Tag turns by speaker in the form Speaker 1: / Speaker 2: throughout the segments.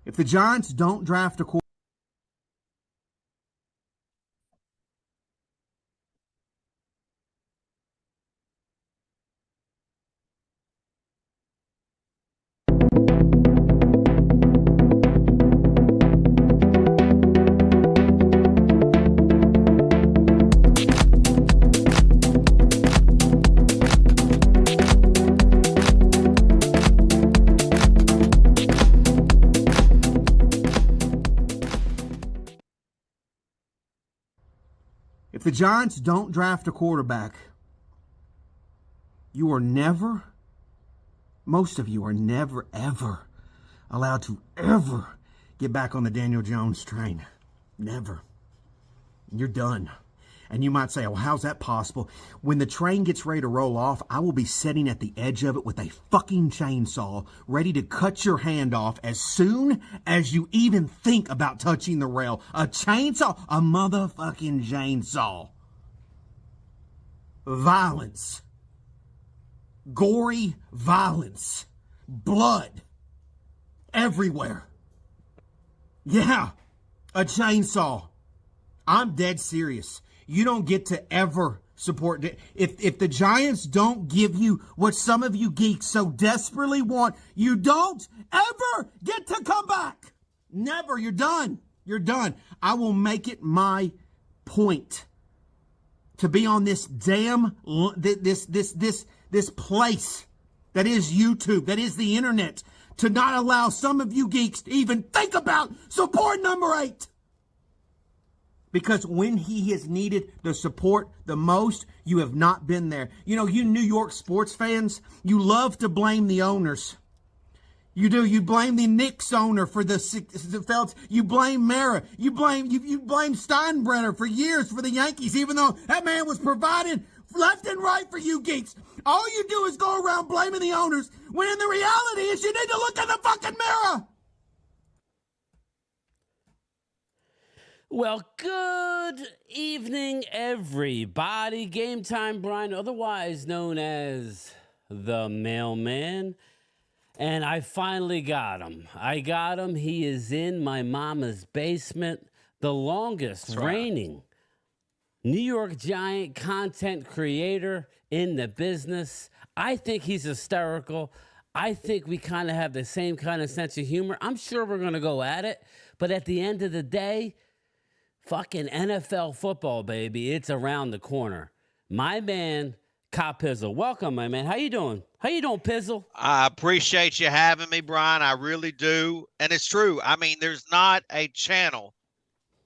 Speaker 1: If the Giants don't draft a quarterback, you are never, most of you are never, ever allowed to ever get back on the Daniel Jones train. Never. You're done. And you might say, well, how's that possible? When the train gets ready to roll off, I will be sitting at the edge of it with a fucking chainsaw, ready to cut your hand off as soon as you even think about touching the rail. A chainsaw, a motherfucking chainsaw. Violence. Gory violence. Blood. Everywhere. Yeah, a chainsaw. I'm dead serious. You don't get to ever support it. If the Giants don't give you what some of you geeks so desperately want, you don't ever get to come back. Never. You're done. You're done. I will make it my point to be on this damn this place that is YouTube, that is the internet, to not allow some of you geeks to even think about support number 8. Because when he has needed the support the most, you have not been there. You know, you New York sports fans, you love to blame the owners. You do. You blame the Knicks owner for the Felds. You blame Mara. You blame Steinbrenner for years for the Yankees, even though that man was providing left and right for you geeks. All you do is go around blaming the owners, when the reality is you need to look in the fucking mirror.
Speaker 2: Well, good evening, everybody. Game Time Brian, otherwise known as the Mailman. And I finally got him. I got him. He is in my mama's basement. The longest reigning New York Giant content creator in the business. I think he's hysterical. I think we kind of have the same kind of sense of humor. I'm sure we're going to go at it. But at the end of the day, fucking NFL football, baby. It's around the corner. My man, Copizzle. Welcome, my man. How you doing? How you doing, Pizzle?
Speaker 3: I appreciate you having me, Brian. I really do. And it's true. I mean, there's not a channel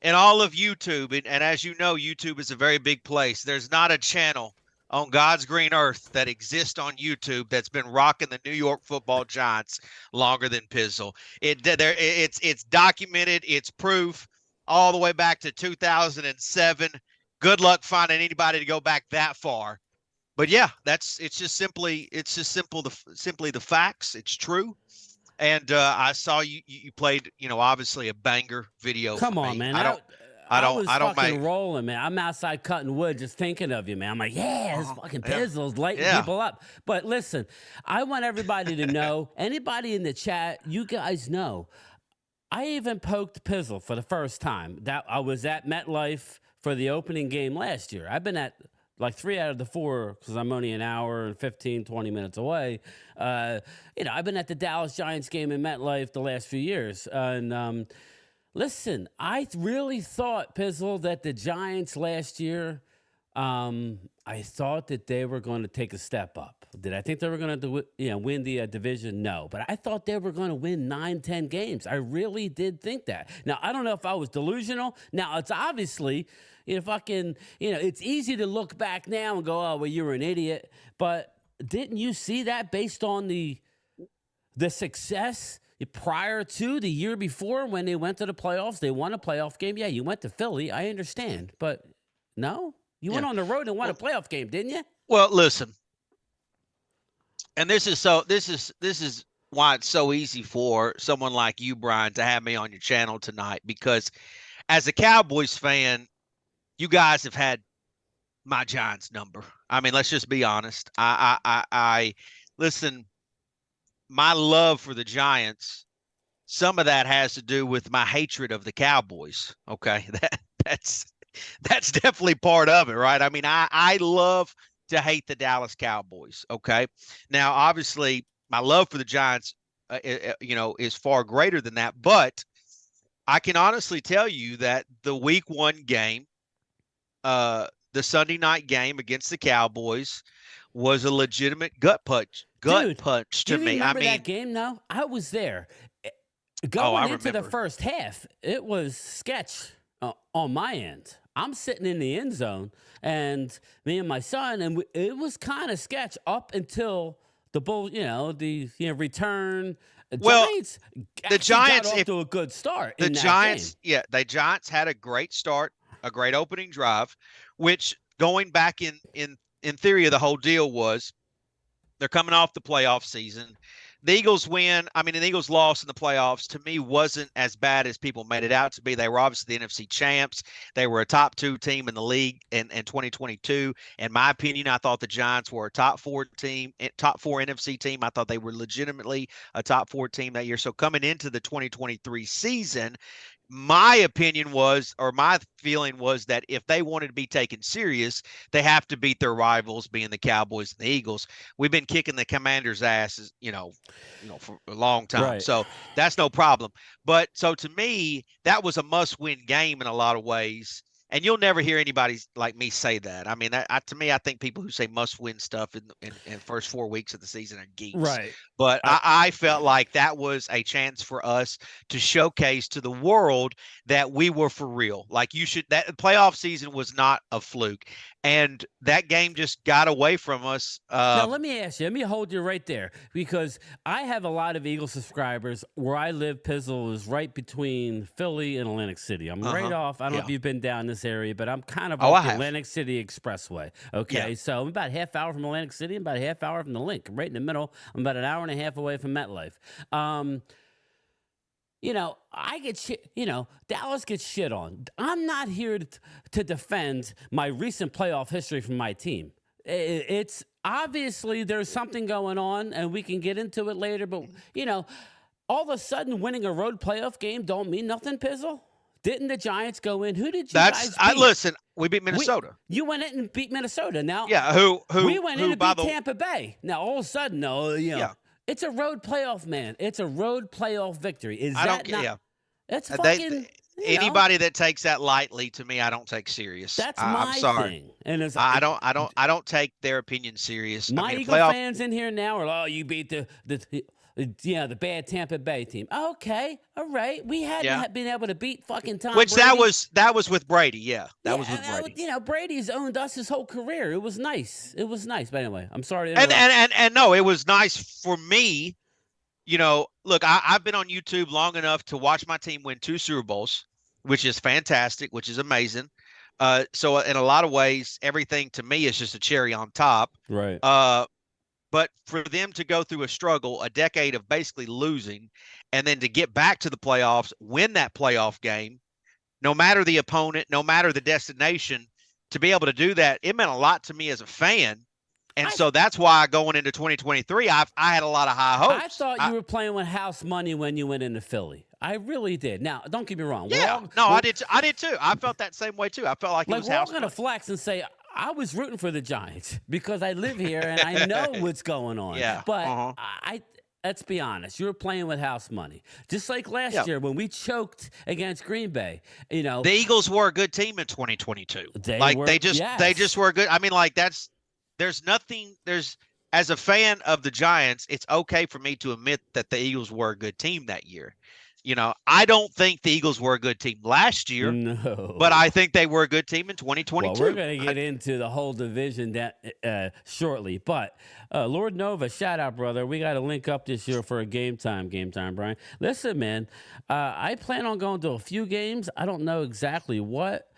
Speaker 3: in all of YouTube. And as you know, YouTube is a very big place. There's not a channel on God's green earth that exists on YouTube that's been rocking the New York Football Giants longer than Pizzle. It's documented. It's proof all the way back to 2007. Good luck finding anybody to go back that far. But yeah, it's just simply the facts. It's true. And I saw you played, obviously a banger video.
Speaker 2: Come on, man. I was
Speaker 3: fucking
Speaker 2: rolling, man. I'm outside cutting wood just thinking of you, man. I'm like, yeah, this fucking Pizzle's lighting people up. But listen, I want everybody to know, anybody in the chat, you guys know, I even poked Pizzle for the first time. That I was at MetLife for the opening game last year. I've been at like 3 out of the 4 because I'm only an hour and 15, 20 minutes away. I've been at the Dallas Giants game in MetLife the last few years. And listen, I really thought, Pizzle, that the Giants last year, I thought that they were going to take a step up. Did I think they were going to win the division? No. But I thought they were going to win 9, 10 games. I really did think that. Now, I don't know if I was delusional. Now, it's obviously, it's easy to look back now and go, oh, well, you were an idiot. But didn't you see that based on the success prior to the year before when they went to the playoffs? They won a playoff game. Yeah, you went to Philly. I understand. But no? You went on the road and won a playoff game, didn't you?
Speaker 3: Well, listen, and this is why it's so easy for someone like you, Brian, to have me on your channel tonight, because as a Cowboys fan, you guys have had my Giants number. I mean, let's just be honest. I listen, my love for the Giants some of that has to do with my hatred of the Cowboys. Okay, that's that's definitely part of it, right? I mean, I love to hate the Dallas Cowboys. Okay, now obviously my love for the Giants, is far greater than that. But I can honestly tell you that the Week 1 game, the Sunday night game against the Cowboys, was a legitimate gut punch.
Speaker 2: Dude,
Speaker 3: To
Speaker 2: you
Speaker 3: me. I
Speaker 2: remember
Speaker 3: mean,
Speaker 2: that game? No, I was there.
Speaker 3: oh, I
Speaker 2: Going into the
Speaker 3: remember.
Speaker 2: first half, it was sketch on my end. I'm sitting in the end zone, and me and my son, and it was kind of sketch up until the bull, return.
Speaker 3: Well,
Speaker 2: Giants
Speaker 3: the Giants
Speaker 2: got off to a good start.
Speaker 3: The
Speaker 2: in that
Speaker 3: Giants,
Speaker 2: game.
Speaker 3: yeah, the Giants had a great start, a great opening drive, which going back in theory of the whole deal was they're coming off the playoff season. The Eagles win. I mean, the Eagles loss in the playoffs to me wasn't as bad as people made it out to be. They were obviously the NFC champs. They were a top 2 team in the league in 2022. In my opinion, I thought the Giants were a top 4 team, top 4 NFC team. I thought they were legitimately a top 4 team that year. So coming into the 2023 season, my opinion was, or my feeling was, that if they wanted to be taken serious, they have to beat their rivals, being the Cowboys and the Eagles. We've been kicking the Commanders' asses, for a long time.
Speaker 2: Right.
Speaker 3: So that's no problem. But so to me, that was a must-win game in a lot of ways. And you'll never hear anybody like me say that. I mean, to me, I think people who say must-win stuff in first 4 weeks of the season are geeks.
Speaker 2: Right.
Speaker 3: But I felt like that was a chance for us to showcase to the world that we were for real. Like that playoff season was not a fluke. And that game just got away from us.
Speaker 2: Now, let me ask you. Let me hold you right there, because I have a lot of Eagle subscribers. Where I live, Pizzle is right between Philly and Atlantic City. I'm right off. I don't know if you've been down this area, but I'm kind of off the Atlantic City Expressway. Okay, so I'm about a half hour from Atlantic City. I'm about a half hour from the Link. I'm right in the middle. I'm about an hour and a half away from MetLife. I get shit, Dallas gets shit on. I'm not here to defend my recent playoff history from my team. It's obviously there's something going on, and we can get into it later, but, all of a sudden winning a road playoff game don't mean nothing, Pizzle. Didn't the Giants go in? Who did you guys beat?
Speaker 3: Listen, we beat Minnesota.
Speaker 2: You went in and beat Minnesota. Now,
Speaker 3: we
Speaker 2: went in and beat Tampa Bay. Now, all of a sudden, it's a road playoff, man. It's a road playoff victory. It's fucking.
Speaker 3: Anybody that takes that lightly, to me, I don't take serious.
Speaker 2: That's
Speaker 3: I'm sorry.
Speaker 2: thing. And
Speaker 3: I don't take their opinion serious.
Speaker 2: My Eagle fans in here now are, you beat the bad Tampa Bay team. Okay, all right. We hadn't been able to beat fucking Tom Brady.
Speaker 3: That was with Brady. Yeah, that was with Brady.
Speaker 2: Brady's owned us his whole career. It was nice. But anyway, I'm sorry to
Speaker 3: interrupt. And no, it was nice for me. Look, I've been on YouTube long enough to watch my team win 2 Super Bowls, which is fantastic, which is amazing. So in a lot of ways, everything to me is just a cherry on top.
Speaker 2: Right.
Speaker 3: But for them to go through a struggle, a decade of basically losing, and then to get back to the playoffs, win that playoff game, no matter the opponent, no matter the destination, to be able to do that, it meant a lot to me as a fan. And so that's why going into 2023, I had a lot of high hopes.
Speaker 2: I thought you were playing with house money when you went into Philly. I really did. Now, don't get me wrong.
Speaker 3: I did too. I felt that same way too. I felt like it was house money.
Speaker 2: We're all going to flex and say, I was rooting for the Giants because I live here and I know what's going on.
Speaker 3: Yeah.
Speaker 2: But let's be honest. You were playing with house money. Just like last year when we choked against Green Bay. The
Speaker 3: Eagles were a good team in 2022. They just were good. I mean, as a fan of the Giants, it's okay for me to admit that the Eagles were a good team that year. I don't think the Eagles were a good team last year.
Speaker 2: No.
Speaker 3: But I think they were a good team in 2022.
Speaker 2: Well, we're going to get into the whole division shortly. But Lord Nova, shout out, brother. We got to link up this year for a game time, Brian. Listen, man, I plan on going to a few games. I don't know exactly what.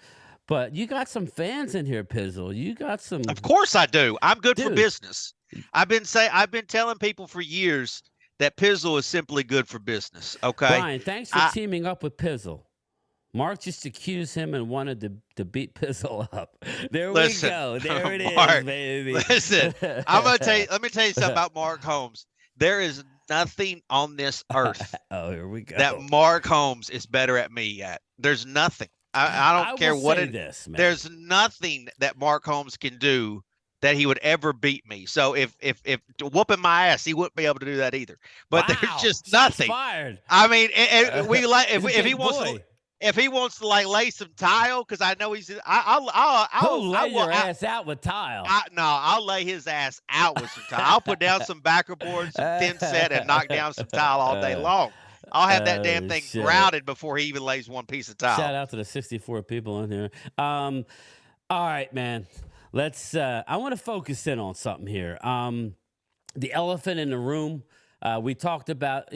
Speaker 2: But you got some fans in here, Pizzle. You got some.
Speaker 3: Of course I do. I'm good for business. I've been telling people for years that Pizzle is simply good for business. Okay.
Speaker 2: Brian, thanks for teaming up with Pizzle. Mark just accused him and wanted to beat Pizzle up. There we go. There it
Speaker 3: Mark,
Speaker 2: is, baby.
Speaker 3: Listen, let me tell you something about Mark Holmes. There is nothing on this earth
Speaker 2: Oh, here we go.
Speaker 3: that Mark Holmes is better at me at. There's nothing. I don't care what it
Speaker 2: this, man.
Speaker 3: There's nothing that Mark Holmes can do that he would ever beat me. So if whooping my ass, he wouldn't be able to do that either. But there's just nothing.
Speaker 2: Fired.
Speaker 3: I mean, if he wants to. If he wants to like lay some tile, because I know
Speaker 2: I'll lay your ass out with tile.
Speaker 3: I'll lay his ass out with some tile. I'll put down some backer boards, some thin set, and knock down some tile all day long. I'll have that damn thing grouted before he even lays one piece of tile.
Speaker 2: Shout out to the 64 people in here. All right, man. Let's. I want to focus in on something here. The elephant in the room. We talked about,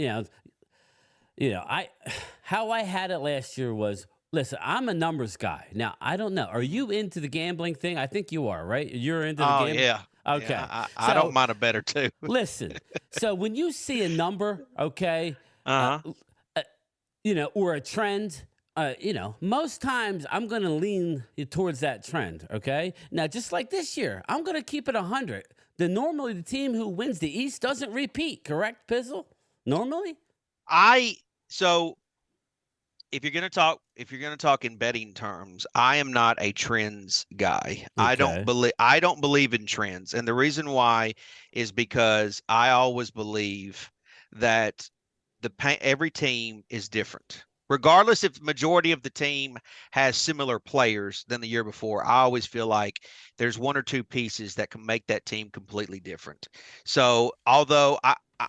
Speaker 2: how I had it last year was, listen, I'm a numbers guy. Now, I don't know. Are you into the gambling thing? I think you are, right? You're into the gambling?
Speaker 3: Yeah.
Speaker 2: Okay.
Speaker 3: Yeah, I don't mind a better too.
Speaker 2: Listen, so when you see a number, okay, or a trend, most times I'm going to lean towards that trend, okay? Now, just like this year, I'm going to keep it 100. Normally, the team who wins the East doesn't repeat, correct, Pizzle? Normally?
Speaker 3: So if you're going to talk in betting terms, I am not a trends guy.
Speaker 2: Okay.
Speaker 3: I don't believe in trends. And the reason why is because I always believe that every team is different. Regardless if the majority of the team has similar players than the year before, I always feel like there's one or two pieces that can make that team completely different. So although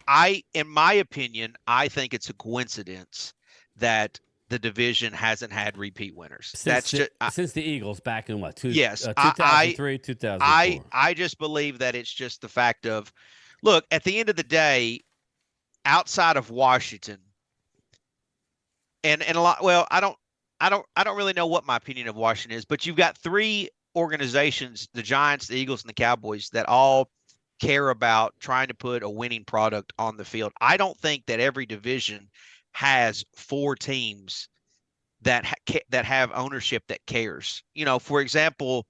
Speaker 3: I, in my opinion, I think it's a coincidence that the division hasn't had repeat winners.
Speaker 2: Since the Eagles back in what?
Speaker 3: 2003,
Speaker 2: 2004.
Speaker 3: I just believe that it's just the fact of, look, at the end of the day, outside of Washington, and a lot. Well, I don't really know what my opinion of Washington is, but you've got three organizations: the Giants, the Eagles, and the Cowboys, that all care about trying to put a winning product on the field. I don't think that every division has four teams that have ownership that cares. For example,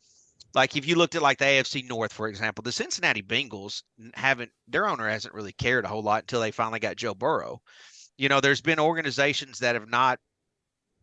Speaker 3: like if you looked at like the AFC North, for example, the Cincinnati Bengals their owner hasn't really cared a whole lot until they finally got Joe Burrow. There's been organizations that have not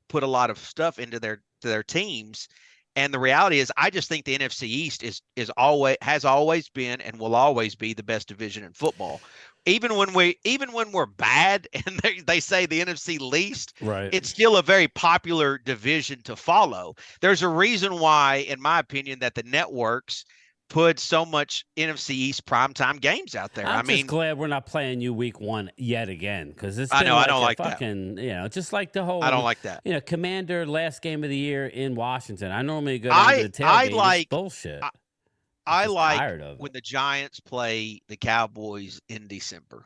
Speaker 3: put a lot of stuff into their teams. And the reality is, I just think the NFC East has always been and will always be the best division in football. Even when we're bad and they say the NFC least,
Speaker 2: right,
Speaker 3: it's still a very popular division to follow. There's a reason why, in my opinion, that the networks put so much NFC East primetime games out there.
Speaker 2: I'm just glad we're not playing you week one yet again, because it's been
Speaker 3: I don't like
Speaker 2: fucking,
Speaker 3: that.
Speaker 2: Just like the whole.
Speaker 3: I don't like that.
Speaker 2: Commander last game of the year in Washington. I normally go down to the tailgate. It's bullshit.
Speaker 3: I like when the Giants play the Cowboys in December.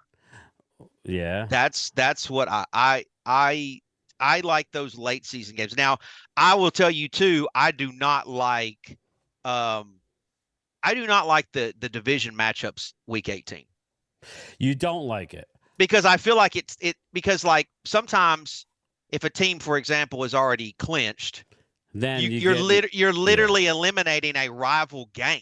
Speaker 2: Yeah,
Speaker 3: that's what I like, those late season games. Now, I will tell you too, I do not like the division matchups week 18.
Speaker 2: You don't like it
Speaker 3: because I feel like because like sometimes if a team, for example, is already clinched,
Speaker 2: then
Speaker 3: you're literally eliminating a rival game.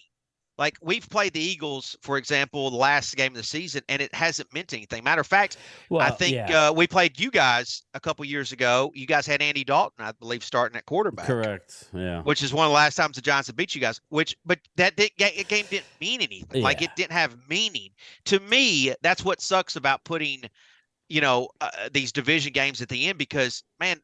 Speaker 3: Like we've played the Eagles, for example, the last game of the season, and it hasn't meant anything. Matter of fact, I think we played you guys a couple years ago. You guys had Andy Dalton, I believe, starting at quarterback.
Speaker 2: Correct. Yeah.
Speaker 3: Which is one of the last times the Giants have beat you guys. But that game didn't mean anything. Yeah. Like it didn't have meaning. To me, that's what sucks about putting, these division games at the end, because man,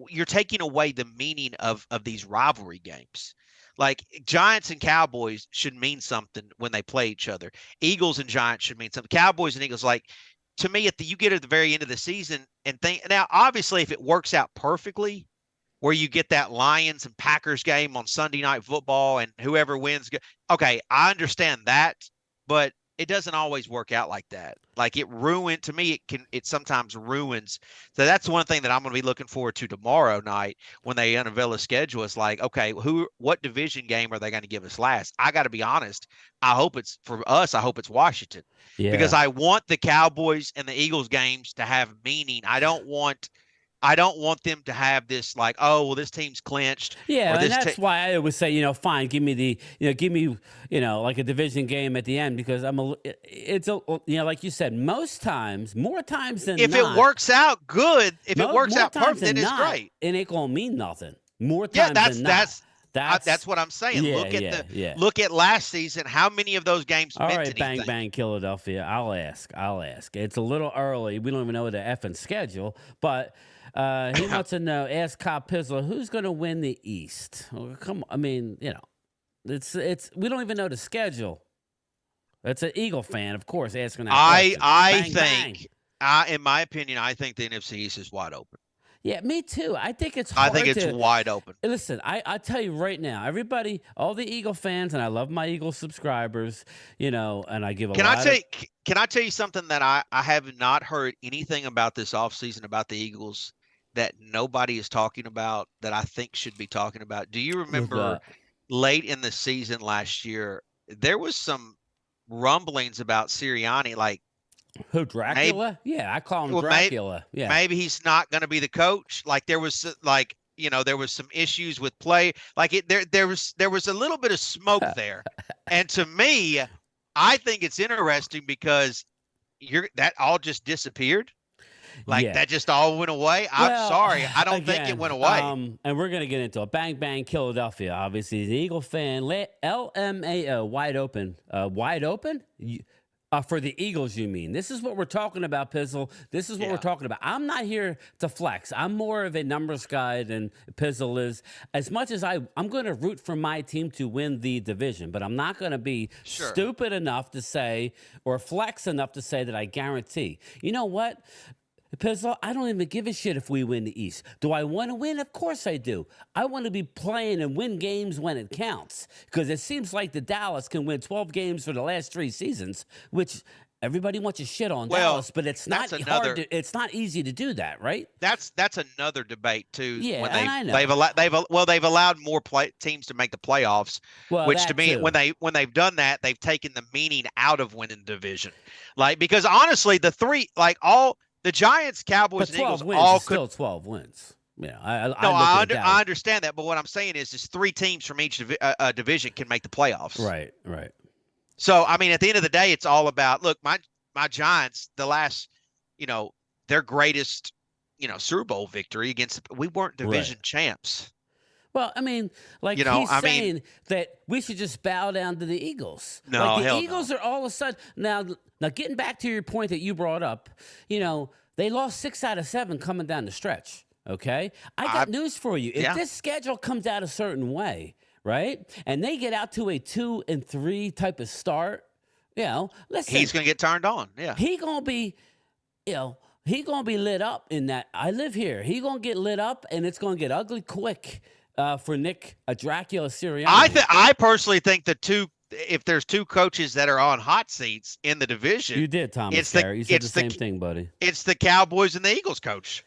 Speaker 3: you're taking away the meaning of these rivalry games. Like Giants and Cowboys should mean something when they play each other. Eagles and Giants should mean something. Cowboys and Eagles, like, to me, you get at the very end of the season and think, now, obviously, if it works out perfectly, where you get that Lions and Packers game on Sunday Night Football and whoever wins, okay, I understand that, but it doesn't always work out like that. Like it sometimes ruins. So that's one thing that I'm going to be looking forward to tomorrow night when they unveil a schedule. It's like, okay, what division game are they going to give us last? I got to be honest. I hope it's Washington, because I want the Cowboys and the Eagles games to have meaning. I don't want I don't want them to have this like, oh, well, this team's clinched.
Speaker 2: Yeah, and that's why I would say, fine, give me like a division game at the end, because like you said, most times, more times than
Speaker 3: if
Speaker 2: not,
Speaker 3: it works out good, if it works out perfect, then it's great.
Speaker 2: It ain't gonna mean nothing. More times than not.
Speaker 3: That's what I'm saying. Look at last season. How many of those games meant anything?
Speaker 2: Bang, bang, Philadelphia. I'll ask. It's a little early. We don't even know the effing schedule. But he wants to know, ask Copizzle, who's going to win the East? Well, come on. I mean, it's we don't even know the schedule. That's an Eagle fan, of course, asking that question.
Speaker 3: In my opinion, I think the NFC East is wide open.
Speaker 2: Yeah, me too. I think it's hard.
Speaker 3: I think it's wide open.
Speaker 2: Listen, I tell you right now, everybody, all the Eagle fans, and I love my Eagle subscribers, and I give a lot
Speaker 3: Can I tell you something that I have not heard anything about this offseason about the Eagles that nobody is talking about that I think should be talking about? Do you remember late in the season last year, there was some rumblings about Sirianni, like,
Speaker 2: who, Dracula? Yeah, I call him Dracula.
Speaker 3: Maybe he's not going to be the coach. Like there was some issues with play. Like there was a little bit of smoke there. And to me, I think it's interesting because that all just disappeared. Like that just all went away. I'm sorry. I don't think it went away.
Speaker 2: And we're going to get into it. Bang, bang, Philadelphia. Obviously, he's an Eagle fan. LMAO, wide open. Wide open? For the Eagles, you mean? This is what we're talking about, Pizzle. This is what we're talking about. I'm not here to flex. I'm more of a numbers guy than Pizzle is. As much as I'm going to root for my team to win the division, but I'm not going to be stupid enough to say or flex enough to say that I guarantee. You know what? Pizzle, I don't even give a shit if we win the East. Do I want to win? Of course I do. I want to be playing and win games when it counts, because it seems like the Dallas can win 12 games for the last 3 seasons, which everybody wants to shit on Dallas, but it's not hard. It's not easy to do that, right?
Speaker 3: That's another debate too.
Speaker 2: Yeah,
Speaker 3: I know. They've allowed more teams to make the playoffs, which to me, when they've done that, they've taken the meaning out of winning the division. Like, because honestly, the Giants, Cowboys, and Eagles all
Speaker 2: still 12 wins. Yeah,
Speaker 3: I understand that, but what I'm saying is 3 teams from each division can make the playoffs.
Speaker 2: Right.
Speaker 3: So, I mean, at the end of the day, it's all about, look, my Giants, the last, their greatest, Super Bowl victory we weren't division champs.
Speaker 2: Well, I mean, like he's saying that we should just bow down to the Eagles.
Speaker 3: No,
Speaker 2: the Eagles are all of a sudden now getting back to your point that you brought up. They lost 6 out of 7 coming down the stretch. Okay, I got news for you. If this schedule comes out a certain way, right, and they get out to a 2-3 type of start, listen,
Speaker 3: he's gonna get turned on. Yeah,
Speaker 2: he gonna be, he gonna be lit up in that. I live here. He gonna get lit up, and it's gonna get ugly quick. For Nick, a Dracula Sirianni.
Speaker 3: I personally think if there's 2 coaches that are on hot seats in the division,
Speaker 2: you did, Thomas. You said the same thing, buddy.
Speaker 3: It's the Cowboys and the Eagles coach.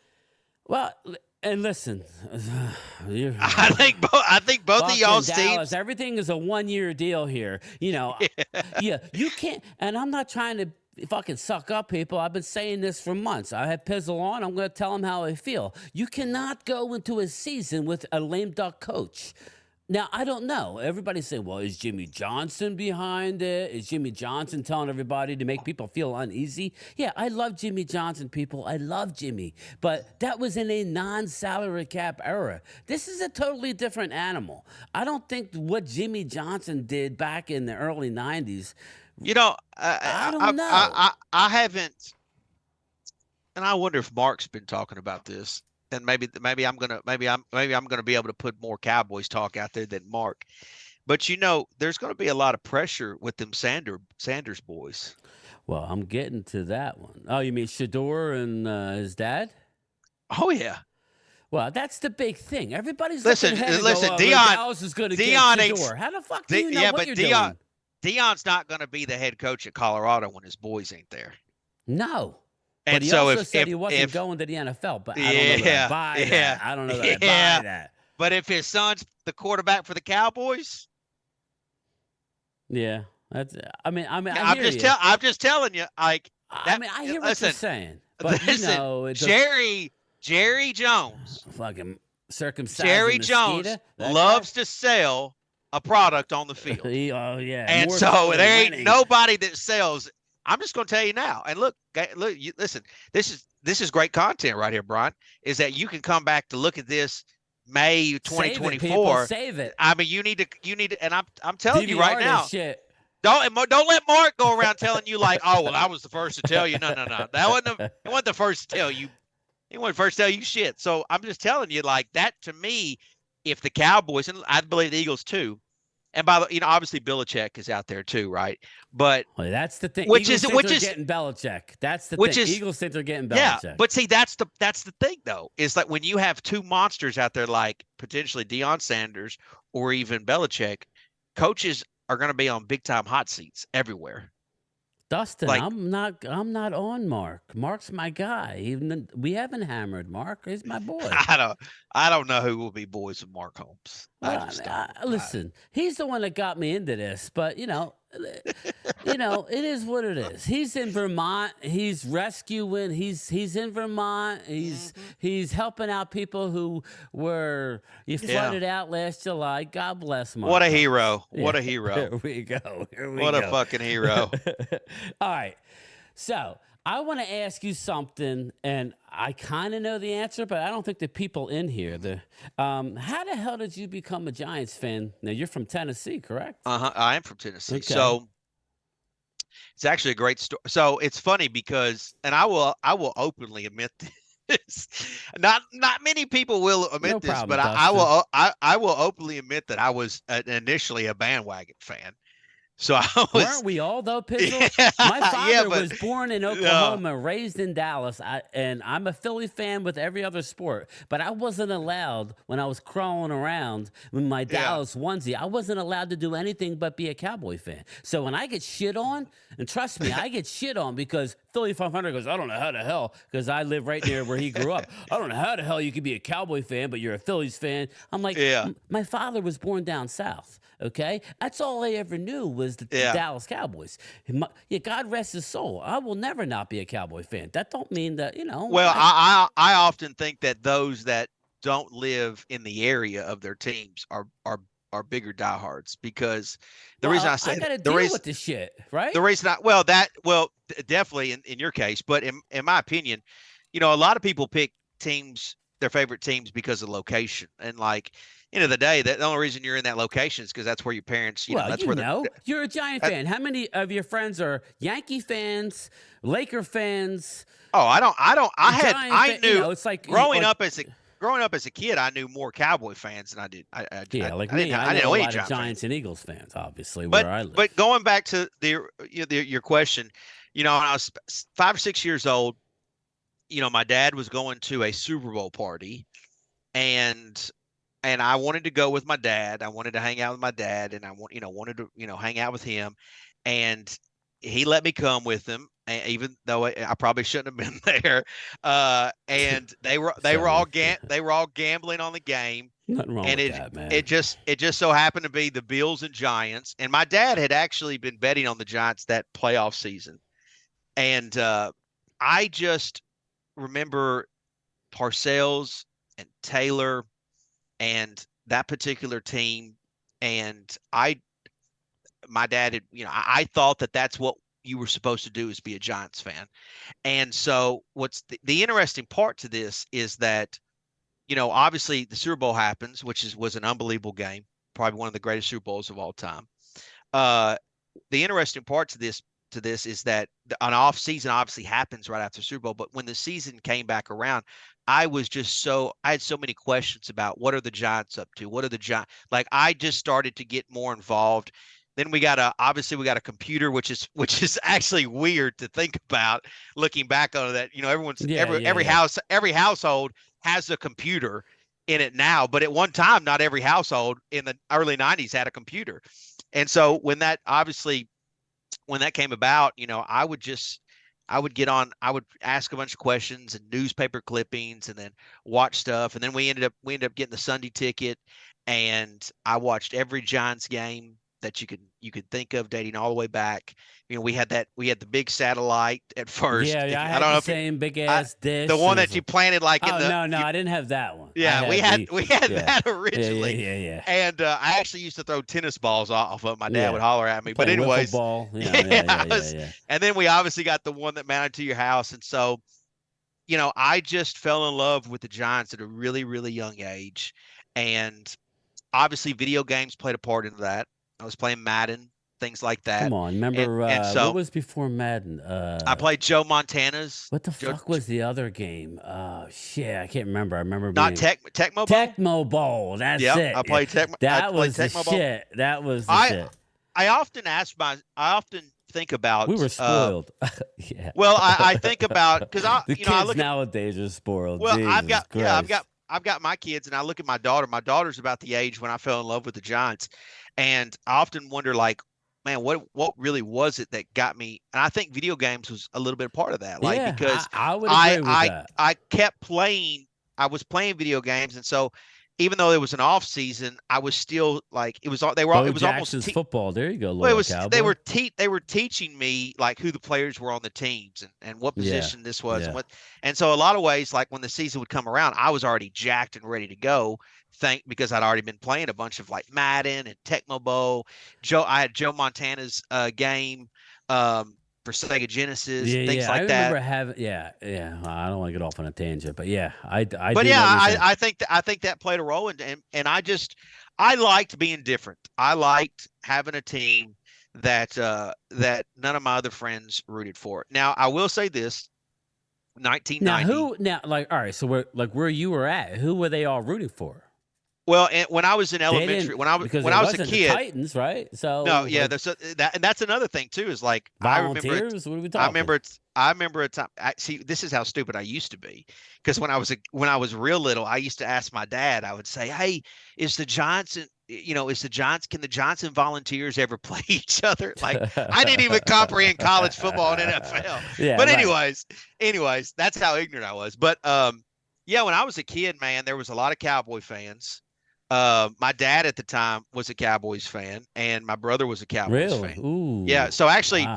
Speaker 2: Well, and listen,
Speaker 3: I think both of y'all's teams.
Speaker 2: Everything is a 1-year deal here. You can't. And I'm not trying to fucking suck up, people. I've been saying this for months. I have Pizzle on. I'm going to tell him how I feel. You cannot go into a season with a lame duck coach. Now, I don't know. Everybody's saying, well, is Jimmy Johnson behind it? Is Jimmy Johnson telling everybody to make people feel uneasy? Yeah, I love Jimmy Johnson, people. I love Jimmy. But that was in a non-salary cap era. This is a totally different animal. I don't think what Jimmy Johnson did back in the early 90s.
Speaker 3: I
Speaker 2: don't know.
Speaker 3: I haven't, and I wonder if Mark's been talking about this. And maybe I'm gonna be able to put more Cowboys talk out there than Mark. But there's gonna be a lot of pressure with them Sanders boys.
Speaker 2: Well, I'm getting to that one. Oh, you mean Shador and his dad?
Speaker 3: Oh yeah.
Speaker 2: Well, that's the big thing. Everybody's
Speaker 3: listen.
Speaker 2: Dallas is going to get Shador. How the fuck do you know what you're doing?
Speaker 3: Deion's not going to be the head coach at Colorado when his boys ain't there.
Speaker 2: No.
Speaker 3: And
Speaker 2: but he also said he wasn't going to the NFL, but I don't know that I buy that. I don't know that I buy that.
Speaker 3: But if his son's the quarterback for the Cowboys,
Speaker 2: yeah, that's. I'm
Speaker 3: just telling you, like.
Speaker 2: I hear what you're saying, but
Speaker 3: Jerry Jerry Jones.
Speaker 2: Fucking circumcised
Speaker 3: Jerry
Speaker 2: mosquito.
Speaker 3: Jones loves to sell a product on the field.
Speaker 2: Oh yeah,
Speaker 3: And
Speaker 2: more
Speaker 3: so there ain't
Speaker 2: winning.
Speaker 3: nobody that sells. I'm just going to tell you now. And look, listen. This is great content right here, Brian. Is that you can come back to look at this May 2024.
Speaker 2: Save it.
Speaker 3: I mean, you need to. And I'm telling you right now.
Speaker 2: Shit.
Speaker 3: Don't let Mark go around telling you like, oh well, I was the first to tell you. No. He wasn't the first to tell you. He wasn't the first to tell you shit. So I'm just telling you, like that to me, if the Cowboys and I believe the Eagles too. And by the, obviously Belichick is out there too, right? But
Speaker 2: that's the thing.
Speaker 3: Which
Speaker 2: Eagles
Speaker 3: is
Speaker 2: getting Belichick. That's the thing. Eagles think they're getting Belichick.
Speaker 3: Yeah, but see, that's the thing though. Is like when you have two monsters out there, like potentially Deion Sanders or even Belichick, coaches are going to be on big time hot seats everywhere.
Speaker 2: Dustin, like, I'm not on Mark. Mark's my guy. Even we haven't hammered Mark. He's my boy.
Speaker 3: I don't know who will be boys with Mark Holmes.
Speaker 2: Well, listen, he's the one that got me into this, but it is what it is. He's in Vermont. He's rescuing. He's in Vermont. He's helping out people who were flooded out last July. God bless Mark.
Speaker 3: What a hero! What a hero!
Speaker 2: Here we go.
Speaker 3: What a fucking hero!
Speaker 2: All right, so I want to ask you something, and I kind of know the answer, but I don't think the people in here. How the hell did you become a Giants fan? Now you're from Tennessee, correct?
Speaker 3: I am from Tennessee.
Speaker 2: Okay.
Speaker 3: So it's actually a great story. So it's funny because, and I will openly admit this. Not many people will admit this, but I will openly admit that I was initially a bandwagon fan. So
Speaker 2: weren't we all though, Pizzle?
Speaker 3: Yeah,
Speaker 2: my father was born in Oklahoma, raised in Dallas, and I'm a Philly fan with every other sport. But I wasn't allowed when I was crawling around with my Dallas onesie. I wasn't allowed to do anything but be a Cowboy fan. So when I get shit on, and trust me, I get shit on because Philly 500 goes, I don't know how the hell, because I live right near where he grew up. I don't know how the hell you could be a Cowboy fan, but you're a Phillies fan. I'm like, my father was born down south. Okay, that's all I ever knew was the Dallas Cowboys. God rest his soul. I will never not be a Cowboy fan. That don't mean that
Speaker 3: Well, I often think that those that don't live in the area of their teams are bigger diehards because the reason I say
Speaker 2: I got to deal with this shit, right?
Speaker 3: The reason definitely in your case, but in my opinion, a lot of people pick their favorite teams because of location and like. End of the day, the only reason you're in that location is because that's where your parents, that's where
Speaker 2: you're a Giant fan. How many of your friends are Yankee fans, Laker fans?
Speaker 3: Oh, I knew
Speaker 2: it's like
Speaker 3: growing up as a kid, I knew more Cowboy fans than I did. I didn't know any
Speaker 2: Giants and Eagles fans, obviously,
Speaker 3: but,
Speaker 2: where I live.
Speaker 3: But going back to your question, when I was 5 or 6 years old, my dad was going to a Super Bowl party, and I wanted to go with my dad. I wanted to hang out with my dad, and I wanted to hang out with him, and he let me come with him, even though I probably shouldn't have been there. And they were all gambling on the game.
Speaker 2: Nothing wrong with that, man.
Speaker 3: It just so happened to be the Bills and Giants, and my dad had actually been betting on the Giants that playoff season, and I just remember Parcells and Taylor. And that particular team, and my dad had, I thought that that's what you were supposed to do is be a Giants fan. And so what's the interesting part to this is that, obviously the Super Bowl happens, which was an unbelievable game, probably one of the greatest Super Bowls of all time. The interesting part to this is that an off season obviously happens right after the Super Bowl, but when the season came back around, I had so many questions about what are the Giants up to? What are the Giants? Like I just started to get more involved. Then we got a computer, which is actually weird to think about looking back on that. Every household has a computer in it now, but at one time, not every household in the early 90s had a computer. And so when that came about, I would ask a bunch of questions and newspaper clippings and then watch stuff. And then we ended up getting the Sunday ticket, and I watched every Giants game that you could think of, dating all the way back. We had the big satellite at first.
Speaker 2: Yeah,
Speaker 3: I
Speaker 2: had
Speaker 3: don't know
Speaker 2: the
Speaker 3: if
Speaker 2: same big ass dish.
Speaker 3: the one that you planted like in
Speaker 2: Oh,
Speaker 3: the.
Speaker 2: no, I didn't have that one.
Speaker 3: Yeah, we had that originally.
Speaker 2: Yeah.
Speaker 3: And I actually used to throw tennis balls off of. My dad would holler at me. But
Speaker 2: Playing
Speaker 3: anyways,
Speaker 2: wiffle ball. Yeah.
Speaker 3: And then we obviously got the one that mounted to your house, and so. I just fell in love with the Giants at a really, really young age. And obviously video games played a part in that. I was playing Madden, things like that.
Speaker 2: Come on, remember
Speaker 3: and so
Speaker 2: what was before Madden?
Speaker 3: I played Joe Montana's.
Speaker 2: What the fuck was the other game? Oh shit, I can't remember. I remember
Speaker 3: not Tecmo Bowl?
Speaker 2: Tecmo Bowl. That's it.
Speaker 3: I played Tecmo.
Speaker 2: That was the shit. That was the shit.
Speaker 3: I often think about.
Speaker 2: We were spoiled. Yeah.
Speaker 3: Well, I think about because
Speaker 2: the kids nowadays are spoiled.
Speaker 3: Well,
Speaker 2: Jesus
Speaker 3: I've got my kids, and I look at my daughter. My daughter's about the age when I fell in love with the Giants, and I often wonder, like, man, what really was it that got me? And I think video games was a little bit part of that, like because
Speaker 2: I would agree with that.
Speaker 3: I kept playing. I was playing video games, and so. Even though it was an off season, I was still like it was. It was almost
Speaker 2: football. There you go.
Speaker 3: Well, they were teaching me like who the players were on the teams and what position this was and so a lot of ways, like when the season would come around, I was already jacked and ready to go. Because I'd already been playing a bunch of like Madden and Tecmo Bowl. I had Joe Montana's game. For Sega Genesis, things like that.
Speaker 2: I remember having, I don't want to get off on a tangent, but
Speaker 3: I think that played a role, and I liked being different. I liked having a team that none of my other friends rooted for. Now, I will say this: 1990.
Speaker 2: All right, so where you were at, who were they all rooting for?
Speaker 3: Well, when I was in elementary, when I was a kid,
Speaker 2: the Titans, right? So
Speaker 3: no, yeah, and that's another thing too. Is like
Speaker 2: volunteers. What are we talking?
Speaker 3: I remember a time. See, this is how stupid I used to be. Because when I was real little, I used to ask my dad. I would say, "Hey, is the Giants? Can the Giants and Volunteers ever play each other?" Like I didn't even comprehend college football and NFL.
Speaker 2: Yeah,
Speaker 3: but anyways, that's how ignorant I was. But when I was a kid, man, there was a lot of Cowboy fans. My dad at the time was a Cowboys fan, and my brother was a Cowboys fan.
Speaker 2: Ooh.
Speaker 3: Yeah. So actually,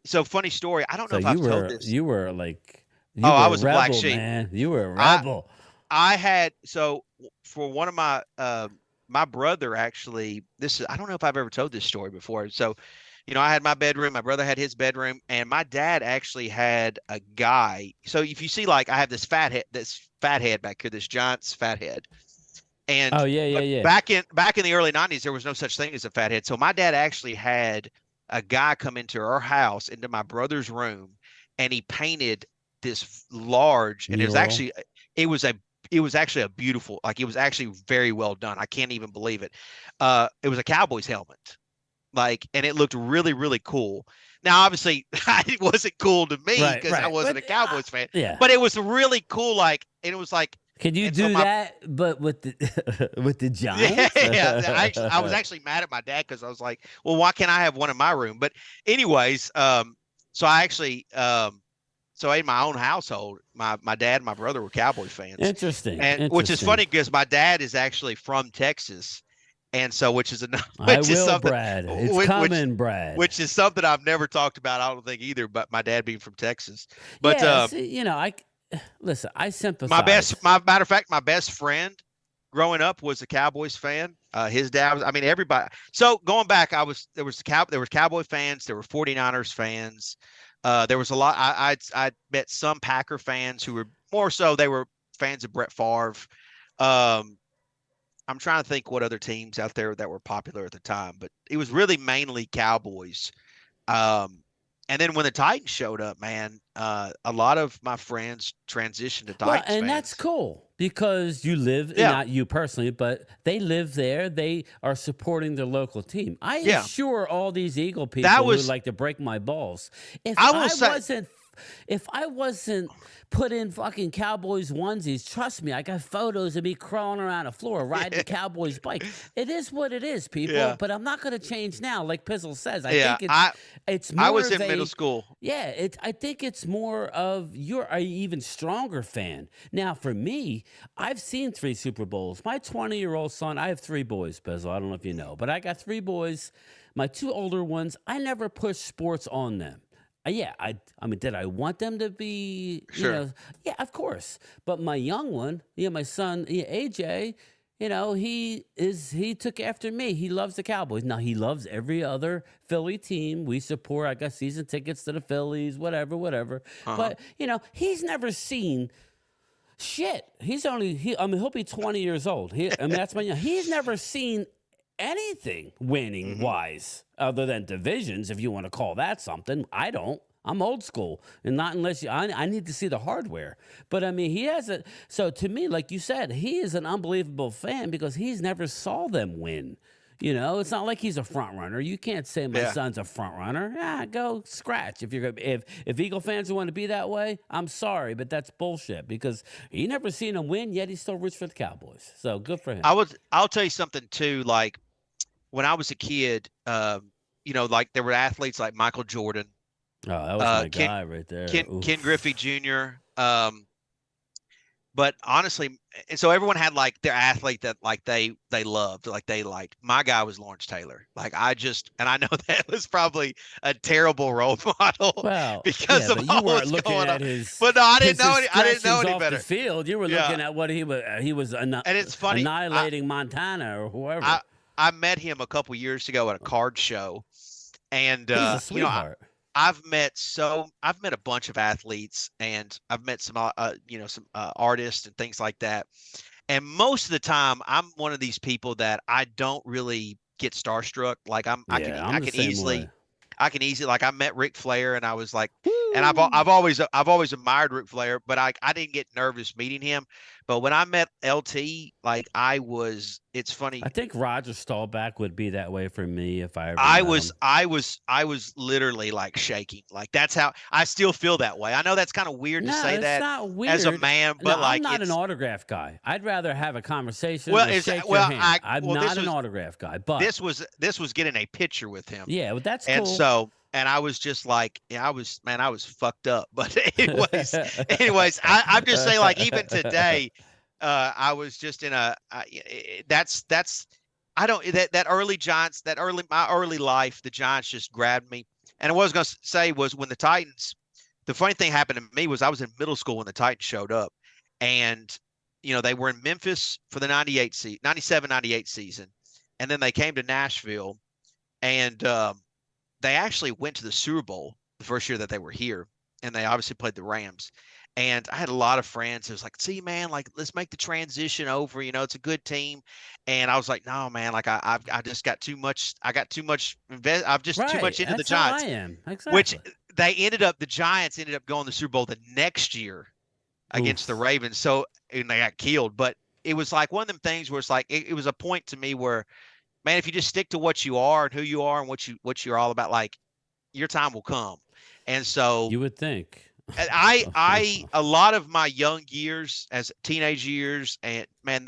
Speaker 3: funny story. I don't know if I've told this.
Speaker 2: You were like,
Speaker 3: I was
Speaker 2: a rebel,
Speaker 3: a black sheep.
Speaker 2: Man. You were a rebel.
Speaker 3: I had for one of my my brother actually. I don't know if I've ever told this story before. So, I had my bedroom. My brother had his bedroom, and my dad actually had a guy. So if you see, like, I have this fat head back here, this Giants fat head. And back in the early 90s, there was no such thing as a fat head. So my dad actually had a guy come into our house, into my brother's room, and he painted this large, and it was actually a beautiful, like it was actually very well done. I can't even believe it. It was a Cowboys helmet, and it looked really, really cool. Now, obviously, it wasn't cool to me because I wasn't a Cowboys fan.
Speaker 2: Yeah.
Speaker 3: But it was really cool. And it was like.
Speaker 2: Can you do that, but with the Giants?
Speaker 3: Yeah. I was actually mad at my dad because I was like, well, why can't I have one in my room? But anyways, so I actually, in my own household, my dad and my brother were Cowboys fans.
Speaker 2: Interesting.
Speaker 3: Which is funny because my dad is actually from Texas. And so,
Speaker 2: Brad. It's coming, Brad.
Speaker 3: Which is something I've never talked about, I don't think either, but my dad being from Texas. But,
Speaker 2: listen, I sympathize.
Speaker 3: Matter of fact, my best friend growing up was a Cowboys fan. His dad was, everybody. So going back, there was Cowboy fans, there were 49ers fans. There was a lot. I met some Packer fans who were more so, they were fans of Brett Favre. I'm trying to think what other teams out there that were popular at the time, but it was really mainly Cowboys. And then when the Titans showed up, man, a lot of my friends transitioned to Titans fans.
Speaker 2: That's cool because you live, not you personally, but they live there. They are supporting their local team. I am sure all these Eagle people would like to break my balls. If I wasn't If I wasn't put in fucking Cowboys onesies, trust me, I got photos of me crawling around the floor riding Cowboys bike. It is what it is, people.
Speaker 3: Yeah.
Speaker 2: But I'm not going to change now, like Pizzle says. I
Speaker 3: Yeah,
Speaker 2: think it's more
Speaker 3: I was
Speaker 2: of
Speaker 3: in middle school.
Speaker 2: Yeah, I think it's more of you're an even stronger fan. Now, for me, I've seen 3 Super Bowls. My 20-year-old son, I have 3 boys, Pizzle. I don't know if you know, but I got 3 boys. My 2 older ones, I never pushed sports on them. Yeah, I mean, did I want them to be,
Speaker 3: Sure.
Speaker 2: yeah, of course. But my young one, my son, AJ, he took after me. He loves the Cowboys. Now, he loves every other Philly team. We support, I got season tickets to the Phillies, whatever. But, he's never seen shit. He'll be 20 years old. That's he's never seen anything winning wise other than divisions, if you want to call that something. I don't. I'm old school, and not unless I need to see the hardware. But I mean, he has it. So to me, like you said, he is an unbelievable fan because he's never saw them win. It's not like he's a front runner. You can't say my son's a front runner. Go scratch. If Eagle fans want to be that way, I'm sorry, but that's bullshit because he never seen them win, yet he still roots for the Cowboys. So good for him.
Speaker 3: I'll tell you something too. Like when I was a kid, like there were athletes like Michael Jordan.
Speaker 2: Oh, that was my guy right there.
Speaker 3: Ken Griffey Jr. But honestly, and so everyone had like their athlete that like they loved, like they liked. My guy was Lawrence Taylor. Like I know that was probably a terrible role model.
Speaker 2: Well,
Speaker 3: because of
Speaker 2: you
Speaker 3: all
Speaker 2: weren't
Speaker 3: what's
Speaker 2: looking
Speaker 3: going
Speaker 2: at
Speaker 3: on.
Speaker 2: his.
Speaker 3: But no, I didn't know any
Speaker 2: off
Speaker 3: better.
Speaker 2: The field, you were looking at what he was. And
Speaker 3: it's funny,
Speaker 2: annihilating Montana or whoever.
Speaker 3: I met him a couple years ago at a card show, and
Speaker 2: he's a sweetheart.
Speaker 3: I've met a bunch of athletes, and I've met some artists and things like that. And most of the time, I'm one of these people that I don't really get starstruck. Like I can easily, like I met Ric Flair, and I was like, and I've always admired Ric Flair, but I didn't get nervous meeting him. But when I met LT, like it's funny.
Speaker 2: I think Roger Staubach would be that way for me if I ever.
Speaker 3: I was literally like shaking. Like that's how I still feel that way. I know that's kind of weird to say that
Speaker 2: not weird.
Speaker 3: as a man, but
Speaker 2: I'm not an autograph guy. I'd rather have a conversation. Shake your hand. I'm not an autograph guy. But
Speaker 3: this was getting a picture with him.
Speaker 2: Yeah, well, that's
Speaker 3: cool. And I was just like, I was fucked up. But anyways, I'm just saying, like, even today, I was just in that early Giants, my early life, the Giants just grabbed me. And what I was going to say was when the funny thing happened to me was I was in middle school when the Titans showed up, and, they were in Memphis for the 97-98 season. And then they came to Nashville, and, they actually went to the Super Bowl the first year that they were here, and they obviously played the Rams. And I had a lot of friends who was like, see, man, like, let's make the transition over. It's a good team. And I was like, no, man, like I just got too much. I got too much. I'm just too much into the Giants.
Speaker 2: How I am. Exactly.
Speaker 3: Which the Giants ended up going to the Super Bowl the next year against the Ravens. So, and they got killed. But it was like one of them things where it's like, it was a point to me where, man, if you just stick to what you are and who you are and what you're all about, like your time will come. And so
Speaker 2: you would think.
Speaker 3: I a lot of my young years as teenage years, and man,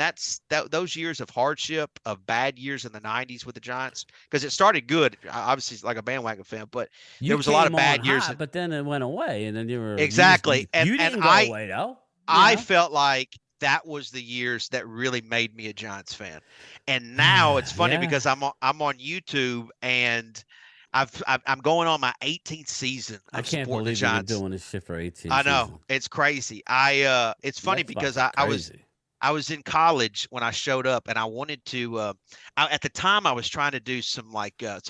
Speaker 3: those years of hardship, of bad years in the 90s with the Giants, because it started good, obviously like a bandwagon fan, but there was a lot of bad years.
Speaker 2: But then it went away, and then you were
Speaker 3: exactly.
Speaker 2: You didn't go away though.
Speaker 3: I felt like that was the years that really made me a Giants fan. And now it's funny because I'm on YouTube, and I'm going on my 18th season of
Speaker 2: I can't
Speaker 3: supporting
Speaker 2: believe
Speaker 3: the Giants.
Speaker 2: You've been doing this shit for 18
Speaker 3: I know.
Speaker 2: seasons.
Speaker 3: It's crazy. It's funny because I was in college when I showed up, and I wanted to at the time I was trying to do some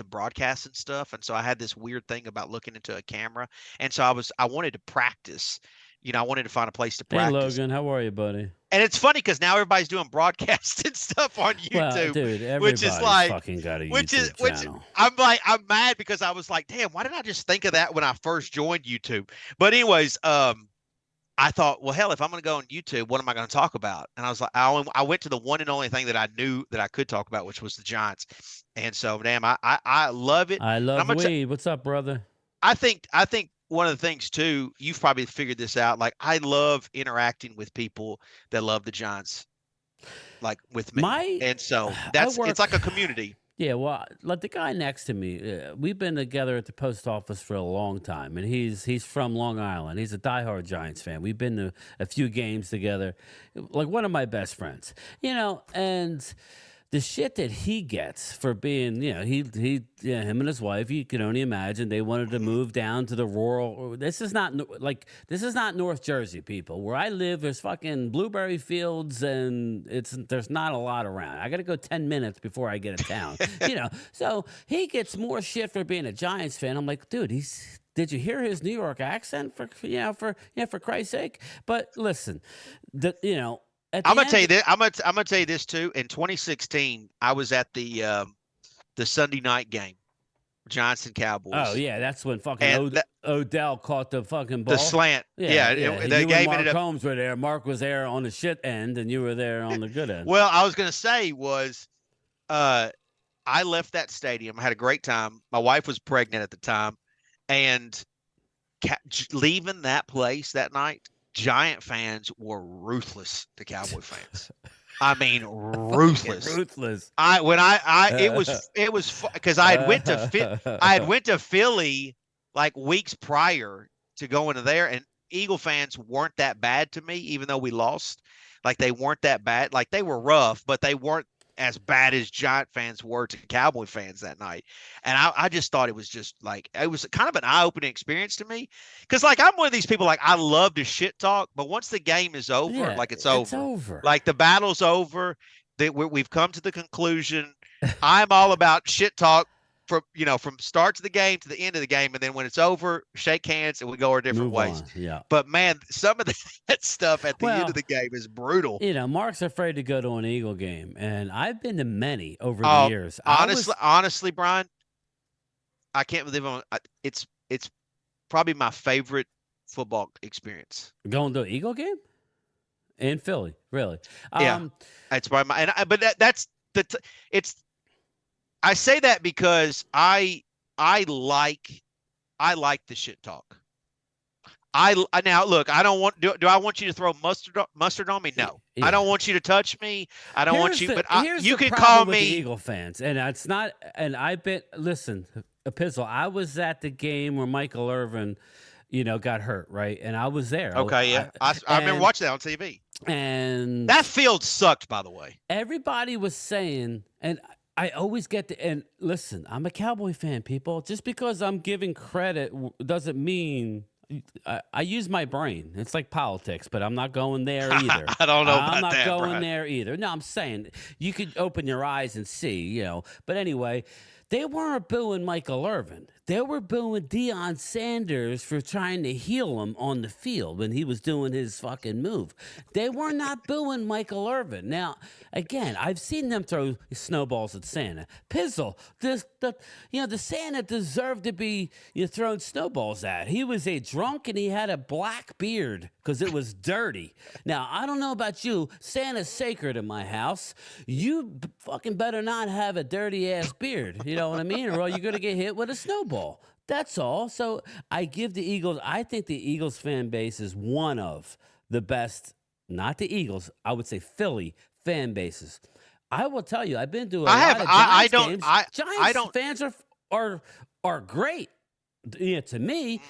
Speaker 3: broadcasts and stuff, and so I had this weird thing about looking into a camera, and so I wanted to practice. I wanted to find a place to practice.
Speaker 2: Hey, Logan, how are you, buddy?
Speaker 3: And it's funny because now everybody's doing broadcasts and stuff on YouTube.
Speaker 2: Well, dude,
Speaker 3: which is like
Speaker 2: fucking got a YouTube channel.
Speaker 3: I'm mad because I was like, damn, why didn't I just think of that when I first joined YouTube? But anyways, I thought, well, hell, if I'm going to go on YouTube, what am I going to talk about? And I was like, I went to the one and only thing that I knew that I could talk about, which was the Giants. And so, damn, I love it.
Speaker 2: I love weed. What's up, brother?
Speaker 3: I think one of the things too, you've probably figured this out. Like I love interacting with people that love the Giants, like with me, and so it's like a community.
Speaker 2: Yeah, well, like the guy next to me, we've been together at the post office for a long time, and he's from Long Island. He's a diehard Giants fan. We've been to a few games together, like one of my best friends, and the shit that he gets for being, him and his wife, you can only imagine they wanted to move down to the rural. This is not North Jersey, people. Where I live, there's fucking blueberry fields, and there's not a lot around. I got to go 10 minutes before I get to town, So he gets more shit for being a Giants fan. I'm like, dude, did you hear his New York accent? For Christ's sake. But listen, I'm
Speaker 3: gonna tell you this. I'm gonna tell you this too. In 2016, I was at the Sunday night game, Giants and Cowboys.
Speaker 2: Oh yeah, that's when fucking Odell caught the fucking ball.
Speaker 3: The slant. Yeah. The game
Speaker 2: Mark
Speaker 3: ended up.
Speaker 2: Holmes were there. Mark was there on the shit end, and you were there on the good end.
Speaker 3: Well, I was gonna say I left that stadium. I had a great time. My wife was pregnant at the time, and leaving that place that night. Giant fans were ruthless to Cowboy fans. I mean, ruthless.
Speaker 2: Ruthless.
Speaker 3: It was because I had went to Philly like weeks prior to going to there, and Eagle fans weren't that bad to me, even though we lost. Like they weren't that bad. Like they were rough, but they weren't as bad as Giant fans were to Cowboy fans that night. And I just thought it was just like, it was kind of an eye-opening experience to me. Cause like, I'm one of these people, like I love to shit talk, but once the game is over, it's over. Like the battle's over. We've come to the conclusion. I'm all about shit talk from start to the game to the end of the game. And then when it's over, shake hands and we go our different ways.
Speaker 2: Yeah.
Speaker 3: But man, some of that stuff at the end of the game is brutal.
Speaker 2: Mark's afraid to go to an Eagle game, and I've been to many over the years.
Speaker 3: Honestly, Brian, I can't believe it's probably my favorite football experience.
Speaker 2: Going to an Eagle game in Philly, really?
Speaker 3: Yeah, it's probably it's. I say that because I like the shit talk. Now look, I don't want. Do I want you to throw mustard on me? No, yeah. I don't want you to touch me. I don't want you. But you can call me
Speaker 2: Eagle fans, and it's not. And I've been listen, Copizzle. I was at the game where Michael Irvin, got hurt, right? And I was there.
Speaker 3: Okay, yeah, I remember watching that on TV.
Speaker 2: And
Speaker 3: that field sucked, by the way.
Speaker 2: Everybody was saying, and I always get and listen, I'm a Cowboy fan, people. Just because I'm giving credit doesn't mean I use my brain. It's like politics, but I'm not going there either.
Speaker 3: I don't know about that,
Speaker 2: I'm not going
Speaker 3: Brian.
Speaker 2: there either. No, I'm saying you could open your eyes and see, But anyway, they weren't booing Michael Irvin. They were booing Deion Sanders for trying to heel him on the field when he was doing his fucking move. They were not booing Michael Irvin. Now, again, I've seen them throw snowballs at Santa. Pizzle, the Santa deserved to be thrown snowballs at. He was a drunk and he had a black beard because it was dirty. Now, I don't know about you. Santa's sacred in my house. You fucking better not have a dirty ass beard. You know what I mean? Or you're going to get hit with a snowball. That's all. So I give the Eagles, I think the Eagles fan base is one of the best, not the Eagles, I would say Philly fan bases. I will tell you, I've been to a lot of Giants games. Giants fans are great, to me,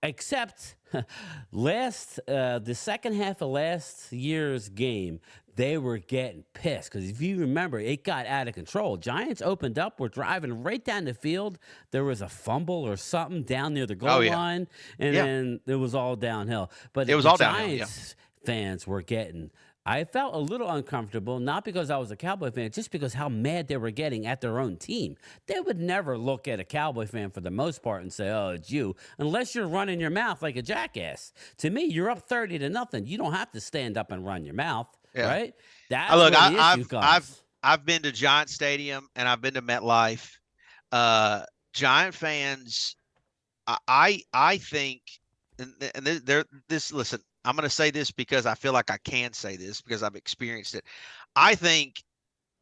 Speaker 2: except the second half of last year's game, they were getting pissed because if you remember, it got out of control. Giants opened up, were driving right down the field. There was a fumble or something down near the goal line, and then it was all downhill. But it was all downhill. Giants fans were getting. I felt a little uncomfortable, not because I was a Cowboy fan, just because how mad they were getting at their own team. They would never look at a Cowboy fan for the most part and say, oh, it's you, unless you're running your mouth like a jackass. To me, you're up 30-0. You don't have to stand up and run your mouth, right? That's
Speaker 3: look, I've been to Giant Stadium and I've been to MetLife. Giant fans, I think, and listen, I'm going to say this because I feel like I can say this because I've experienced it. I think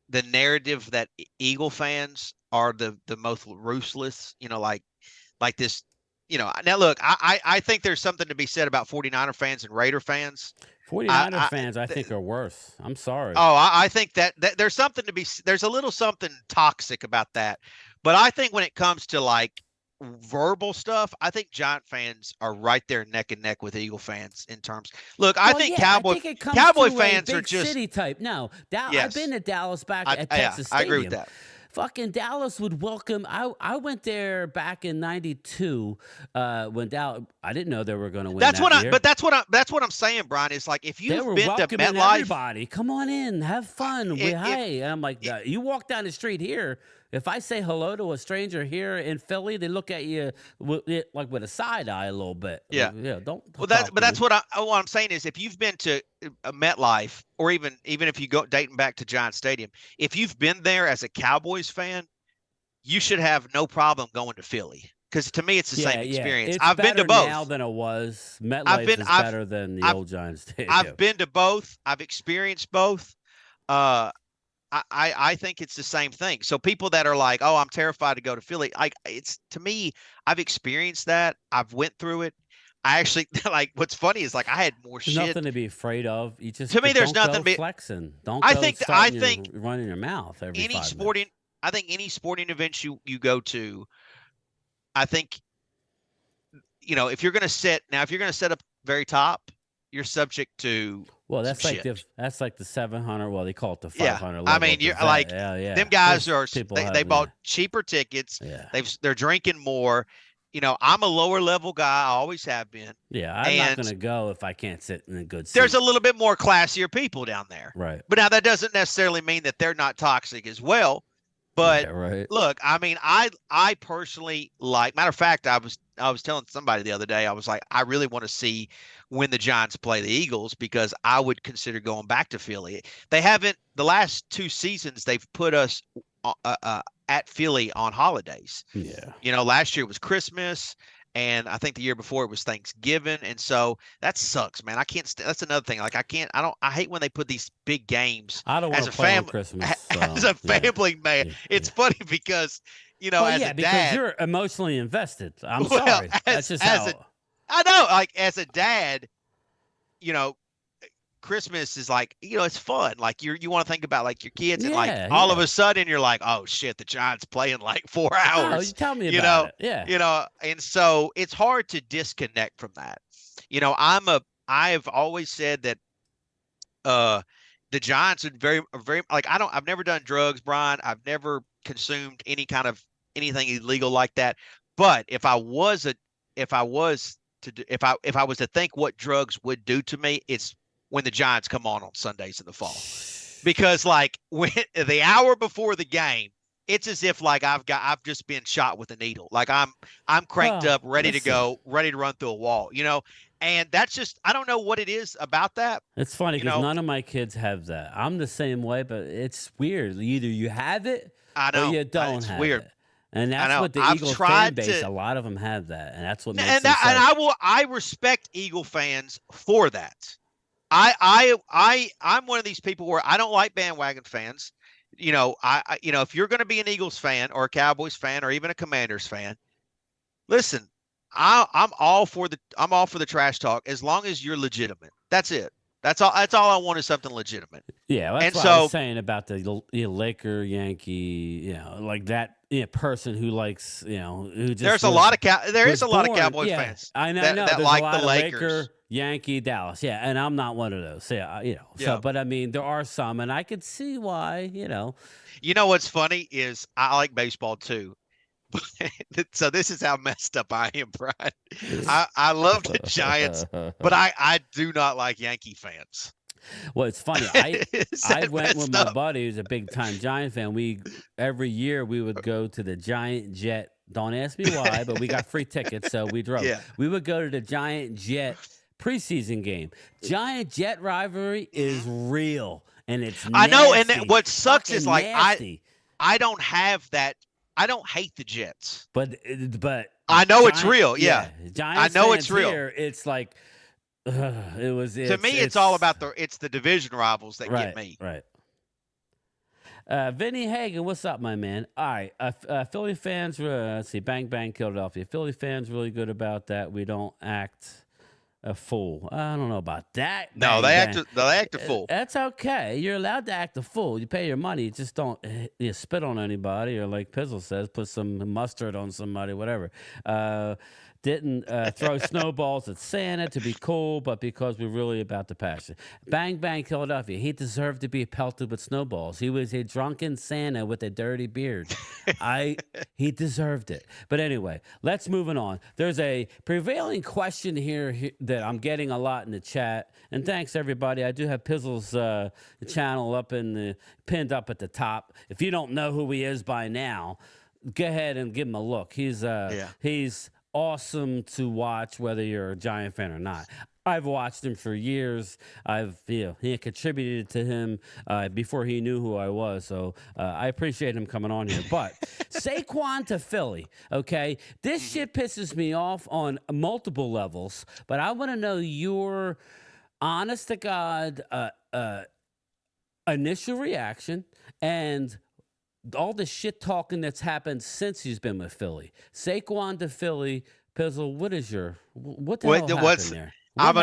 Speaker 3: the narrative that Eagle fans are the most ruthless, like this now look, I think there's something to be said about 49er fans and Raider fans.
Speaker 2: 49er fans, I think, are worse. I'm sorry.
Speaker 3: Oh, I think that there's something to be, there's a little something toxic about that. But I think when it comes to like verbal stuff, I think Giant fans are right there neck and neck with Eagle fans in terms. Look, I think Cowboy fans are just
Speaker 2: city type. No, I've been to Dallas back at Texas
Speaker 3: Stadium. I agree with that.
Speaker 2: Fucking Dallas would welcome. I went there back in '92 when Dallas. I didn't know they were going to win. That's
Speaker 3: what I'm saying, Brian. Is like if you've been to MetLife,
Speaker 2: everybody, come on in, have fun. Hey, I'm like, you walk down the street here. If I say hello to a stranger here in Philly, they look at you with a side eye a little bit.
Speaker 3: Yeah,
Speaker 2: don't.
Speaker 3: Well, that's what I'm saying is if you've been to a MetLife, or even if you go dating back to Giant Stadium, if you've been there as a Cowboys fan, you should have no problem going to Philly, because to me it's the same experience. I've been to both
Speaker 2: now than it was. MetLife is better than the old Giant Stadium.
Speaker 3: I've been to both. I've experienced both. I think it's the same thing. So people that are like, oh, I'm terrified to go to Philly. To me, I've experienced that. I've went through it. I actually what's funny is I had more
Speaker 2: there's
Speaker 3: shit.
Speaker 2: Nothing to be afraid of. You just
Speaker 3: to me, there's nothing to be
Speaker 2: flexing. Don't.
Speaker 3: I think
Speaker 2: running your mouth every
Speaker 3: any
Speaker 2: 5
Speaker 3: sporting.
Speaker 2: minutes.
Speaker 3: I think any sporting event you go to, I think, if you're going to set up very top, you're subject to.
Speaker 2: Well, that's like the 700. Well, they call it the 500.
Speaker 3: I mean, you're like, them guys they bought cheaper tickets.
Speaker 2: Yeah.
Speaker 3: They're drinking more. I'm a lower level guy. I always have been.
Speaker 2: Yeah, I'm not going to go if I can't sit in a good seat.
Speaker 3: There's a little bit more classier people down there.
Speaker 2: Right.
Speaker 3: But now that doesn't necessarily mean that they're not toxic as well. But look, I mean, I personally matter of fact, I was telling somebody the other day, I was like, I really want to see when the Giants play the Eagles, because I would consider going back to Philly. They haven't, the last 2 seasons, they've put us at Philly on holidays.
Speaker 2: Yeah.
Speaker 3: Last year was Christmas, and I think the year before it was Thanksgiving. And so that sucks, man. I can't, that's another thing. I hate when they put these big games.
Speaker 2: I don't want to play on Christmas.
Speaker 3: As a family man, it's funny because, as a dad.
Speaker 2: Because you're emotionally invested. I'm sorry. That's just how.
Speaker 3: I know, as a dad, Christmas is it's fun. You want to think about your kids, and all of a sudden you're like, oh shit, the Giants playing 4 hours.
Speaker 2: Oh, you tell me about it. Yeah.
Speaker 3: And so it's hard to disconnect from that. I've always said that the Giants are very, very I've never done drugs, Brian. I've never consumed anything illegal like that. But if I was to think what drugs would do to me, it's when the Giants come on Sundays in the fall, because when the hour before the game, it's as if I've just been shot with a needle. I'm cranked up, ready to go, ready to run through a wall, and that's just, I don't know what it is about that.
Speaker 2: It's funny because none of my kids have that. I'm the same way, but it's weird. Either you have it or you don't have it. And that's what the Eagles fan base, a lot of them have that, and that's what makes them
Speaker 3: I respect Eagle fans for that. I'm one of these people where I don't like bandwagon fans. If you're going to be an Eagles fan or a Cowboys fan or even a Commanders fan, listen, I'm all for the trash talk as long as you're legitimate. That's it. That's all I want is something legitimate.
Speaker 2: Yeah, that's what I was saying about the Laker, Yankee, that person who likes, who just
Speaker 3: there's a lot of Cowboy fans.
Speaker 2: I know
Speaker 3: that like the Lakers.
Speaker 2: Laker, Yankee, Dallas, and I'm not one of those. So, but I mean, there are some, and I could see why.
Speaker 3: You know what's funny is I like baseball too. So this is how messed up I am, Brian. I love the Giants, but I do not like Yankee fans.
Speaker 2: Well, it's funny. I went with my buddy who's a big time Giant fan. Every year we would go to the Giant Jet. Don't ask me why, but we got free tickets, so we drove.
Speaker 3: Yeah.
Speaker 2: We would go to the Giant Jet preseason game. Giant Jet rivalry is real, and it's nasty.
Speaker 3: I know, and what sucks is
Speaker 2: nasty.
Speaker 3: I don't have that. I don't hate the Jets,
Speaker 2: but
Speaker 3: I know it's real. Yeah,
Speaker 2: Giants
Speaker 3: I know it's real.
Speaker 2: It's like to
Speaker 3: me. It's all about the division rivals that get me.
Speaker 2: Right. Vinny Hagen, what's up, my man? All right, Philly fans. Let's see, Bang Bang, Philadelphia. Philly fans really good about that. We don't act a fool. I don't know about that.
Speaker 3: No,
Speaker 2: Bang Bang.
Speaker 3: they act a fool.
Speaker 2: That's okay. You're allowed to act a fool. You pay your money. You just don't spit on anybody, or like Pizzle says, put some mustard on somebody, whatever. Didn't throw snowballs at Santa to be cool, but because we're really about the passion. Bang Bang Philadelphia. He deserved to be pelted with snowballs. He was a drunken Santa with a dirty beard. He deserved it. But anyway, let's move on. There's a prevailing question here that I'm getting a lot in the chat. And thanks everybody. I do have Pizzle's channel pinned up at the top. If you don't know who he is by now, go ahead and give him a look. He's awesome to watch, whether you're a Giant fan or not. I've watched him for years. He contributed to him before he knew who I was. So I appreciate him coming on here. But Saquon to Philly, okay? This shit pisses me off on multiple levels. But I want to know your honest to God initial reaction and all the shit talking that's happened since he's been with Philly. Saquon to Philly, Pizzle, what the hell happened there?
Speaker 3: I'm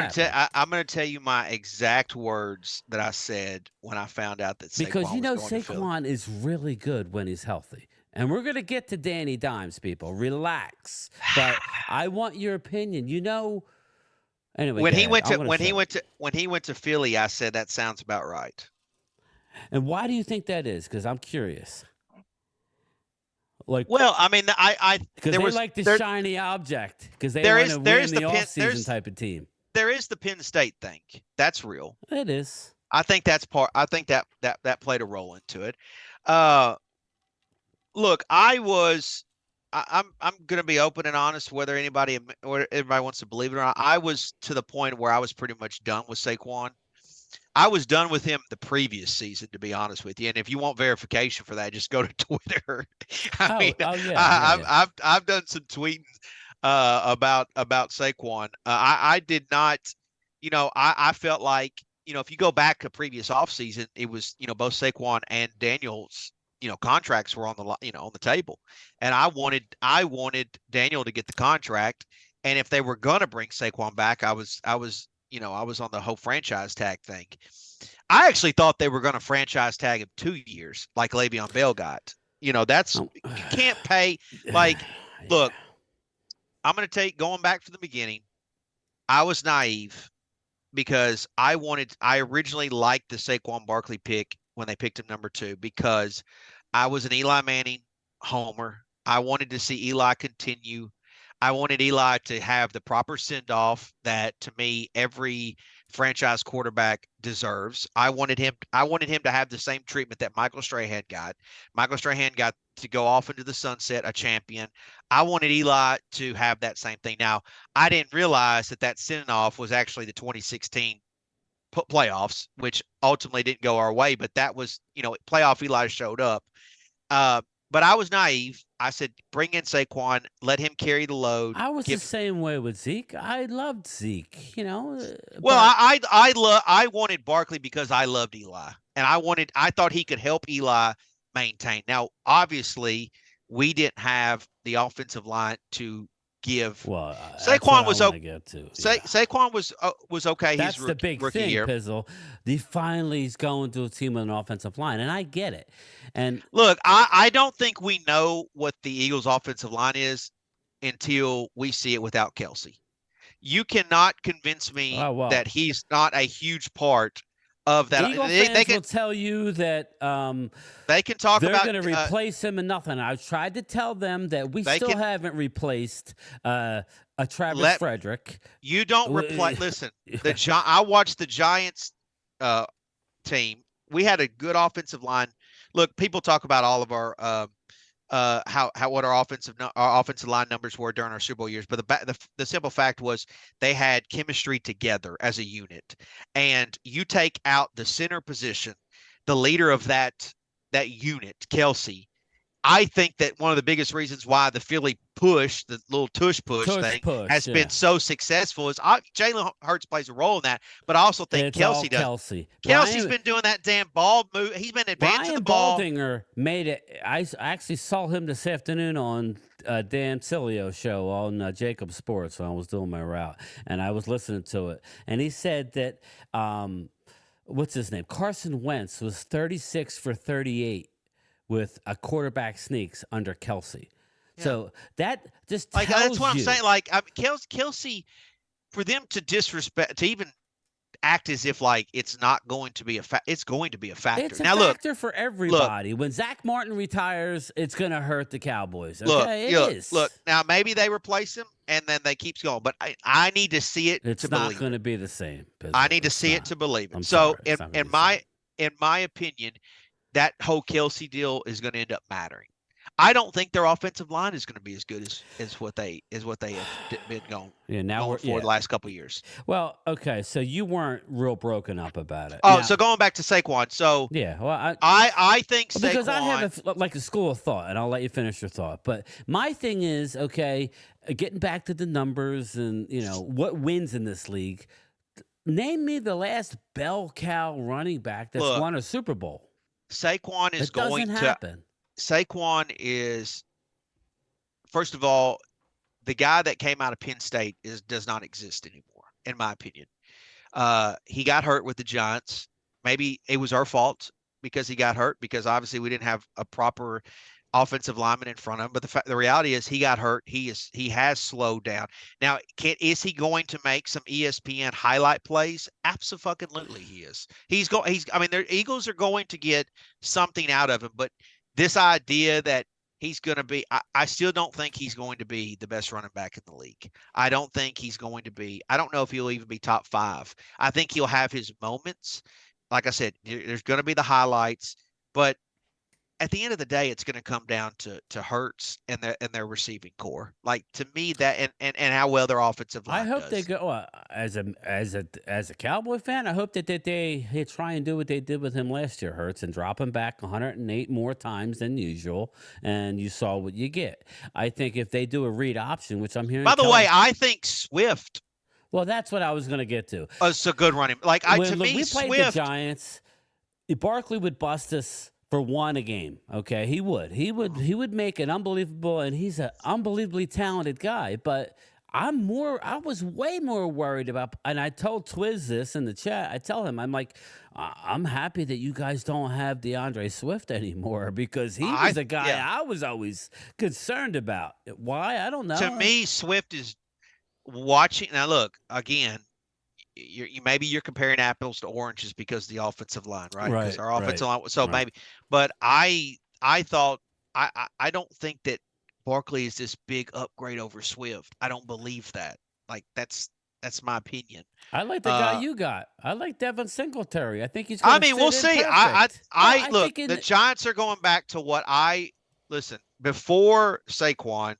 Speaker 3: gonna tell you my exact words that I said when I found out that
Speaker 2: Saquon is really good when he's healthy. And we're gonna get to Danny Dimes, people. Relax. But I want your opinion. Anyway,
Speaker 3: when he went to Philly, I said that sounds about right.
Speaker 2: And why do you think that is? Because I'm curious.
Speaker 3: Well, I mean,
Speaker 2: because they like the shiny object because they want to win the off-season type of team.
Speaker 3: There is the Penn State thing. That's real.
Speaker 2: It is.
Speaker 3: I think that's part. I think that played a role into it. Look, I'm going to be open and honest, whether everybody wants to believe it or not. I was to the point where I was pretty much done with Saquon. I was done with him the previous season, to be honest with you. And if you want verification for that, just go to Twitter. I've done some tweeting about Saquon. I did not, I felt like, if you go back to previous offseason, it was, both Saquon and Daniel's, contracts were on the table. And I wanted Daniel to get the contract. And if they were going to bring Saquon back, I was on the whole franchise tag thing. I actually thought they were going to franchise tag him 2 years, like Le'Veon Bell got. You can't pay. Look, I'm going to going back from the beginning. I was naive because I originally liked the Saquon Barkley pick when they picked him number 2 because I was an Eli Manning homer. I wanted to see Eli continue. I wanted Eli to have the proper send-off that, to me, every franchise quarterback deserves. I wanted him to have the same treatment that Michael Strahan got. Michael Strahan got to go off into the sunset, a champion. I wanted Eli to have that same thing. Now, I didn't realize that send-off was actually the 2016 playoffs, which ultimately didn't go our way, but that was, playoff Eli showed up. But I was naive. I said, bring in Saquon, let him carry the load.
Speaker 2: I was the same way with Zeke. I loved Zeke,
Speaker 3: Well, I wanted Barkley because I loved Eli, and I thought he could help Eli maintain. Now, obviously, we didn't have the offensive line to give.
Speaker 2: Well,
Speaker 3: Saquon was okay.
Speaker 2: Saquon
Speaker 3: was okay.
Speaker 2: That's
Speaker 3: his
Speaker 2: the big
Speaker 3: rookie
Speaker 2: thing,
Speaker 3: year.
Speaker 2: Pizzle. He finally is going to a team with an offensive line, and I get it. And
Speaker 3: look, I don't think we know what the Eagles' offensive line is until we see it without Kelsey. You cannot convince me that he's not a huge part of that.
Speaker 2: Eagle fans will tell you that
Speaker 3: they can talk
Speaker 2: they're
Speaker 3: about
Speaker 2: going to replace him and nothing. I've tried to tell them that we still haven't replaced a Travis Frederick.
Speaker 3: You don't replace. Listen, I watched the Giants team. We had a good offensive line. Look, people talk about all of our what our offensive line numbers were during our Super Bowl years, but the simple fact was they had chemistry together as a unit. And you take out the center position, the leader of that unit, Kelsey, I think that one of the biggest reasons why the Philly push, the little tush thing, has been so successful is Jalen Hurts plays a role in that, but I also think
Speaker 2: it's all
Speaker 3: Kelsey does.
Speaker 2: Kelsey.
Speaker 3: Kelsey's been doing that damn ball move. He's been advancing the ball.
Speaker 2: Baldinger made it. I actually saw him this afternoon on Dan Cilio show on Jacob Sports when I was doing my route, and I was listening to it, and he said that what's his name? Carson Wentz was 36 for 38 with a quarterback sneaks under Kelsey. Yeah. So that just tells
Speaker 3: that's what
Speaker 2: you.
Speaker 3: I'm saying. Like Kelsey, for them to disrespect, to even act as if like it's not going to be it's going to be a factor.
Speaker 2: It's a factor for everybody. When Zach Martin retires, it's going to hurt the Cowboys. Okay, it is.
Speaker 3: Look, now maybe they replace him and then they keep going, but I need to see it.
Speaker 2: It's not going to be the same.
Speaker 3: I need to see it to believe it. So in my opinion, that whole Kelsey deal is going to end up mattering. I don't think their offensive line is going to be as good as what they have been going for the last couple of years.
Speaker 2: Well, okay, so you weren't real broken up about it.
Speaker 3: Oh, so going back to Saquon, so
Speaker 2: yeah, well,
Speaker 3: I think Saquon,
Speaker 2: because I have a school of thought, and I'll let you finish your thought. But my thing is, okay, getting back to the numbers and what wins in this league. Name me the last bell cow running back that's won a Super Bowl.
Speaker 3: Saquon is going to
Speaker 2: happen.
Speaker 3: Saquon is, first of all, the guy that came out of Penn State does not exist anymore, in my opinion. He got hurt with the Giants. Maybe it was our fault because he got hurt, because obviously we didn't have a proper offensive lineman in front of him. But the reality is he got hurt. He has slowed down. Now, is he going to make some ESPN highlight plays? Absolutely, he is. The Eagles are going to get something out of him, but this idea that he's going to be, I still don't think he's going to be the best running back in the league. I don't think he's going to be, I don't know if he'll even be top 5. I think he'll have his moments. Like I said, there's going to be the highlights, but at the end of the day, it's going to come down to Hurts and their receiving core. Like, to me, that and how well their offensive line
Speaker 2: I hope
Speaker 3: does.
Speaker 2: they go as a Cowboy fan. I hope that they try and do what they did with him last year, Hurts, and drop him back 108 more times than usual, and you saw what you get. I think if they do a read option, which I'm hearing.
Speaker 3: By the way, I think Swift.
Speaker 2: Well, that's what I was going to get to.
Speaker 3: It's a good running. Like to me,
Speaker 2: we played
Speaker 3: Swift,
Speaker 2: the Giants. Barkley would bust us for one a game. Okay, he would make an unbelievable, and he's an unbelievably talented guy. But I was way more worried about, and I told Twiz this in the chat. I tell him, I'm like, I'm happy that you guys don't have DeAndre Swift anymore, because he was a guy I was always concerned about. Why? I don't know.
Speaker 3: To me, Swift is watching. Now, look, again, maybe you're comparing apples to oranges because of the offensive line, right? Because our offensive line. So maybe, but I thought I don't think that Barkley is this big upgrade over Swift. I don't believe that. Like that's my opinion.
Speaker 2: I like the guy you got. I like Devin Singletary. I think he's.
Speaker 3: We'll see. Look. The Giants are going back to what listen before Saquon.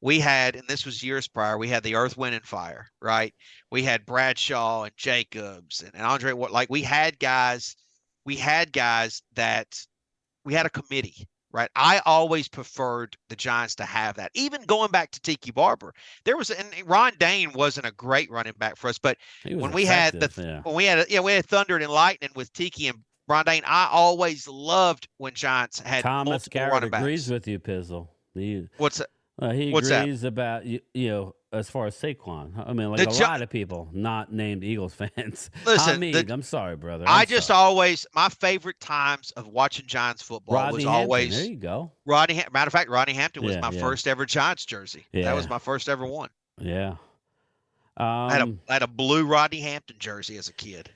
Speaker 3: We had, and this was years prior, we had the Earth, Wind, and Fire, right? We had Bradshaw and Jacobs and Andre. We had guys that we had a committee, right? I always preferred the Giants to have that. Even going back to Tiki Barber, and Ron Dane wasn't a great running back for us, but when we had Thunder and Lightning with Tiki and Ron Dane, I always loved when Giants had
Speaker 2: Thomas
Speaker 3: multiple running backs.
Speaker 2: Agrees with you, Pizzle.
Speaker 3: What's that?
Speaker 2: He agrees about as far as Saquon. I mean, like a lot of people not named Eagles fans.
Speaker 3: Listen,
Speaker 2: I'm sorry, brother.
Speaker 3: My favorite times of watching Giants football was always.
Speaker 2: There you go.
Speaker 3: Matter of fact, Rodney Hampton was my first ever Giants jersey.
Speaker 2: Yeah.
Speaker 3: That was my first ever one.
Speaker 2: Yeah.
Speaker 3: I had a blue Rodney Hampton jersey as a kid.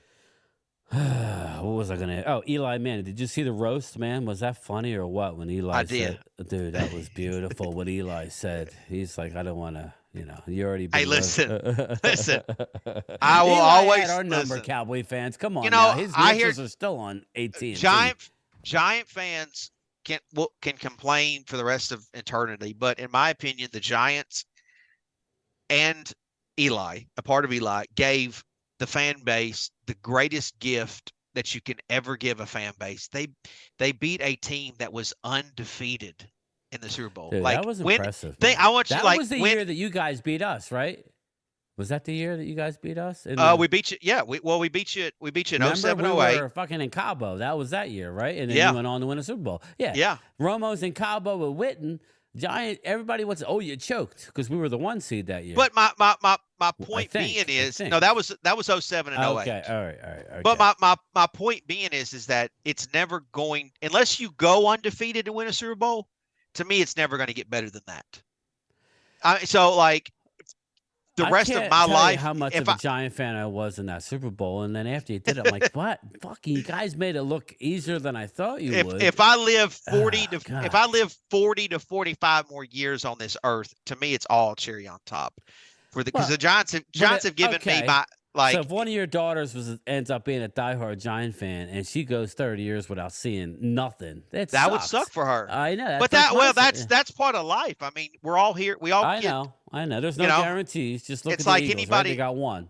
Speaker 2: What was I gonna? Oh, Eli Manning. Did you see the roast, man? Was that funny or what? When Eli
Speaker 3: said,
Speaker 2: "Dude, that was beautiful." What Eli said, he's like, "I don't want to." You already.
Speaker 3: Hey, listen. I will
Speaker 2: Eli
Speaker 3: always
Speaker 2: had our number, Cowboy fans. Come on, his answers are still on AT&T.
Speaker 3: Giant fans can complain for the rest of eternity, but in my opinion, the Giants and Eli, a part of Eli, gave the fan base the greatest gift that you can ever give a fan base. They beat a team that was undefeated in the Super Bowl.
Speaker 2: Dude,
Speaker 3: like
Speaker 2: that was impressive.
Speaker 3: I want you
Speaker 2: that
Speaker 3: like
Speaker 2: was the year that you guys beat us, right? Was that the year that you guys beat us?
Speaker 3: We beat you. Yeah, we beat you. We beat you in
Speaker 2: Remember,
Speaker 3: 07,
Speaker 2: we
Speaker 3: 08.
Speaker 2: were fucking in Cabo. That was that year, right? And then
Speaker 3: Yeah.
Speaker 2: you went on to win a Super Bowl. Yeah.
Speaker 3: Yeah.
Speaker 2: Romo's in Cabo with Witten. Giant. Everybody wants. Oh, you choked because we were the 1 seed that year.
Speaker 3: But my point being is no, that was 07 and 08.
Speaker 2: Okay. All right. Okay.
Speaker 3: But my point being is that it's never going, unless you go undefeated and win a Super Bowl. To me, it's never going to get better than that. So like the rest of my life,
Speaker 2: how much of a Giant fan I was in that Super Bowl, and then after you did it, I'm like, what? Fucking, you guys made it look easier than I thought you would.
Speaker 3: If I live 40 to 45 more years on this earth, to me, it's all cherry on top. Because the Giants have given me my. Like,
Speaker 2: so if one of your daughters ends up being a diehard Giant fan and she goes 30 years without seeing nothing, that
Speaker 3: would suck for her.
Speaker 2: I know.
Speaker 3: But that's part of life. I mean, we're all here. We all.
Speaker 2: I know. There's no guarantees. Just look at the
Speaker 3: like
Speaker 2: Eagles,
Speaker 3: anybody.
Speaker 2: Right? They got one.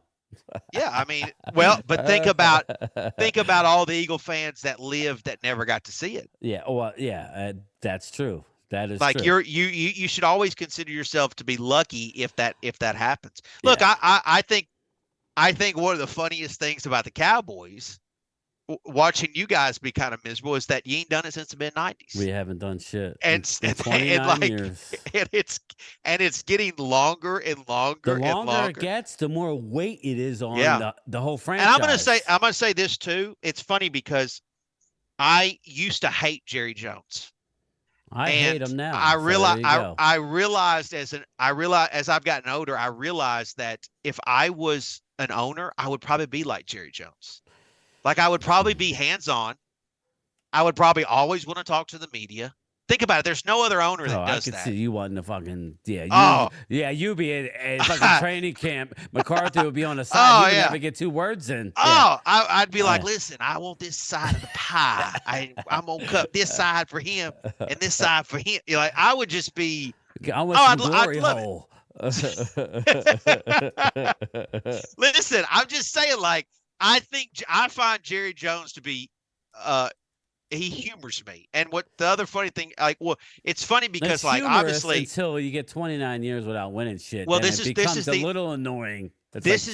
Speaker 3: Yeah, I mean, but think about all the Eagle fans that lived that never got to see it.
Speaker 2: Yeah. Well, yeah, that's true. That is
Speaker 3: like
Speaker 2: true.
Speaker 3: you should always consider yourself to be lucky if that happens. Look, I think one of the funniest things about the Cowboys, watching you guys be kind of miserable, is that you ain't done it since the mid-90s.
Speaker 2: We haven't done shit.
Speaker 3: And
Speaker 2: 29 years.
Speaker 3: And it's getting longer and longer.
Speaker 2: The longer it gets, the more weight it is on the whole franchise.
Speaker 3: And I'm gonna say this too. It's funny because I used to hate Jerry Jones.
Speaker 2: I hate him now.
Speaker 3: I realized as I've gotten older, I realized that if I was an owner, I would probably be like Jerry Jones. Like, I would probably be hands-on. I would probably always want to talk to the media. Think about it. There's no other owner that does that.
Speaker 2: I could see you wanting to fucking you be at fucking training camp. McCarthy would be on the side. He would never get 2 words in.
Speaker 3: I'd be like, listen, I want this side of the pie. I'm gonna cut this side for him and this side for him. Like, I would just be.
Speaker 2: I want some glory hole.
Speaker 3: Listen, I'm just saying, like, I find Jerry Jones to be he humors me. And what the other funny thing, like, well, it's funny because, like, obviously
Speaker 2: until you get 29 years without winning shit,
Speaker 3: well,
Speaker 2: this is a little annoying.
Speaker 3: This is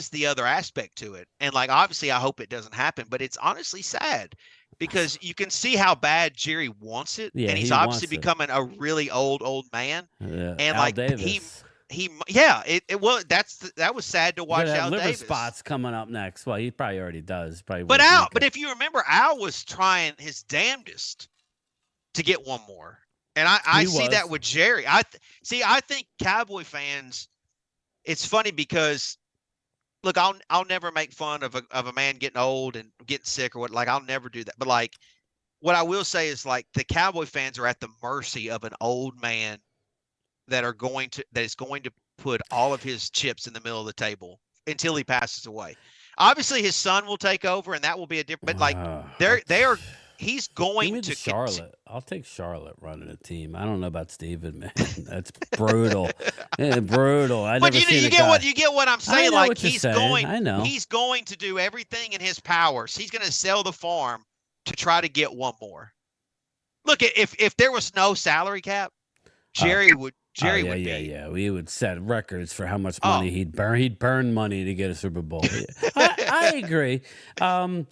Speaker 3: the other aspect to it. And, like, obviously I hope it doesn't happen, but it's honestly sad because you can see how bad Jerry wants it.
Speaker 2: Yeah,
Speaker 3: and he's obviously becoming a really old man.
Speaker 2: Yeah,
Speaker 3: and
Speaker 2: Al
Speaker 3: like
Speaker 2: Davis.
Speaker 3: That was sad to watch. Al
Speaker 2: liver
Speaker 3: Davis
Speaker 2: spots coming up next. Well, he probably already does.
Speaker 3: But if you remember, Al was trying his damnedest to get one more, and I see that with Jerry. I think Cowboy fans. It's funny because, look, I'll never make fun of a man getting old and getting sick or what. Like, I'll never do that. But, like, what I will say is, like, the Cowboy fans are at the mercy of an old man that is going to put all of his chips in the middle of the table until he passes away. Obviously, his son will take over, and that will be a different. But, like, he's going to
Speaker 2: Charlotte. I'll take Charlotte running a team. I don't know about Steven, man. That's brutal. Brutal.
Speaker 3: But you get what I'm saying. Like, he's going to do everything in his powers. He's going to sell the farm to try to get one more. Look, if there was no salary cap, Jerry would.
Speaker 2: We would set records for how much money he'd burn. He'd burn money to get a Super Bowl. I agree. I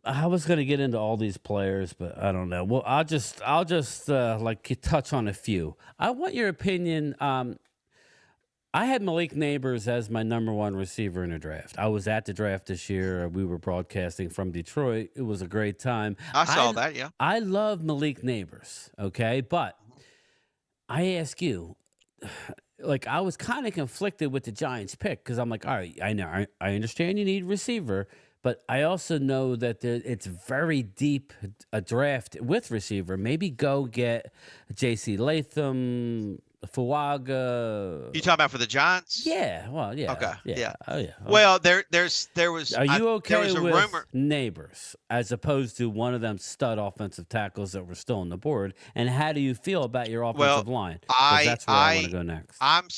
Speaker 2: was going to get into all these players, but I don't know. Well, I'll just like touch on a few. I want your opinion. I had Malik Neighbors as my number 1 receiver in the draft. I was at the draft this year. We were broadcasting from Detroit. It was a great time.
Speaker 3: I saw that, yeah.
Speaker 2: I love Malik Neighbors, okay? But I ask you, like, I was kind of conflicted with the Giants pick because I'm like, all right, I understand you need receiver, but I also know that it's very deep a draft with receiver. Maybe go get J.C. Latham, Fuaga.
Speaker 3: You talking about for the Giants?
Speaker 2: Yeah. Well, yeah.
Speaker 3: Okay.
Speaker 2: Yeah. Oh, yeah.
Speaker 3: Well, there was.
Speaker 2: Are you okay
Speaker 3: there was a
Speaker 2: with
Speaker 3: rumor.
Speaker 2: Neighbors as opposed to one of them stud offensive tackles that were still on the board? And how do you feel about your offensive line? That's where I want to go next.
Speaker 3: I'm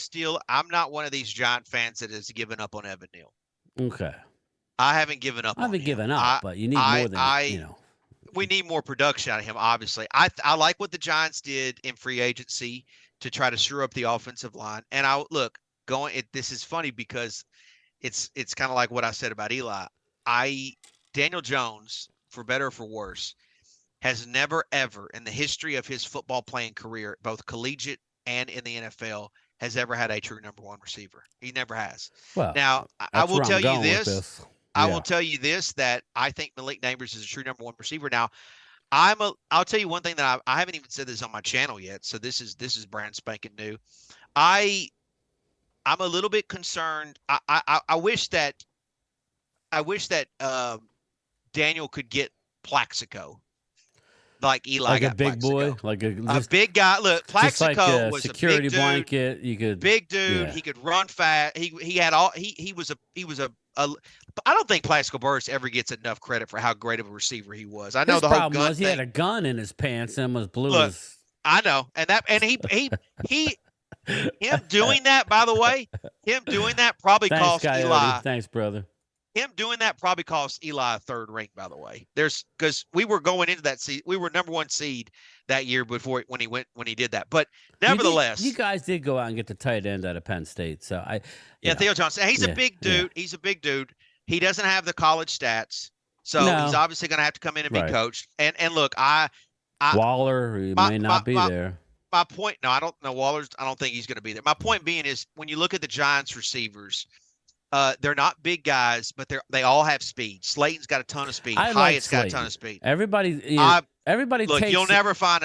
Speaker 3: not one of these Giant fans that has given up on Evan Neal.
Speaker 2: Okay.
Speaker 3: I haven't given up.
Speaker 2: I haven't given up, but you need more than you know.
Speaker 3: we need more production out of him. Obviously, I like what the Giants did in free agency to try to shore up the offensive line. And this is funny because it's kind of like what I said about Eli. Daniel Jones, for better or for worse, has never ever in the history of his football playing career, both collegiate and in the NFL, has ever had a true number one receiver. He never has.
Speaker 2: Well,
Speaker 3: now I will tell you this.
Speaker 2: Yeah.
Speaker 3: I will tell you this, that I think Malik Neighbors is a true number one receiver. Now, I'll tell you one thing that I haven't even said this on my channel yet. So this is brand spanking new. I'm a little bit concerned. I wish that Daniel could get Plaxico. Like Eli,
Speaker 2: like
Speaker 3: got
Speaker 2: a big
Speaker 3: Plaxico.
Speaker 2: boy, like
Speaker 3: a big guy. Look, Plaxico
Speaker 2: like
Speaker 3: was
Speaker 2: security
Speaker 3: a big dude,
Speaker 2: blanket. You could
Speaker 3: big dude.
Speaker 2: Yeah.
Speaker 3: He could run fast. He had all. He was a. I don't think Plaxico Burress ever gets enough credit for how great of a receiver he was. I know
Speaker 2: His
Speaker 3: the whole
Speaker 2: problem
Speaker 3: gun
Speaker 2: was he
Speaker 3: thing.
Speaker 2: had a gun in his pants and was blue
Speaker 3: Look,
Speaker 2: as.
Speaker 3: I know, and he him doing that. By the way, him doing that probably
Speaker 2: Thanks,
Speaker 3: cost
Speaker 2: Coyote.
Speaker 3: Eli.
Speaker 2: Thanks, brother.
Speaker 3: Him doing that probably cost Eli a third ring, by the way. Because we were going into that seed. We were number one seed that year when he did that. But nevertheless,
Speaker 2: you guys did go out and get the tight end out of Penn State. So
Speaker 3: Theo Johnson. He's a big dude.
Speaker 2: Yeah.
Speaker 3: He's a big dude. He doesn't have the college stats, so he's obviously going to have to come in and be coached. And look,
Speaker 2: Waller may not be there.
Speaker 3: My point, no, I don't know Waller's. I don't think he's going to be there. My point being is when you look at the Giants receivers. They're not big guys, but they all have speed. Slayton's got a ton of speed. Hyatt's got a ton of speed.
Speaker 2: Everybody
Speaker 3: look.
Speaker 2: takes.
Speaker 3: You'll never find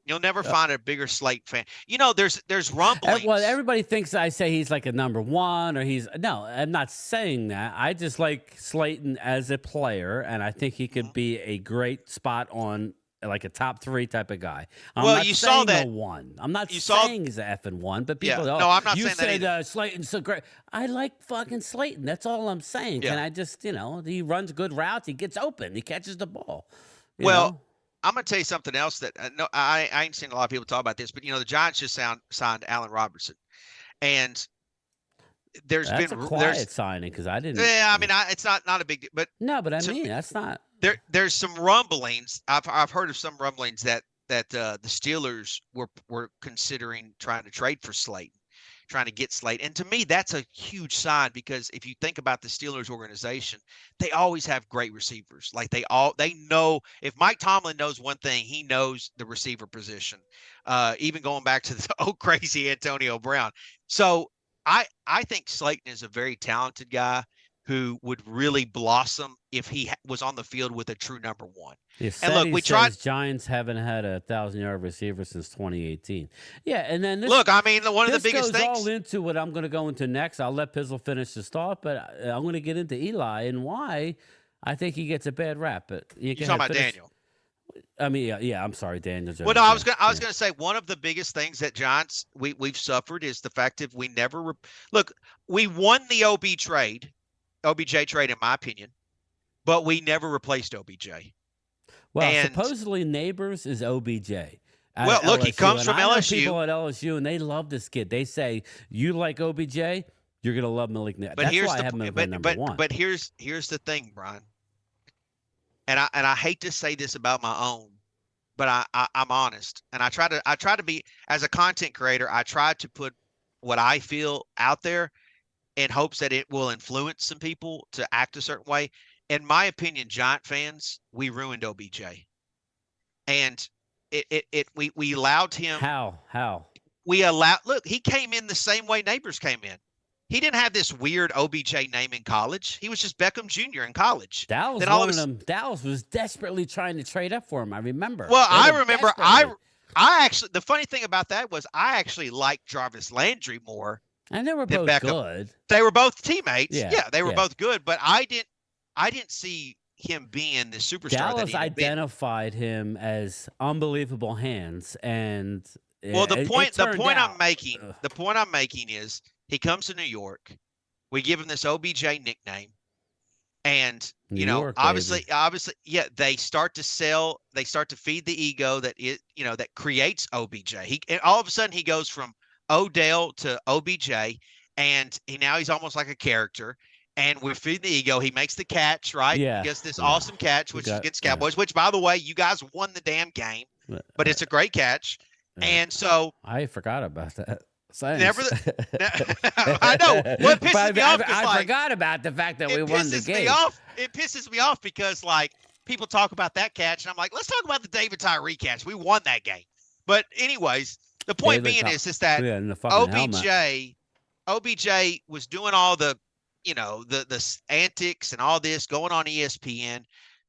Speaker 3: You'll never find a bigger Slayton fan. You know, there's rumblings.
Speaker 2: Well, everybody thinks I say he's like a number one, or no. I'm not saying that. I just like Slayton as a player, and I think he could be a great spot on. Like a top 3 type of guy.
Speaker 3: You saw that
Speaker 2: one. I'm not saying he's an effing one, but people.
Speaker 3: Yeah, no, I'm not saying
Speaker 2: that. You
Speaker 3: said
Speaker 2: Slayton's so great. I like fucking Slayton. That's all I'm saying.
Speaker 3: Yeah.
Speaker 2: Can I just, he runs good routes. He gets open. He catches the ball.
Speaker 3: I'm gonna tell you something else that no, I ain't seen a lot of people talk about this, but the Giants just signed Allen Robertson, and
Speaker 2: that's a quiet signing because I didn't.
Speaker 3: Yeah, I mean, it's not a big deal, but
Speaker 2: no, but I mean that's not.
Speaker 3: There's some rumblings. I've heard of some rumblings that the Steelers were considering trying to trade for Slayton, trying to get Slayton. And to me, that's a huge sign because if you think about the Steelers organization, they always have great receivers. Like they know if Mike Tomlin knows one thing, he knows the receiver position. Even going back to the crazy Antonio Brown. So I think Slayton is a very talented guy who would really blossom if he was on the field with a true number one.
Speaker 2: And look, we tried. Giants haven't had a 1,000-yard receiver since 2018. Yeah, and then
Speaker 3: one of the biggest things.
Speaker 2: This goes all into what I'm going to go into next. I'll let Pizzle finish his thought, but I'm going to get into Eli and why I think he gets a bad rap. But
Speaker 3: you're talking about Daniel.
Speaker 2: I mean, yeah. I'm sorry, Daniel Jones.
Speaker 3: Well, no, I was going to say one of the biggest things that Giants we've suffered is the fact that we never look. We won the OBJ trade, in my opinion, but we never replaced OBJ.
Speaker 2: Well, supposedly Neighbors is OBJ.
Speaker 3: Well, look, he comes from
Speaker 2: I know
Speaker 3: LSU.
Speaker 2: People at LSU, and they love this kid. They say you like OBJ, you're gonna love Malik. That's why I have him as number one.
Speaker 3: But here's the thing, Brian. And I hate to say this about my own, but I'm honest, and I try to be as a content creator. I try to put what I feel out there in hopes that it will influence some people to act a certain way. In my opinion, Giant fans, we ruined OBJ, and we allowed him.
Speaker 2: How?
Speaker 3: Look, he came in the same way Neighbors came in. He didn't have this weird OBJ name in college. He was just Beckham Jr. in college.
Speaker 2: Dallas was desperately trying to trade up for him. I remember.
Speaker 3: Well, I remember. I actually, the funny thing about that was I actually liked Jarvis Landry more.
Speaker 2: And they were both good.
Speaker 3: They were both teammates.
Speaker 2: Yeah,
Speaker 3: they were both good. But I didn't see him being the superstar.
Speaker 2: Dallas identified him as unbelievable hands, and
Speaker 3: the point I'm making is he comes to New York. We give him this OBJ nickname, and obviously, yeah, they start to sell. They start to feed the ego that creates OBJ. And all of a sudden he goes from Odell to OBJ, and he's almost like a character. And we're feeding the ego. He makes the catch, right?
Speaker 2: Yeah.
Speaker 3: He gets this awesome catch, which is against Cowboys,
Speaker 2: yeah.
Speaker 3: which, by the way, you guys won the damn game, but it's a great catch. And so
Speaker 2: I forgot about that.
Speaker 3: never. I know. What pisses me off is
Speaker 2: I forgot about the fact that we won the game.
Speaker 3: It pisses me off because like people talk about that catch, and I'm like, let's talk about the David Tyree catch. We won that game. But anyways, the point being is that OBJ was doing all the, the antics and all this going on ESPN,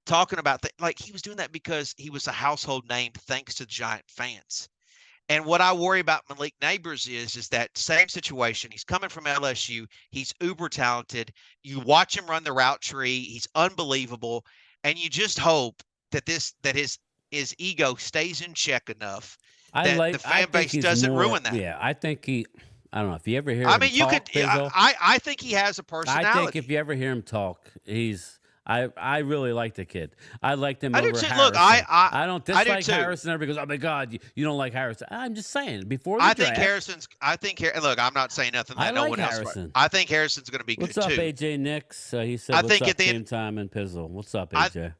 Speaker 3: talking about like he was doing that because he was a household name thanks to Giant fans. And what I worry about Malik Neighbors is that same situation. He's coming from LSU. He's uber talented. You watch him run the route tree. He's unbelievable. And you just hope that his ego stays in check enough that the fan base doesn't ruin that.
Speaker 2: Yeah, I think I don't know if you ever hear him talk.
Speaker 3: I think he has a personality.
Speaker 2: I think if you ever hear him talk, I really like the kid. I liked him over Harrison.
Speaker 3: Look,
Speaker 2: I don't dislike Harrison. Everybody goes, "Oh my God, you don't like Harrison." I'm just saying. Before the draft,
Speaker 3: look, I'm not saying nothing that no one else. I think Harrison's going to be good too.
Speaker 2: What's up, AJ Nix? He said, "What's up, Game Time and Pizzle?" What's up, AJ?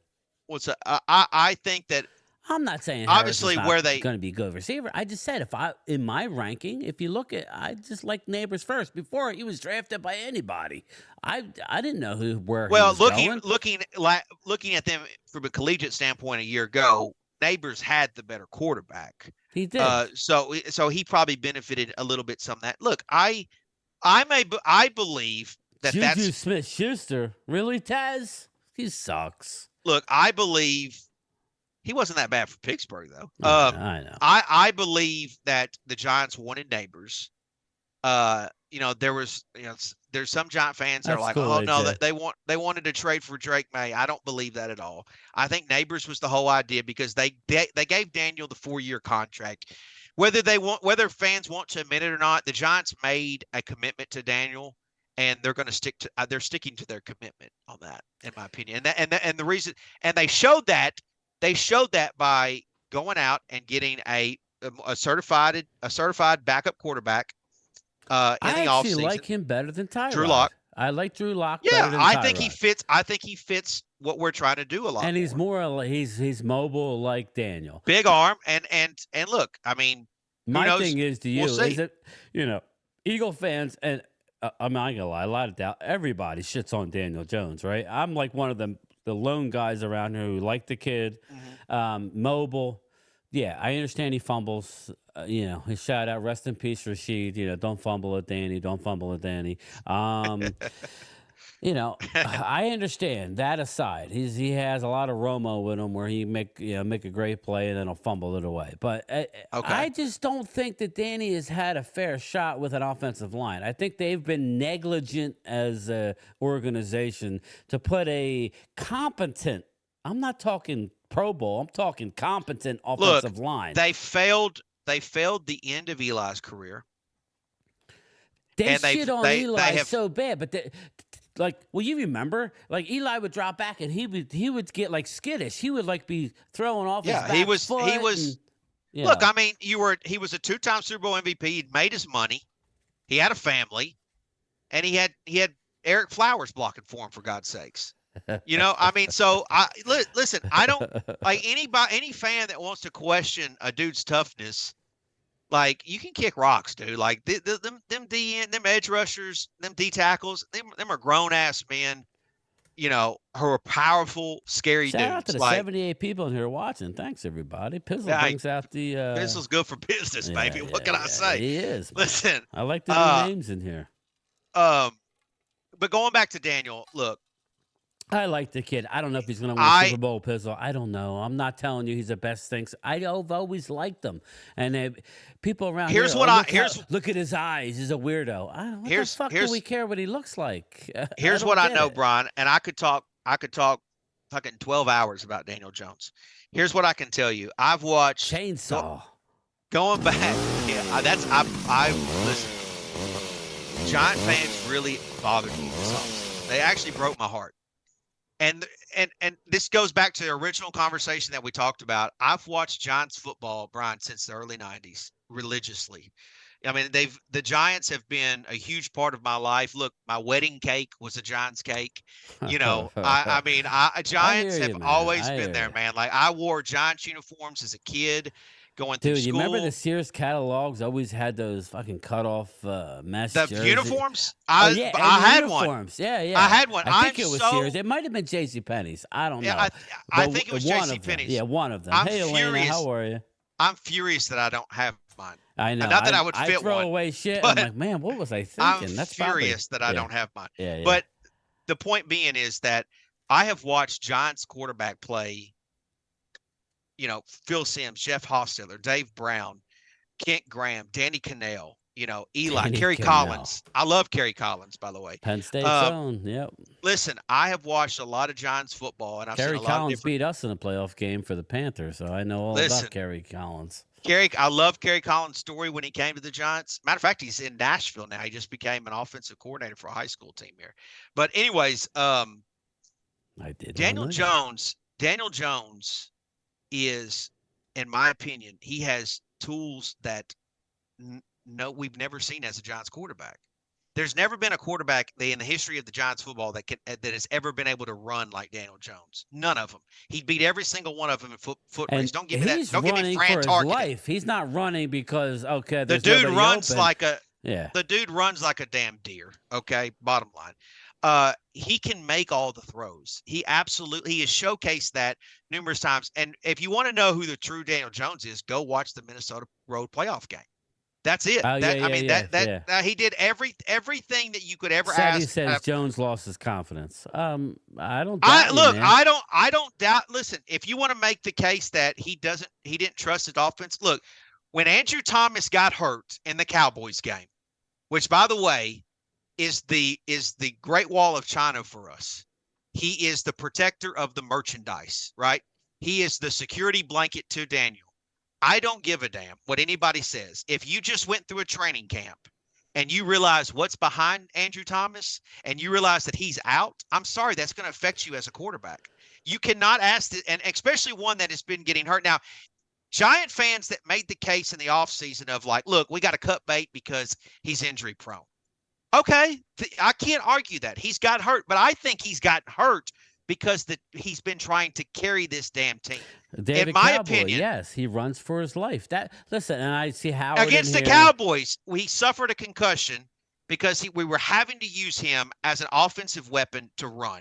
Speaker 3: I think that.
Speaker 2: I'm not saying
Speaker 3: obviously
Speaker 2: going to be a good receiver. I just said in my ranking, if you look at, I just like Neighbors first. Before he was drafted by anybody, I didn't know where. Well, he was
Speaker 3: looking at them from a collegiate standpoint a year ago, Neighbors had the better quarterback.
Speaker 2: He did.
Speaker 3: So he probably benefited a little bit some of that. Look, I believe that
Speaker 2: Juju Smith-Schuster really, Taz. He sucks.
Speaker 3: Look, I believe. He wasn't that bad for Pittsburgh, though.
Speaker 2: I know.
Speaker 3: I believe that the Giants wanted Neighbors. There's some Giant fans that are like, cool, no, they wanted to trade for Drake May. I don't believe that at all. I think Neighbors was the whole idea because they gave Daniel the 4-year contract. Whether fans want to admit it or not, the Giants made a commitment to Daniel, and they're going to they're sticking to their commitment on that, in my opinion. And the reason, and they showed that. They showed that by going out and getting a certified backup quarterback in the offseason.
Speaker 2: I actually like him better than Tyrod.
Speaker 3: Drew Lock.
Speaker 2: I like Drew Lock.
Speaker 3: Yeah,
Speaker 2: better than
Speaker 3: I
Speaker 2: Tyrod.
Speaker 3: think he fits what we're trying to do a lot.
Speaker 2: And he's more he's mobile like Daniel.
Speaker 3: Big arm and look, I mean,
Speaker 2: my thing is to you is it Eagle fans and I'm not gonna lie, a lot of doubt. Everybody shits on Daniel Jones, right? I'm like one of them. The lone guys around here who like the kid, mobile. Yeah, I understand he fumbles. His shout out, rest in peace, Rashid. Don't fumble at Danny. Don't fumble at Danny. I understand that aside. He has a lot of Romo with him where he make a great play and then he'll fumble it away. But I just don't think that Danny has had a fair shot with an offensive line. I think they've been negligent as an organization to put a competent, I'm not talking Pro Bowl, I'm talking competent offensive line.
Speaker 3: They failed the end of Eli's career.
Speaker 2: They shit on Eli so bad, but you remember, like Eli would drop back and he would get like skittish. He would like be throwing off his back foot.
Speaker 3: Look, I mean, he was a 2-time Super Bowl MVP. He'd made his money. He had a family, and he had Eric Flowers blocking for him, for God's sakes. I mean, so listen, I don't like any fan that wants to question a dude's toughness. Like, you can kick rocks, dude. Like them edge rushers, them D tackles, them are grown ass men, who are powerful, scary dudes.
Speaker 2: Shout out to the 78 people in here watching. Thanks, everybody. Pizzle brings out the
Speaker 3: Pizzle's good for business, baby. What can I say?
Speaker 2: He is.
Speaker 3: Listen,
Speaker 2: I like the new names in here.
Speaker 3: But going back to Daniel, look.
Speaker 2: I like the kid. I don't know if he's going to win a Super Bowl, Pizzle. I don't know. I'm not telling you he's the best thing. I've always liked him. And people around here, look at his eyes. He's a weirdo. What the fuck do we care what he looks like?
Speaker 3: Here's what I know, Brian, and I could talk fucking 12 hours about Daniel Jones. Here's what I can tell you. I've watched
Speaker 2: Chainsaw.
Speaker 3: Going back, I listen. Giant fans really bothered me this offseason. They actually broke my heart. And this goes back to the original conversation that we talked about. I've watched Giants football, Brian, since the early 90s religiously. I mean, the Giants have been a huge part of my life. Look, my wedding cake was a Giants cake. I mean,
Speaker 2: I hear
Speaker 3: Giants have
Speaker 2: you, man.
Speaker 3: always
Speaker 2: I
Speaker 3: been
Speaker 2: hear
Speaker 3: there,
Speaker 2: you.
Speaker 3: man. Like I wore Giants uniforms as a kid, going through
Speaker 2: Dude, you remember the
Speaker 3: school.
Speaker 2: Sears catalogs always had those fucking cut off mesh
Speaker 3: The
Speaker 2: jersey?
Speaker 3: uniforms,
Speaker 2: Oh yeah, and
Speaker 3: I
Speaker 2: the
Speaker 3: had one.
Speaker 2: uniforms. Yeah,
Speaker 3: I
Speaker 2: yeah.
Speaker 3: had one.
Speaker 2: I think it was Sears. It might have been J.C. Penney's. I don't
Speaker 3: Yeah,
Speaker 2: know.
Speaker 3: I
Speaker 2: But
Speaker 3: think it was
Speaker 2: one
Speaker 3: J.C.
Speaker 2: of them.
Speaker 3: Penney's.
Speaker 2: Yeah, one of them.
Speaker 3: I'm
Speaker 2: Hey Elena,
Speaker 3: furious.
Speaker 2: how are you?
Speaker 3: I'm furious that I don't have mine.
Speaker 2: I know.
Speaker 3: Not that I would
Speaker 2: I
Speaker 3: fit
Speaker 2: throw
Speaker 3: one,
Speaker 2: away shit. I'm
Speaker 3: but
Speaker 2: like, man, what was I
Speaker 3: I'm
Speaker 2: thinking? That's
Speaker 3: furious that I
Speaker 2: yeah,
Speaker 3: don't have mine.
Speaker 2: yeah, yeah.
Speaker 3: But the point being is that I have watched Giants quarterback play, Phil Simms, Jeff Hostetler, Dave Brown, Kent Graham, Danny Cannell, Eli,
Speaker 2: Danny
Speaker 3: Kerry
Speaker 2: Cannell.
Speaker 3: Collins. I love Kerry Collins, by the way.
Speaker 2: Penn State's own. Yep.
Speaker 3: Listen, I have watched a lot of Giants football, and I've
Speaker 2: Kerry
Speaker 3: seen a lot
Speaker 2: Collins
Speaker 3: of different.
Speaker 2: beat us in a playoff game for the Panthers, so I know all
Speaker 3: Listen,
Speaker 2: about Kerry Collins.
Speaker 3: I love Kerry Collins' story when he came to the Giants. Matter of fact, he's in Nashville now. He just became an offensive coordinator for a high school team here. But anyways,
Speaker 2: I did
Speaker 3: Daniel Jones is, in my opinion, he has tools that we've never seen as a Giants quarterback. There's never been a quarterback in the history of the Giants football that has ever been able to run like Daniel Jones. None of them. He beat every single one of them in foot race. Don't give me that. Don't give me Fran Tarkenton.
Speaker 2: He's not running because
Speaker 3: the dude runs
Speaker 2: open.
Speaker 3: like a
Speaker 2: yeah.
Speaker 3: The dude runs like a damn deer. Okay, bottom line. He can make all the throws. He has showcased that numerous times. And if you want to know who the true Daniel Jones is, go watch the Minnesota Road playoff game. That's it. He did everything that you could ever ask.
Speaker 2: He says Jones lost his confidence. I don't.
Speaker 3: I don't doubt. Listen, if you want to make the case that he didn't trust his offense. Look, when Andrew Thomas got hurt in the Cowboys game, which by the way is the Great Wall of China for us. He is the protector of the merchandise, right? He is the security blanket to Daniel. I don't give a damn what anybody says. If you just went through a training camp and you realize what's behind Andrew Thomas and you realize that he's out, I'm sorry, that's going to affect you as a quarterback. You cannot ask it, and especially one that has been getting hurt. Now, Giant fans that made the case in the offseason of like, look, we got to cut bait because he's injury prone. Okay, I can't argue that. He's got hurt, but I think he's gotten hurt because he's been trying to carry this damn team.
Speaker 2: David
Speaker 3: in my
Speaker 2: Cowboy,
Speaker 3: opinion,
Speaker 2: yes, he runs for his life. Listen, and I see how
Speaker 3: against the Cowboys, he suffered a concussion because we were having to use him as an offensive weapon to run.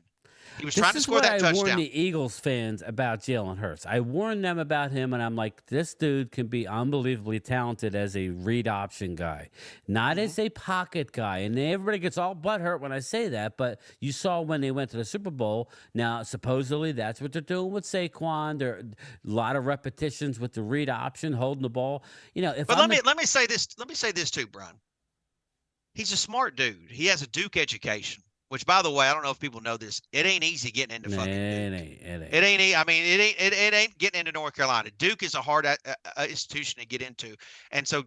Speaker 3: He was trying to score that touchdown.
Speaker 2: I warned the Eagles fans about Jalen Hurts. I warned them about him, and I'm like, this dude can be unbelievably talented as a read option guy, not as a pocket guy. And everybody gets all butthurt when I say that, but you saw when they went to the Super Bowl. Now, supposedly, that's what they're doing with Saquon. There are a lot of repetitions with the read option, holding the ball.
Speaker 3: Let me say this. Let me say this too, Brian. He's a smart dude. He has a Duke education. Which, by the way, I don't know if people know this. It ain't easy getting into fucking Duke. It ain't. I mean, it ain't getting into North Carolina. Duke is a hard institution to get into, and so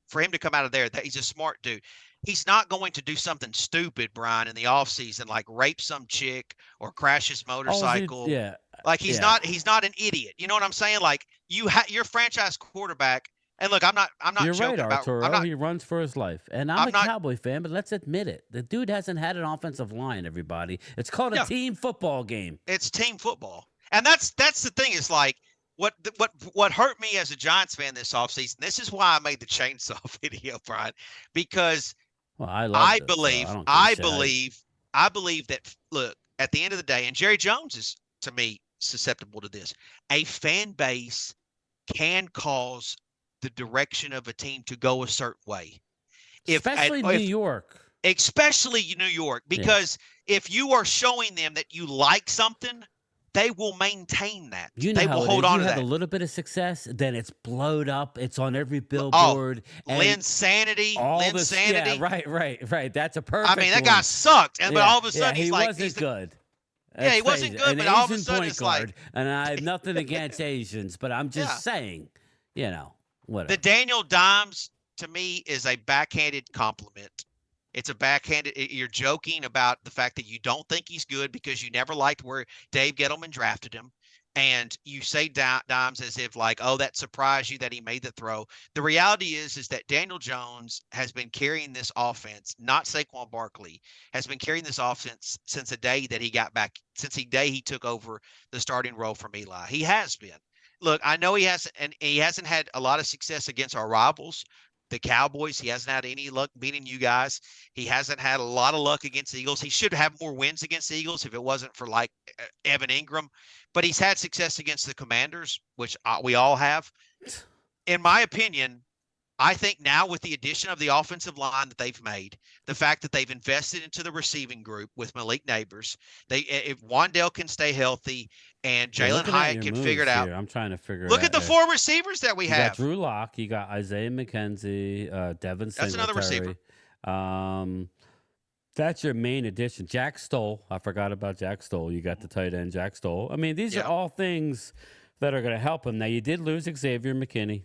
Speaker 3: for him to come out of there, he's a smart dude. He's not going to do something stupid, Brian, in the offseason, like rape some chick or crash his motorcycle. Like he's not an idiot. You know what I'm saying? Like your franchise quarterback. And look, I'm not
Speaker 2: You're
Speaker 3: joking
Speaker 2: right,
Speaker 3: about
Speaker 2: Arturo. He runs for his life. And I'm a Cowboy fan, but let's admit it. The dude hasn't had an offensive line, everybody. It's called a team football game.
Speaker 3: It's team football. And that's the thing is like what hurt me as a Giants fan this offseason. This is why I made the chainsaw video, Brian, because I believe that look, at the end of the day, and Jerry Jones is to me susceptible to this. A fan base can cause the direction of a team to go a certain way.
Speaker 2: Especially New York,
Speaker 3: because if you are showing them that you like something, they will maintain that. They will hold on to that.
Speaker 2: You have a little bit of success, then it's blowed up. It's on every billboard.
Speaker 3: Linsanity.
Speaker 2: Yeah, right. That's a perfect.
Speaker 3: I mean, that guy sucked, but all of a sudden
Speaker 2: he wasn't good.
Speaker 3: Yeah, he wasn't good, but all of a sudden it's like.
Speaker 2: And I have nothing against Asians, but I'm just saying, whatever.
Speaker 3: The Daniel Dimes, to me, is a backhanded compliment. It's a backhanded. You're joking about the fact that you don't think he's good because you never liked where Dave Gettleman drafted him. and you say Dimes as if like, oh, that surprised you that he made the throw. The reality is that Daniel Jones has been carrying this offense, not Saquon Barkley, has been carrying this offense since the day that he got back, since the day he took over the starting role from Eli. He has been. Look, I know he hasn't had a lot of success against our rivals, the Cowboys. He hasn't had any luck beating you guys. He hasn't had a lot of luck against the Eagles. He should have more wins against the Eagles if it wasn't for like Evan Ingram. But he's had success against the Commanders, which we all have. In my opinion, I think now with the addition of the offensive line that they've made, the fact that they've invested into the receiving group with Malik Neighbors, if Wandale can stay healthy and Jalen Hyatt can figure it out.
Speaker 2: I'm trying to figure it out.
Speaker 3: Look at the 4 receivers that we
Speaker 2: you
Speaker 3: have.
Speaker 2: Got Drew Lock, you got Isaiah McKenzie, Devin Singletary.
Speaker 3: That's another receiver.
Speaker 2: That's your main addition. Jack Stoll. I forgot about Jack Stoll. You got the tight end, Jack Stoll. I mean, these are all things that are going to help him. Now, you did lose Xavier McKinney.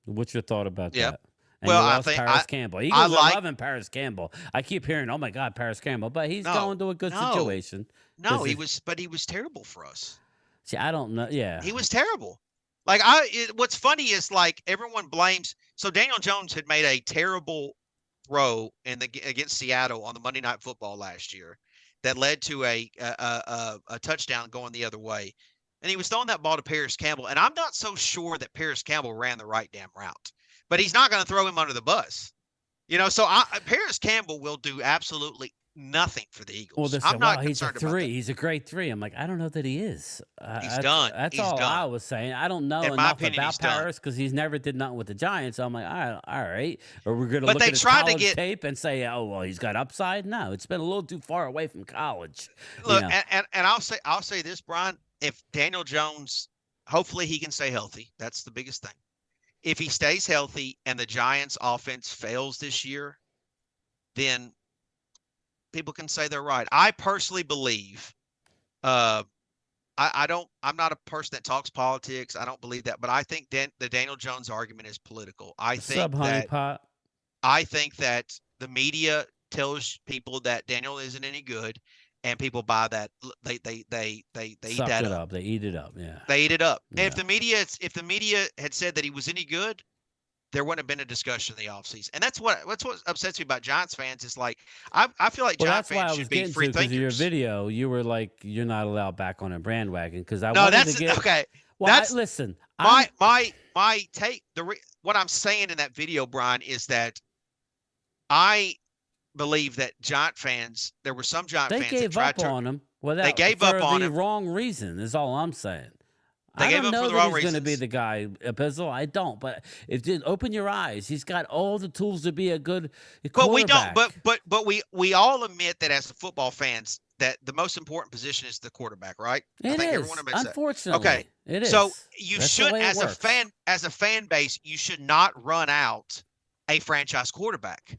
Speaker 2: What's your thought about that? And
Speaker 3: well,
Speaker 2: I think Paris Campbell. Eagles are loving Paris Campbell. I keep hearing, oh my God, Paris Campbell, but he's going to a good situation.
Speaker 3: No, he was terrible for us.
Speaker 2: See, I don't know. Yeah,
Speaker 3: he was terrible. Like what's funny is like everyone blames. So Daniel Jones had made a terrible throw against Seattle on the Monday Night Football last year that led to a touchdown going the other way. And he was throwing that ball to Paris Campbell. And I'm not so sure that Paris Campbell ran the right damn route, but he's not going to throw him under the bus. So Paris Campbell will do absolutely nothing for the Eagles.
Speaker 2: Well,
Speaker 3: I'm not
Speaker 2: he's a
Speaker 3: concerned
Speaker 2: 3.
Speaker 3: about that.
Speaker 2: He's a great 3. I'm like, I don't know that he is.
Speaker 3: He's done.
Speaker 2: That's
Speaker 3: he's
Speaker 2: all
Speaker 3: done.
Speaker 2: I was saying. I don't know enough about Paris because he's never did nothing with the Giants. So I'm like, all right. Or we're going to look at his college tape and say, oh, well, he's got upside. No, it's been a little too far away from college.
Speaker 3: Look, and I'll say this, Brian. If Daniel Jones, hopefully he can stay healthy. That's the biggest thing. If he stays healthy and the Giants offense fails this year, then people can say they're right. I personally believe, I'm not a person that talks politics. I don't believe that, but I think the Daniel Jones argument is political. I think that the media tells people that Daniel isn't any good, and people buy that. They eat that up.
Speaker 2: They eat it up. Yeah.
Speaker 3: They eat it up.
Speaker 2: Yeah.
Speaker 3: And if the media had said that he was any good, there wouldn't have been a discussion in the offseason. And that's what upsets me about Giants fans is like, I feel like Giants fans should be free thinkers.
Speaker 2: Your video, you were like, you're not allowed back on a bandwagon because I
Speaker 3: okay.
Speaker 2: Well,
Speaker 3: listen.
Speaker 2: My
Speaker 3: take. What I'm saying in that video, Brian, is that I believe that Giant fans, there were some Giant fans that tried to
Speaker 2: on him.
Speaker 3: They gave up on him
Speaker 2: for the wrong reason. Is all I'm saying.
Speaker 3: They
Speaker 2: I
Speaker 3: gave
Speaker 2: don't
Speaker 3: up
Speaker 2: know
Speaker 3: for the
Speaker 2: that
Speaker 3: wrong
Speaker 2: he's going to
Speaker 3: reasons.
Speaker 2: be the guy, Copizzle. I don't. But if you open your eyes, he's got all the tools to be a good quarterback.
Speaker 3: But we don't. But we all admit that as football fans, that the most important position is the quarterback, right?
Speaker 2: I think everyone admits unfortunately,
Speaker 3: that. Okay,
Speaker 2: it is.
Speaker 3: So you should, as a fan base, you should not run out a franchise quarterback.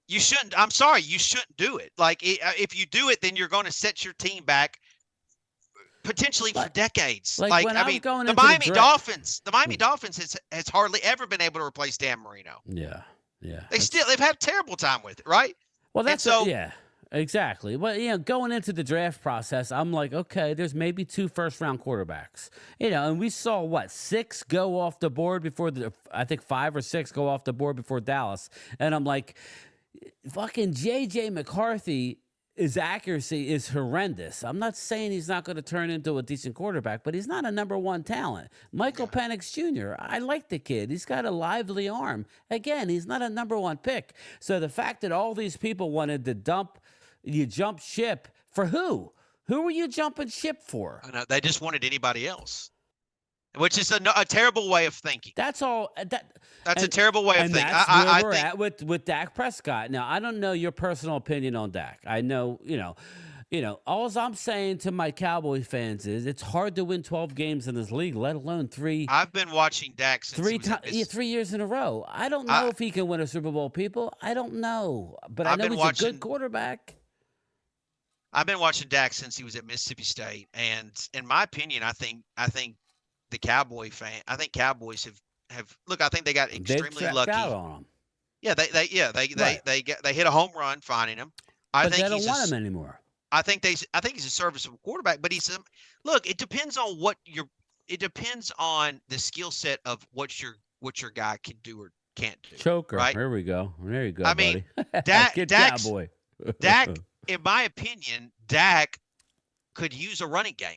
Speaker 3: You shouldn't. I'm sorry, you shouldn't do it. Like if you do it, then you're going to set your team back potentially for decades.
Speaker 2: The Miami
Speaker 3: Dolphins. The Miami Dolphins has hardly ever been able to replace Dan Marino.
Speaker 2: Yeah.
Speaker 3: They've had a terrible time with it, right?
Speaker 2: Well, exactly. Well, going into the draft process, I'm like, okay, there's maybe 2 first-round quarterbacks. And we saw 6 go off the board before I think 5 or 6 go off the board before Dallas, and I'm like, fucking J.J. McCarthy. His accuracy is horrendous. I'm not saying he's not going to turn into a decent quarterback, but he's not a number 1 talent. Michael Penix Jr., I like the kid. He's got a lively arm. Again, he's not a number 1 pick. So the fact that all these people wanted to jump ship, for who? Who were you jumping ship for?
Speaker 3: I know, they just wanted anybody else, which is a terrible way of thinking.
Speaker 2: That's all.
Speaker 3: That's a terrible way of thinking.
Speaker 2: That's where we're at with Dak Prescott. Now, I don't know your personal opinion on Dak. I know, all I'm saying to my Cowboy fans is it's hard to win 12 games in this league, let alone 3.
Speaker 3: I've been watching Dak since
Speaker 2: 3 years in a row. I don't know if he can win a Super Bowl, people. I don't know. But I know he's a good quarterback.
Speaker 3: I've been watching Dak since he was at Mississippi State. And in my opinion, I think the Cowboys I think they got extremely lucky.
Speaker 2: Out on him.
Speaker 3: Yeah, they hit a home run finding him.
Speaker 2: But they don't want him anymore.
Speaker 3: I think he's a serviceable quarterback, but look, it depends on it depends on the skill set of what your guy can do or can't do.
Speaker 2: Choker.
Speaker 3: Right?
Speaker 2: There we go. There you go,
Speaker 3: I
Speaker 2: buddy.
Speaker 3: mean, Dak,
Speaker 2: Good cowboy.
Speaker 3: Dak, in my opinion, Dak could use a running game.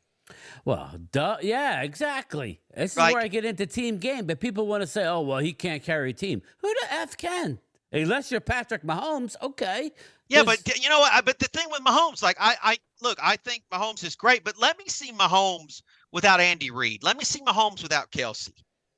Speaker 2: Well, yeah, exactly. This is
Speaker 3: Like-
Speaker 2: where I get into team game, but people want to say, oh, well, he can't carry a team. Who the F can? Unless you're Patrick Mahomes, okay.
Speaker 3: Yeah, but you know what? But the thing with Mahomes, like I think Mahomes is great, but let me see Mahomes without Andy Reid. Let me see Mahomes without Kelsey.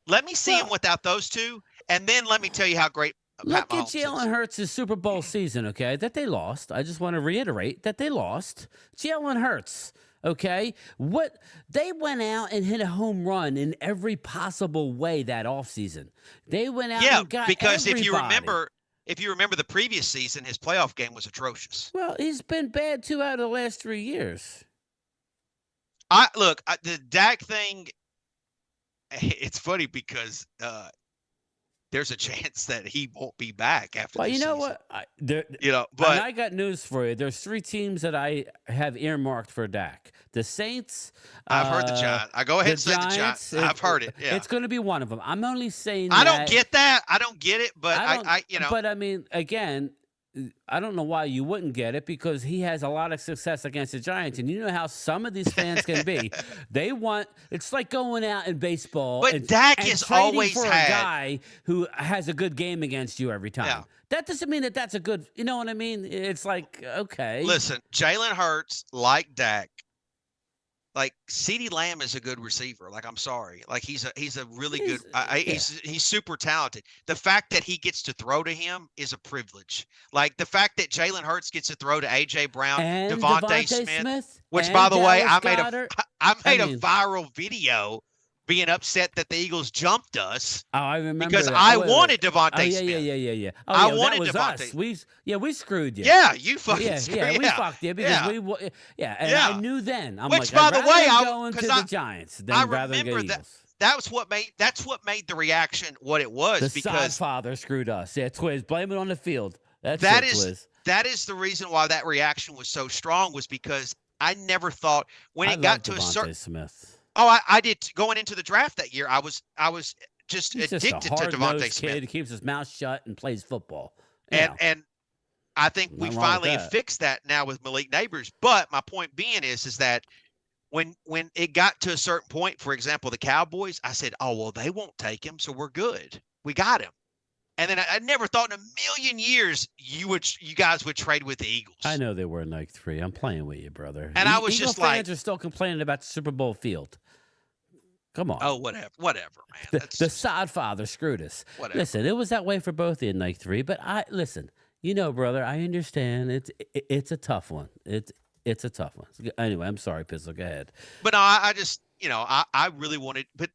Speaker 3: Let me see him without those two, and then let me tell you how great Pat
Speaker 2: Look at
Speaker 3: Mahomes is.
Speaker 2: Jalen Hurts' Super Bowl season, okay, that they lost. I just want to reiterate that they lost. Jalen Hurts, okay? What they went out and hit a home run in every possible way that offseason. They went out and got
Speaker 3: because
Speaker 2: everybody.
Speaker 3: if you remember the previous season, his playoff game was atrocious.
Speaker 2: Well, he's been bad 2 out of the last 3 years.
Speaker 3: The Dak thing, it's funny because there's a chance that he won't be back after
Speaker 2: Well,
Speaker 3: this
Speaker 2: you know
Speaker 3: season.
Speaker 2: what?
Speaker 3: But
Speaker 2: and I got news for you. There's 3 teams that I have earmarked for Dak. The Saints.
Speaker 3: I've heard the Giants. I go ahead and say the Giants. I've heard it. Yeah.
Speaker 2: It's going to be one of them. I'm only saying
Speaker 3: I don't get that. I don't get it, but I
Speaker 2: But I mean, again, I don't know why you wouldn't get it because he has a lot of success against the Giants, and you know how some of these fans can be. They want it's like going out in baseball,
Speaker 3: But Dak
Speaker 2: and
Speaker 3: has
Speaker 2: trading
Speaker 3: always
Speaker 2: for
Speaker 3: had
Speaker 2: a guy who has a good game against you every time.
Speaker 3: Yeah.
Speaker 2: That doesn't mean that that's a good. You know what I mean? It's like okay.
Speaker 3: Listen, Jalen Hurts, like Dak, like CeeDee Lamb is a good receiver. Like I'm sorry, like he's a really good. He's super talented. The fact that he gets to throw to him is a privilege. Like the fact that Jalen Hurts gets to throw to AJ Brown,
Speaker 2: and
Speaker 3: Devontae Smith, which
Speaker 2: and
Speaker 3: by the way,
Speaker 2: Dallas
Speaker 3: I made
Speaker 2: Goedert.
Speaker 3: a viral video being upset that the Eagles jumped us
Speaker 2: Oh, I remember
Speaker 3: because
Speaker 2: that.
Speaker 3: I
Speaker 2: Wait.
Speaker 3: wanted Devontae
Speaker 2: Oh, yeah,
Speaker 3: Smith.
Speaker 2: yeah. Oh,
Speaker 3: I
Speaker 2: yeah,
Speaker 3: wanted
Speaker 2: that was
Speaker 3: Devontae.
Speaker 2: us. We screwed you.
Speaker 3: Yeah, you fucking
Speaker 2: Yeah, we fucked you because and
Speaker 3: Yeah.
Speaker 2: I knew then. I'm
Speaker 3: Which,
Speaker 2: like,
Speaker 3: by
Speaker 2: I'd
Speaker 3: the way,
Speaker 2: rather go into the Giants than
Speaker 3: I
Speaker 2: rather than
Speaker 3: remember
Speaker 2: go Eagles.
Speaker 3: that's what made the reaction what it was
Speaker 2: The
Speaker 3: because
Speaker 2: Father screwed us. Yeah, Twiz, blame it on the field. That is Twiz.
Speaker 3: That is the reason why that reaction was so strong was because I never thought when it got to a certain
Speaker 2: Smith.
Speaker 3: Oh, I did going into the draft that year. I was just
Speaker 2: He's
Speaker 3: addicted
Speaker 2: just a
Speaker 3: to Devontae
Speaker 2: hard-nosed
Speaker 3: Smith.
Speaker 2: kid who keeps his mouth shut and plays football.
Speaker 3: And I think we
Speaker 2: Nothing wrong with
Speaker 3: finally have
Speaker 2: that.
Speaker 3: fixed that now with Malik Neighbors. But my point being is that when it got to a certain point, for example, the Cowboys, I said, oh, well, they won't take him, so we're good. We got him. And then I never thought in a million years you guys would trade with the Eagles.
Speaker 2: I know they were in like 3. I'm playing with you, brother.
Speaker 3: And I was
Speaker 2: Eagle
Speaker 3: just
Speaker 2: fans
Speaker 3: like,
Speaker 2: are still complaining about the Super Bowl field. Come on.
Speaker 3: oh, whatever, man.
Speaker 2: The sod father screwed us.
Speaker 3: Whatever.
Speaker 2: Listen, it was that way for both in night 3, but listen, brother, I understand. It's a tough one. It's a tough one. Anyway, I'm sorry, Pizzle. Go ahead.
Speaker 3: But no, I just, I really wanted, but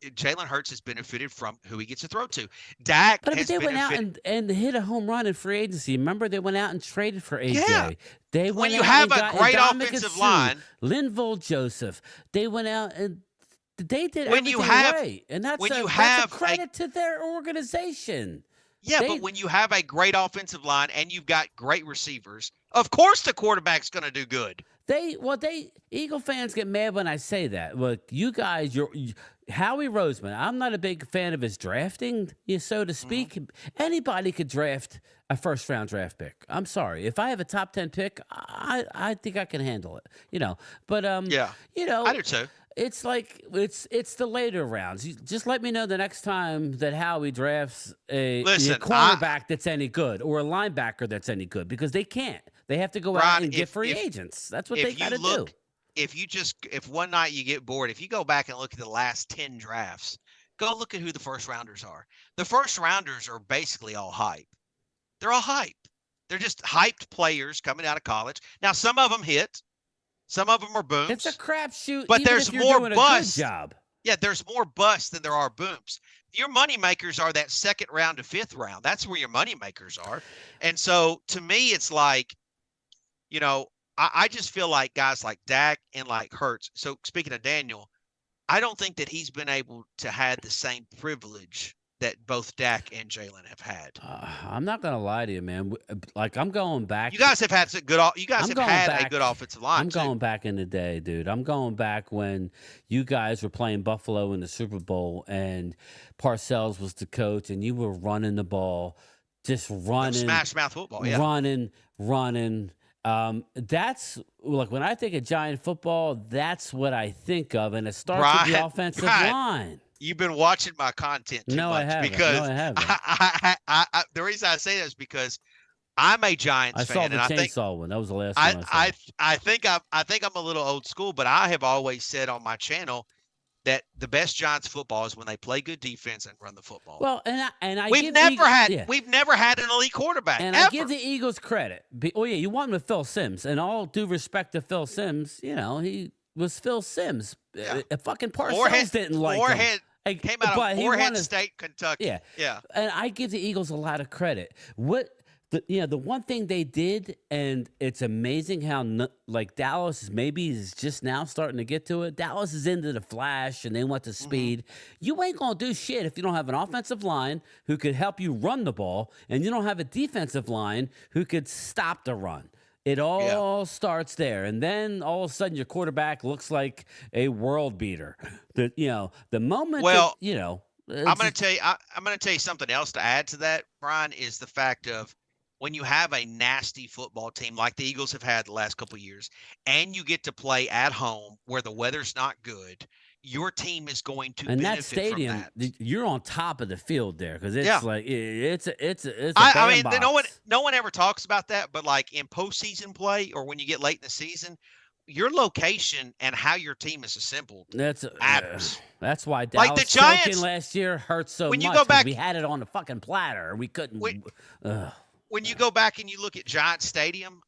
Speaker 3: Jalen Hurts has benefited from who he gets to throw to. Dak
Speaker 2: But
Speaker 3: has
Speaker 2: they went out
Speaker 3: benefited.
Speaker 2: and hit a home run in free agency. Remember, they went out and traded for AJ.
Speaker 3: Yeah.
Speaker 2: They
Speaker 3: When
Speaker 2: went
Speaker 3: you
Speaker 2: out
Speaker 3: have
Speaker 2: and
Speaker 3: a
Speaker 2: got
Speaker 3: great
Speaker 2: Ndamukong
Speaker 3: offensive
Speaker 2: Suh,
Speaker 3: line.
Speaker 2: Linval Joseph. They went out and they did
Speaker 3: When you
Speaker 2: everything
Speaker 3: have-
Speaker 2: right. And that's
Speaker 3: when you
Speaker 2: that's
Speaker 3: have
Speaker 2: a
Speaker 3: a-
Speaker 2: credit to their organization.
Speaker 3: Yeah, but when you have a great offensive line and you've got great receivers, of course the quarterback's going to do good.
Speaker 2: Eagle fans get mad when I say that. Look, you guys, Howie Roseman, I'm not a big fan of his drafting, so to speak. Anybody could draft a first-round draft pick. I'm sorry. If I have a top 10 pick, I think I can handle it, But,
Speaker 3: Yeah, I do too.
Speaker 2: It's like it's the later rounds. Just let me know the next time that Howie drafts a cornerback that's any good or a linebacker that's any good because they can't. They have to go out and get free agents. That's what they got to do.
Speaker 3: If one night you get bored, if you go back and look at the last 10 drafts, go look at who the first rounders are. The first rounders are basically all hype. They're all hype. They're just hyped players coming out of college. Now, some of them hit. Some of them are booms.
Speaker 2: It's a crapshoot.
Speaker 3: But
Speaker 2: even
Speaker 3: there's
Speaker 2: if you're
Speaker 3: more
Speaker 2: doing
Speaker 3: busts.
Speaker 2: A good job.
Speaker 3: Yeah, there's more busts than there are booms. Your money makers are that second round to fifth round. That's where your money makers are. And so to me, it's like, I just feel like guys like Dak and like Hurts. So speaking of Daniel, I don't think that he's been able to have the same privilege that both Dak and Jalen have had.
Speaker 2: I'm not gonna lie to you, man. Like I'm going back.
Speaker 3: You guys have had some good. You guys have had a good offensive line.
Speaker 2: I'm going back in the day, dude. I'm going back when you guys were playing Buffalo in the Super Bowl, and Parcells was the coach, and you were running the ball, just running,
Speaker 3: smash mouth football, yeah.
Speaker 2: running. That's like when I think of Giant football, that's what I think of, and it starts with the offensive line.
Speaker 3: You've been watching my content too much.
Speaker 2: I haven't.
Speaker 3: Because
Speaker 2: no, I haven't.
Speaker 3: I, the reason I say that is because I'm a Giants fan.
Speaker 2: I saw the chainsaw one. That was the last one I saw.
Speaker 3: I think I'm a little old school, but I have always said on my channel that the best Giants football is when they play good defense and run the football.
Speaker 2: Well,
Speaker 3: we've never had an elite quarterback.
Speaker 2: And
Speaker 3: ever.
Speaker 2: I give the Eagles credit. You won with Phil Simms, and all due respect to Phil Simms, he was Phil Simms.
Speaker 3: Yeah.
Speaker 2: Fucking Parcells didn't like him.
Speaker 3: Came out of Morehead State, Kentucky.
Speaker 2: Yeah. And I give the Eagles a lot of credit. The one thing they did, and it's amazing how Dallas is just now starting to get to it. Dallas is into the flash, and they want the speed. You ain't gonna do shit if you don't have an offensive line who could help you run the ball, and you don't have a defensive line who could stop the run. It all starts there, and then all of a sudden your quarterback looks like a world beater. The moment.
Speaker 3: Well, I'm going to tell you something else to add to that, Brian, is the fact of when you have a nasty football team like the Eagles have had the last couple of years, and you get to play at home where the weather's not good, your team is going to benefit
Speaker 2: that stadium,
Speaker 3: from that.
Speaker 2: You're on top of the field there because it's like it's a
Speaker 3: I mean,
Speaker 2: box.
Speaker 3: no one ever talks about that, but like in postseason play or when you get late in the season, your location and how your team is assembled matters.
Speaker 2: That's why Dallas
Speaker 3: like the Giants
Speaker 2: last year hurt so
Speaker 3: when
Speaker 2: much.
Speaker 3: You go back,
Speaker 2: we had it on the fucking platter. We couldn't.
Speaker 3: When you go back and you look at Giant Stadium,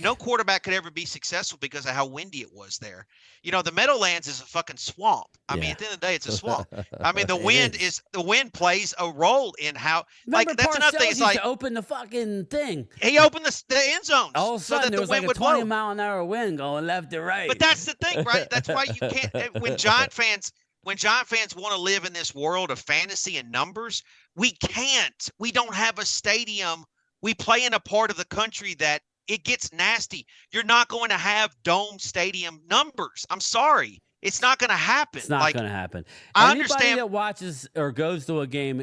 Speaker 3: no quarterback could ever be successful because of how windy it was there. The Meadowlands is a fucking swamp. I mean, at the end of the day, it's a swamp. I mean, the wind plays a role in how.
Speaker 2: Remember,
Speaker 3: that's another thing. It's
Speaker 2: used to open the fucking thing.
Speaker 3: He opened the end zones.
Speaker 2: All of a sudden, there was like a 20-mile-an-hour wind going left to right.
Speaker 3: But that's the thing, right? That's why you can't. When Giant fans want to live in this world of fantasy and numbers, we can't. We don't have a stadium. We play in a part of the country that it gets nasty. You're not going to have dome stadium numbers. I'm sorry. It's not going to happen.
Speaker 2: It's not going to happen.
Speaker 3: I
Speaker 2: Anybody
Speaker 3: understand
Speaker 2: that watches or goes to a game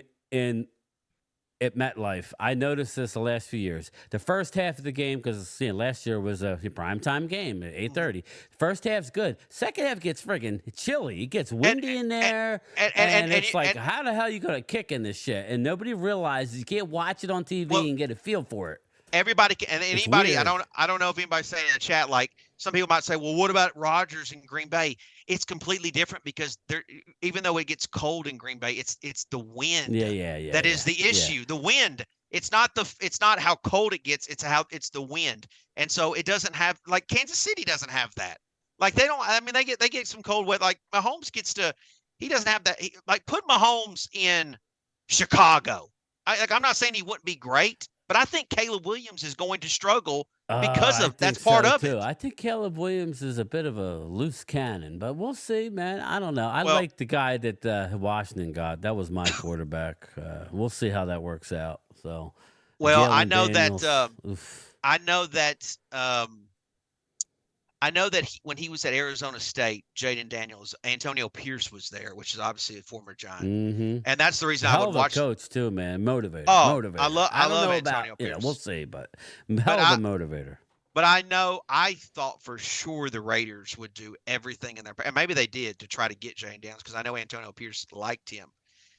Speaker 2: at MetLife, I noticed this the last few years. The first half of the game, because last year was a primetime game at 8:30. First half's good. Second half gets friggin' chilly. It gets windy in there, and it's like, how the hell are you gonna kick in this shit? And nobody realizes you can't watch it on TV and get a feel for it.
Speaker 3: Everybody and anybody, I don't know if anybody's saying in the chat, like some people might say, well, what about Rodgers in Green Bay? It's completely different because even though it gets cold in Green Bay, it's the wind. That is the issue. The wind. It's not how cold it gets. It's the wind. And so it doesn't have, like Kansas City doesn't have that. Like they don't. I mean, they get some cold weather. Like Mahomes he doesn't have that. Like put Mahomes in Chicago. I'm not saying he wouldn't be great. But I think Caleb Williams is going to struggle because of that's part of it.
Speaker 2: I think Caleb Williams is a bit of a loose cannon, but we'll see, man. I don't know. I like the guy that Washington got. That was my quarterback. We'll see how that works out. So,
Speaker 3: I know that when he was at Arizona State, Jaden Daniels, Antonio Pierce was there, which is obviously a former Giant, and that's the reason I would watch.
Speaker 2: Coach too, man, motivator.
Speaker 3: Oh,
Speaker 2: motivator.
Speaker 3: I love Antonio Pierce.
Speaker 2: We'll see, but hell of a motivator.
Speaker 3: But I thought for sure the Raiders would do everything in their, and maybe they did to try to get Jaden Daniels because I know Antonio Pierce liked him.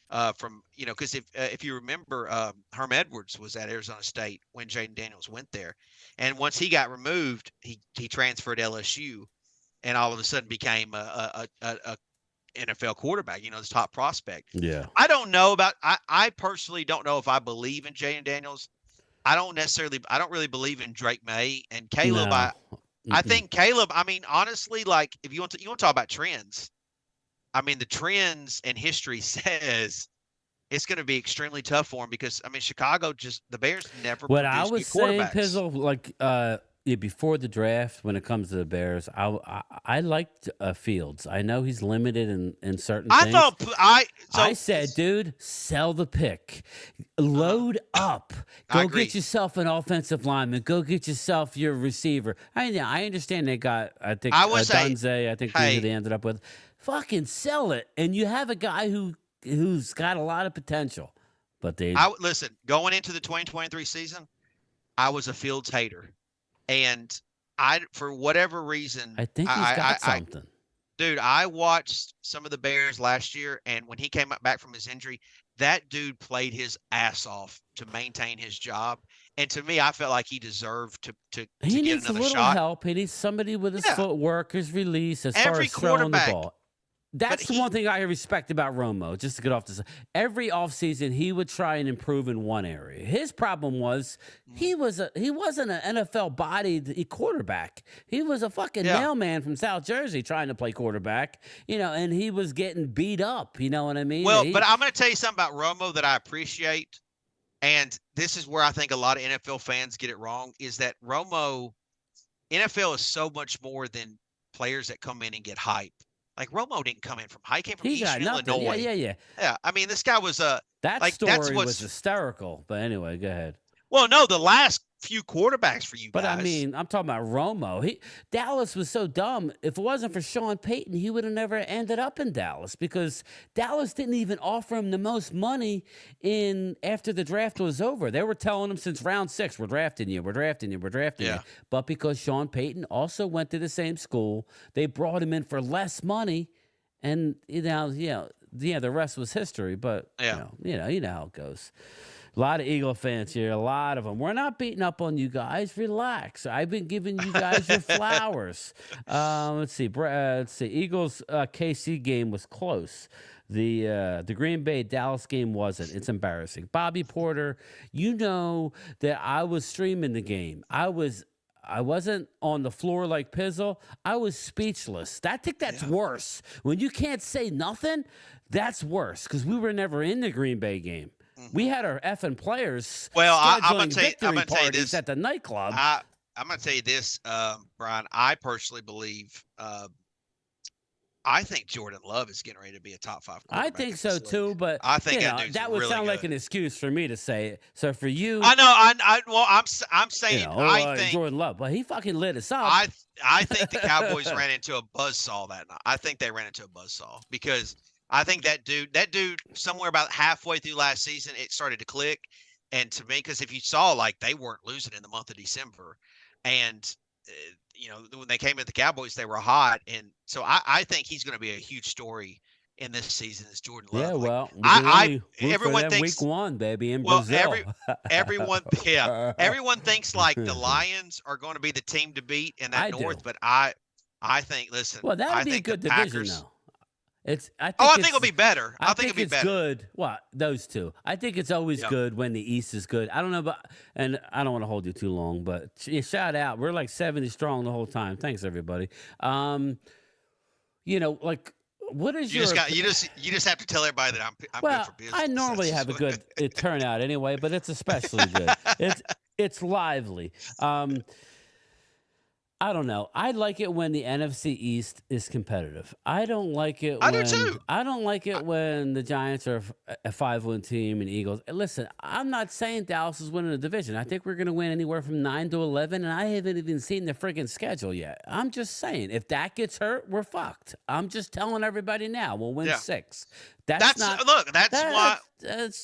Speaker 3: Because if you remember, Herm Edwards was at Arizona State when Jaden Daniels went there, and once he got removed, he transferred to LSU, and all of a sudden became a NFL quarterback. His top prospect.
Speaker 2: Yeah,
Speaker 3: I don't know about. I personally don't know if I believe in Jaden Daniels. I don't really believe in Drake May and Caleb.
Speaker 2: No.
Speaker 3: I think Caleb. I mean, honestly, like if you want to talk about trends. I mean, the trends in history says it's going to be extremely tough for him because, I mean, the Bears never
Speaker 2: what I
Speaker 3: produced
Speaker 2: was
Speaker 3: good
Speaker 2: saying,
Speaker 3: quarterbacks.
Speaker 2: Pizzle, like before the draft, when it comes to the Bears, I liked Fields. I know he's limited in certain
Speaker 3: I
Speaker 2: things.
Speaker 3: thought
Speaker 2: I said, dude, sell the pick, load up, go get yourself an offensive lineman, go get yourself your receiver. I understand they got, I think, Dunze, I think who they ended up with. Fucking sell it, and you have a guy who's got a lot of potential. But
Speaker 3: listen, going into the 2023 season, I was a Fields hater, and for whatever reason,
Speaker 2: I think he's got something.
Speaker 3: Dude, I watched some of the Bears last year, and when he came back from his injury, that dude played his ass off to maintain his job. And to me, I felt like he deserved to get another shot.
Speaker 2: He needs a little help. He needs somebody with his footwork, his release, as far as throwing the ball. That's the one thing I respect about Romo, just to get off this. Every offseason, he would try and improve in one area. His problem was he wasn't an NFL-bodied quarterback. He was a fucking mailman from South Jersey trying to play quarterback, and he was getting beat up. You know what I mean?
Speaker 3: Well, but I'm going to tell you something about Romo that I appreciate, and this is where I think a lot of NFL fans get it wrong, is that NFL is so much more than players that come in and get hype. Like, Romo didn't come in from high. He came from Eastern Illinois.
Speaker 2: Yeah.
Speaker 3: Yeah, I mean, this guy was
Speaker 2: that story was hysterical. But anyway, go ahead.
Speaker 3: Well, no, the last few quarterbacks for you guys.
Speaker 2: But I mean, I'm talking about Romo. Dallas was so dumb. If it wasn't for Sean Payton, he would have never ended up in Dallas, because Dallas didn't even offer him the most money after the draft was over. They were telling him since round 6, we're drafting you. But because Sean Payton also went to the same school, they brought him in for less money, and the rest was history. But you know how it goes. A lot of Eagle fans here, a lot of them. We're not beating up on you guys. Relax. I've been giving you guys your flowers. Let's see. Eagles KC game was close. The Green Bay Dallas game wasn't. It's embarrassing. Bobby Porter, you know that I was streaming the game. I wasn't on the floor like Pizzle. I was speechless. I think that's worse. When you can't say nothing, that's worse, because we were never in the Green Bay game. We had our effing players scheduling victory parties at the nightclub.
Speaker 3: I'm going to tell you this, Brian. I personally believe I think Jordan Love is getting ready to be a top 5 quarterback.
Speaker 2: I think so too, but
Speaker 3: I think that
Speaker 2: would
Speaker 3: really
Speaker 2: sound
Speaker 3: good.
Speaker 2: like an excuse for me to say it. So for you,
Speaker 3: I know. I'm saying I think
Speaker 2: Jordan Love, but he fucking lit us up.
Speaker 3: I think the Cowboys ran into a buzzsaw that night. I think they ran into a buzzsaw because I think that dude, somewhere about halfway through last season, it started to click. And to me, because if you saw, like, they weren't losing in the month of December, and when they came at the Cowboys, they were hot. And so I think he's going to be a huge story in this season is Jordan Love.
Speaker 2: Yeah, well,
Speaker 3: everyone thinks
Speaker 2: week 1, baby, in Brazil.
Speaker 3: Everyone thinks like the Lions are going to be the team to beat in that North, but I think, listen,
Speaker 2: well, that would be a good division, though. I think it'll
Speaker 3: be better. I think it'll be better.
Speaker 2: Good. Well, those two. I think it's always good when the East is good. I don't know, and I don't want to hold you too long, but shout out. We're like 70 strong the whole time. Thanks, everybody. What is
Speaker 3: you just have to tell everybody that I'm good for business.
Speaker 2: I normally have a good turnout anyway, but it's especially good. It's lively. I don't know. I like it when the NFC East is competitive. I don't like it when...
Speaker 3: I do too.
Speaker 2: I don't like it when the Giants are a 5-win team and Eagles. Listen, I'm not saying Dallas is winning the division. I think we're going to win anywhere from 9 to 11, and I haven't even seen the friggin' schedule yet. I'm just saying, if that gets hurt, we're fucked. I'm just telling everybody now, we'll win 6. That's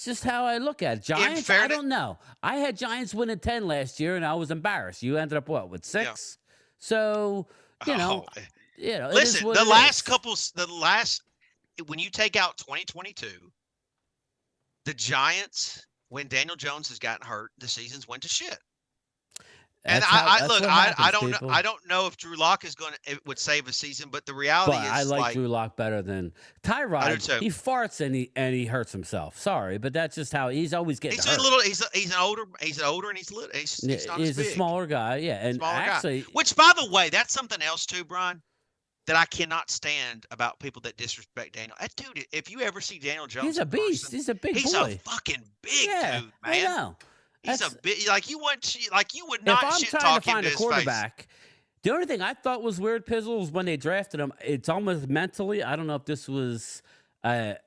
Speaker 2: just how I look at it. Giants, I don't know. I had Giants winning 10 last year, and I was embarrassed. You ended up, with 6? Yeah. So,
Speaker 3: listen, when you take out 2022, the Giants, when Daniel Jones has gotten hurt, the seasons went to shit. And I don't know if Drew Lock would save a season, but the reality is,
Speaker 2: I like Drew Lock better than Tyrod.
Speaker 3: I do too.
Speaker 2: He farts and he hurts himself. Sorry, but that's just how he's always getting hurt.
Speaker 3: He's older and he's little. He's not as big.
Speaker 2: A smaller guy, yeah. And actually,
Speaker 3: which, by the way, that's something else too, Brian, that I cannot stand about people that disrespect Daniel. That dude, if you ever see Daniel Jones,
Speaker 2: he's a beast. He's a big boy.
Speaker 3: He's a fucking big dude, man.
Speaker 2: I know.
Speaker 3: He's a bit like you would
Speaker 2: If
Speaker 3: not
Speaker 2: I'm
Speaker 3: shit
Speaker 2: trying
Speaker 3: talk
Speaker 2: to
Speaker 3: him
Speaker 2: find
Speaker 3: to
Speaker 2: a
Speaker 3: his face.
Speaker 2: quarterback, the only thing I thought was weird, Pizzle, was when they drafted him. It's almost mentally. I don't know if this was a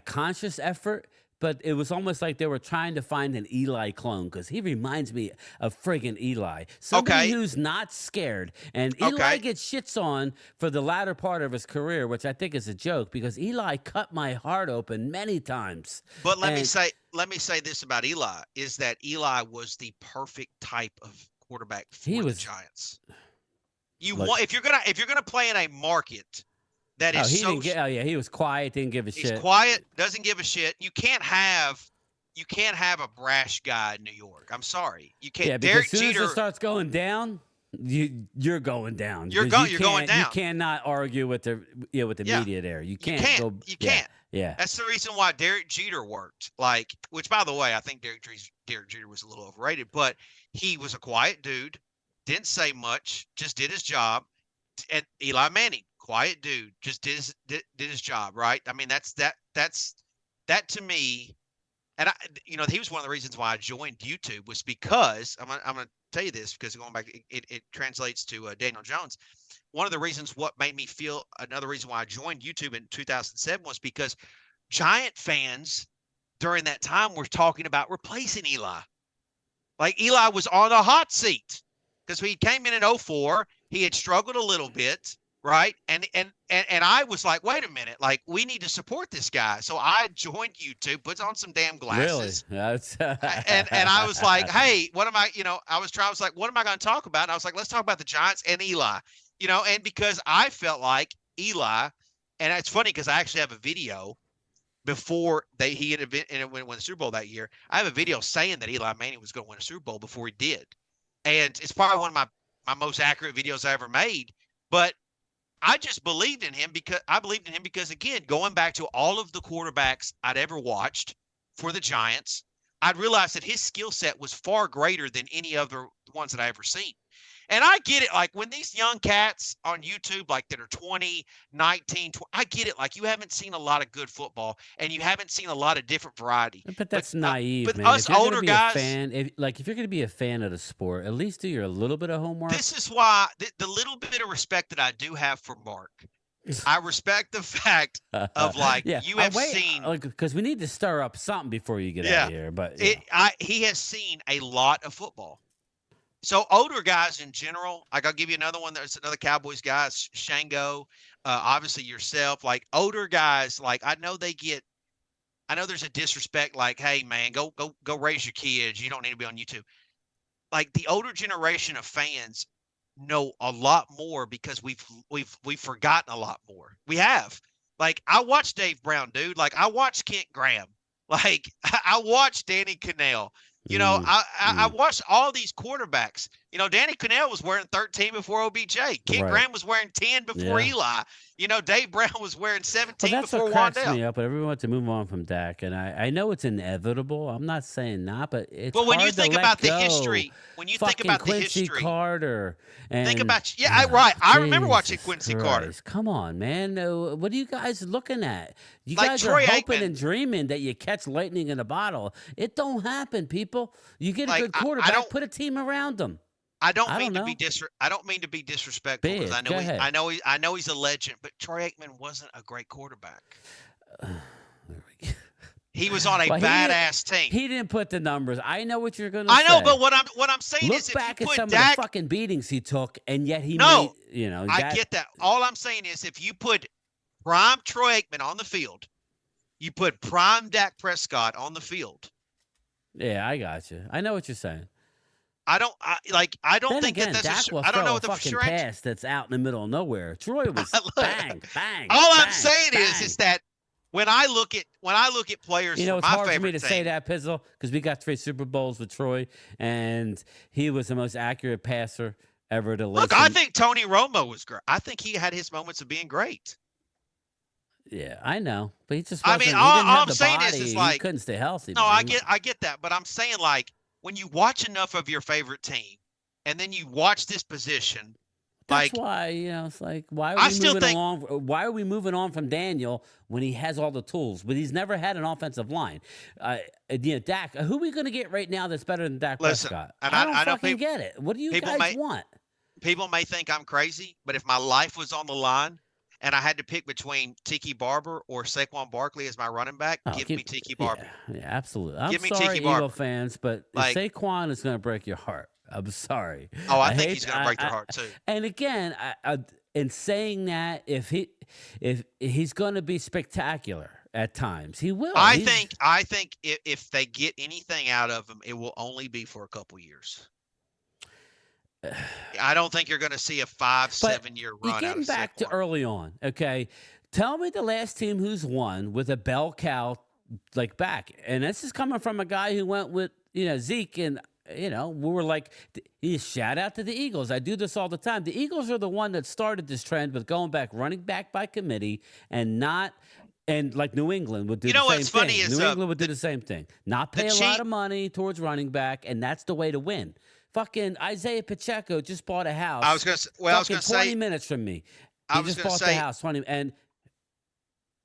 Speaker 2: conscious effort, but it was almost like they were trying to find an Eli clone because he reminds me of friggin' Eli. Somebody
Speaker 3: Okay.
Speaker 2: who's not scared. And Eli
Speaker 3: Okay.
Speaker 2: gets shits on for the latter part of his career, which I think is a joke because Eli cut my heart open many times.
Speaker 3: But let me say this about Eli is that Eli was the perfect type of quarterback for the Giants. If you're gonna play in a market that is
Speaker 2: he was quiet, didn't give a shit.
Speaker 3: He's quiet, doesn't give a shit. You can't have a brash guy in New York. I'm sorry, you can't.
Speaker 2: Yeah, because
Speaker 3: Derek
Speaker 2: as soon
Speaker 3: Jeter
Speaker 2: as it starts going down, you're going down.
Speaker 3: You're going down.
Speaker 2: You cannot argue with the media there. You can't.
Speaker 3: You can't.
Speaker 2: Yeah.
Speaker 3: That's the reason why Derek Jeter worked. Which by the way, I think Derek Jeter was a little overrated, but he was a quiet dude, didn't say much, just did his job. And Eli Manning, quiet dude, just did his job, right? I mean, that's that to me. And he was one of the reasons why I joined YouTube was because I'm gonna tell you this because going back, it translates to Daniel Jones. One of the reasons another reason why I joined YouTube in 2007 was because Giant fans during that time were talking about replacing Eli. Like Eli was on a hot seat because he came in 2004. He had struggled a little bit. Right. And I was like, wait a minute, like we need to support this guy. So I joined YouTube, puts on some damn glasses.
Speaker 2: Really?
Speaker 3: and I was like, hey, what am I, I was like, what am I going to talk about? And I was like, let's talk about the Giants and Eli, and because I felt like Eli, and it's funny because I actually have a video before he had won the Super Bowl that year. I have a video saying that Eli Manning was going to win a Super Bowl before he did. And it's probably one of my most accurate videos I ever made. But I just believed in him because again, going back to all of the quarterbacks I'd ever watched for the Giants, I'd realized that his skill set was far greater than any other ones that I ever seen. And I get it. Like when these young cats on YouTube, like that are 20, 19, 20, I get it. Like you haven't seen a lot of good football and you haven't seen a lot of different variety.
Speaker 2: But that's naive,
Speaker 3: but
Speaker 2: man.
Speaker 3: us older guys,
Speaker 2: if you're going to be a fan of the sport, at least do a little bit of homework.
Speaker 3: This is why the little bit of respect that I do have for Mark, I respect the fact of you have seen,
Speaker 2: because we need to stir up something before you get out of here. But
Speaker 3: he has seen a lot of football. So older guys in general, like I'll give you another one. There's another Cowboys guy, Shango, obviously yourself. Like older guys, like I know there's a disrespect. Like, hey man, go raise your kids. You don't need to be on YouTube. Like the older generation of fans know a lot more because we've forgotten a lot more. We have. Like I watched Dave Brown, dude. Like I watched Kent Graham. Like I watched Danny Cannell. I watched all these quarterbacks. Danny Cannell was wearing 13 before OBJ. Kent Graham was wearing 10 before Eli. Dave Brown was wearing 17 before Wandale.
Speaker 2: That's what cracks me up, but everyone wants to move on from Dak. And I know it's inevitable. I'm not saying not, but it's hard
Speaker 3: when you think
Speaker 2: to
Speaker 3: about
Speaker 2: let
Speaker 3: the
Speaker 2: go.
Speaker 3: history,
Speaker 2: Quincy Carter. And,
Speaker 3: think about right. I remember watching Quincy Carter.
Speaker 2: Come on, man. What are you guys looking at? You guys
Speaker 3: Troy
Speaker 2: are hoping
Speaker 3: Aikman.
Speaker 2: And dreaming that you catch lightning in a bottle. It don't happen, people. You get a good quarterback, put a team around them.
Speaker 3: I don't mean to be disrespectful because I know he's a legend, but Troy Aikman wasn't a great quarterback. He was on a badass team.
Speaker 2: He didn't put the numbers. I know what you're going to say.
Speaker 3: I know, but what I'm saying
Speaker 2: Look
Speaker 3: is,
Speaker 2: back
Speaker 3: if you
Speaker 2: at
Speaker 3: put
Speaker 2: some of the fucking beatings he took, and yet he
Speaker 3: I
Speaker 2: get
Speaker 3: that. All I'm saying is, if you put prime Troy Aikman on the field, you put prime Dak Prescott on the field.
Speaker 2: Yeah, I got you. I know what you're saying.
Speaker 3: I don't think
Speaker 2: again,
Speaker 3: that's
Speaker 2: Dak will
Speaker 3: I don't know what
Speaker 2: a
Speaker 3: the
Speaker 2: fucking
Speaker 3: sure
Speaker 2: pass that's out in the middle of nowhere. Troy was bang, bang.
Speaker 3: All
Speaker 2: bang,
Speaker 3: I'm saying
Speaker 2: bang.
Speaker 3: is that when I look at players,
Speaker 2: it's
Speaker 3: my
Speaker 2: hard
Speaker 3: favorite
Speaker 2: for me to
Speaker 3: team,
Speaker 2: say that, Pizzle, because we got 3 Super Bowls with Troy, and he was the most accurate passer ever to
Speaker 3: look. I think Tony Romo was great. I think he had his moments of being great.
Speaker 2: Yeah, I know, but he just wasn't,
Speaker 3: all
Speaker 2: he didn't
Speaker 3: I'm
Speaker 2: have the
Speaker 3: saying
Speaker 2: body.
Speaker 3: is
Speaker 2: He
Speaker 3: like
Speaker 2: couldn't stay healthy.
Speaker 3: No,
Speaker 2: man.
Speaker 3: I get that, but I'm saying like when you watch enough of your favorite team, and then you watch this position,
Speaker 2: That's
Speaker 3: Like,
Speaker 2: why, it's like, why are
Speaker 3: I
Speaker 2: we
Speaker 3: still
Speaker 2: moving
Speaker 3: think.
Speaker 2: along? Why are we moving on from Daniel when he has all the tools, but he's never had an offensive line? Dak, who are we going to get right now that's better than Dak
Speaker 3: Listen,
Speaker 2: Prescott?
Speaker 3: and
Speaker 2: I don't
Speaker 3: I know
Speaker 2: fucking get it. What do you
Speaker 3: people
Speaker 2: guys
Speaker 3: may
Speaker 2: want?
Speaker 3: people may think I'm crazy, but if my life was on the line and I had to pick between Tiki Barber or Saquon Barkley as my running back,
Speaker 2: Oh,
Speaker 3: give me Tiki Barber.
Speaker 2: yeah, absolutely. I'm
Speaker 3: Give me
Speaker 2: sorry,
Speaker 3: Tiki
Speaker 2: Eagle
Speaker 3: Barber.
Speaker 2: fans, but
Speaker 3: Like,
Speaker 2: Saquon is going to break your heart. I'm sorry.
Speaker 3: oh, I
Speaker 2: I
Speaker 3: think
Speaker 2: hate.
Speaker 3: he's going to break their heart too.
Speaker 2: And again, in saying that, if he's going to be spectacular at times, he will.
Speaker 3: I think if they get anything out of him, it will only be for a couple years. I don't think you're going to see a 5-7 year run.
Speaker 2: You're getting back to early on, okay? Tell me the last team who's won with a bell cow like back, and this is coming from a guy who went with Zeke, and we were like, shout out to the Eagles. I do this all the time. The Eagles are the one that started this trend with going back, running back by committee, and like New England would do the same
Speaker 3: what's
Speaker 2: thing.
Speaker 3: funny is,
Speaker 2: New England would do the same thing. Not pay a lot of money towards running back, and that's the way to win. Fucking Isaiah Pacheco just bought a house.
Speaker 3: I was going to say
Speaker 2: 20 minutes from me. He just bought the house 20 and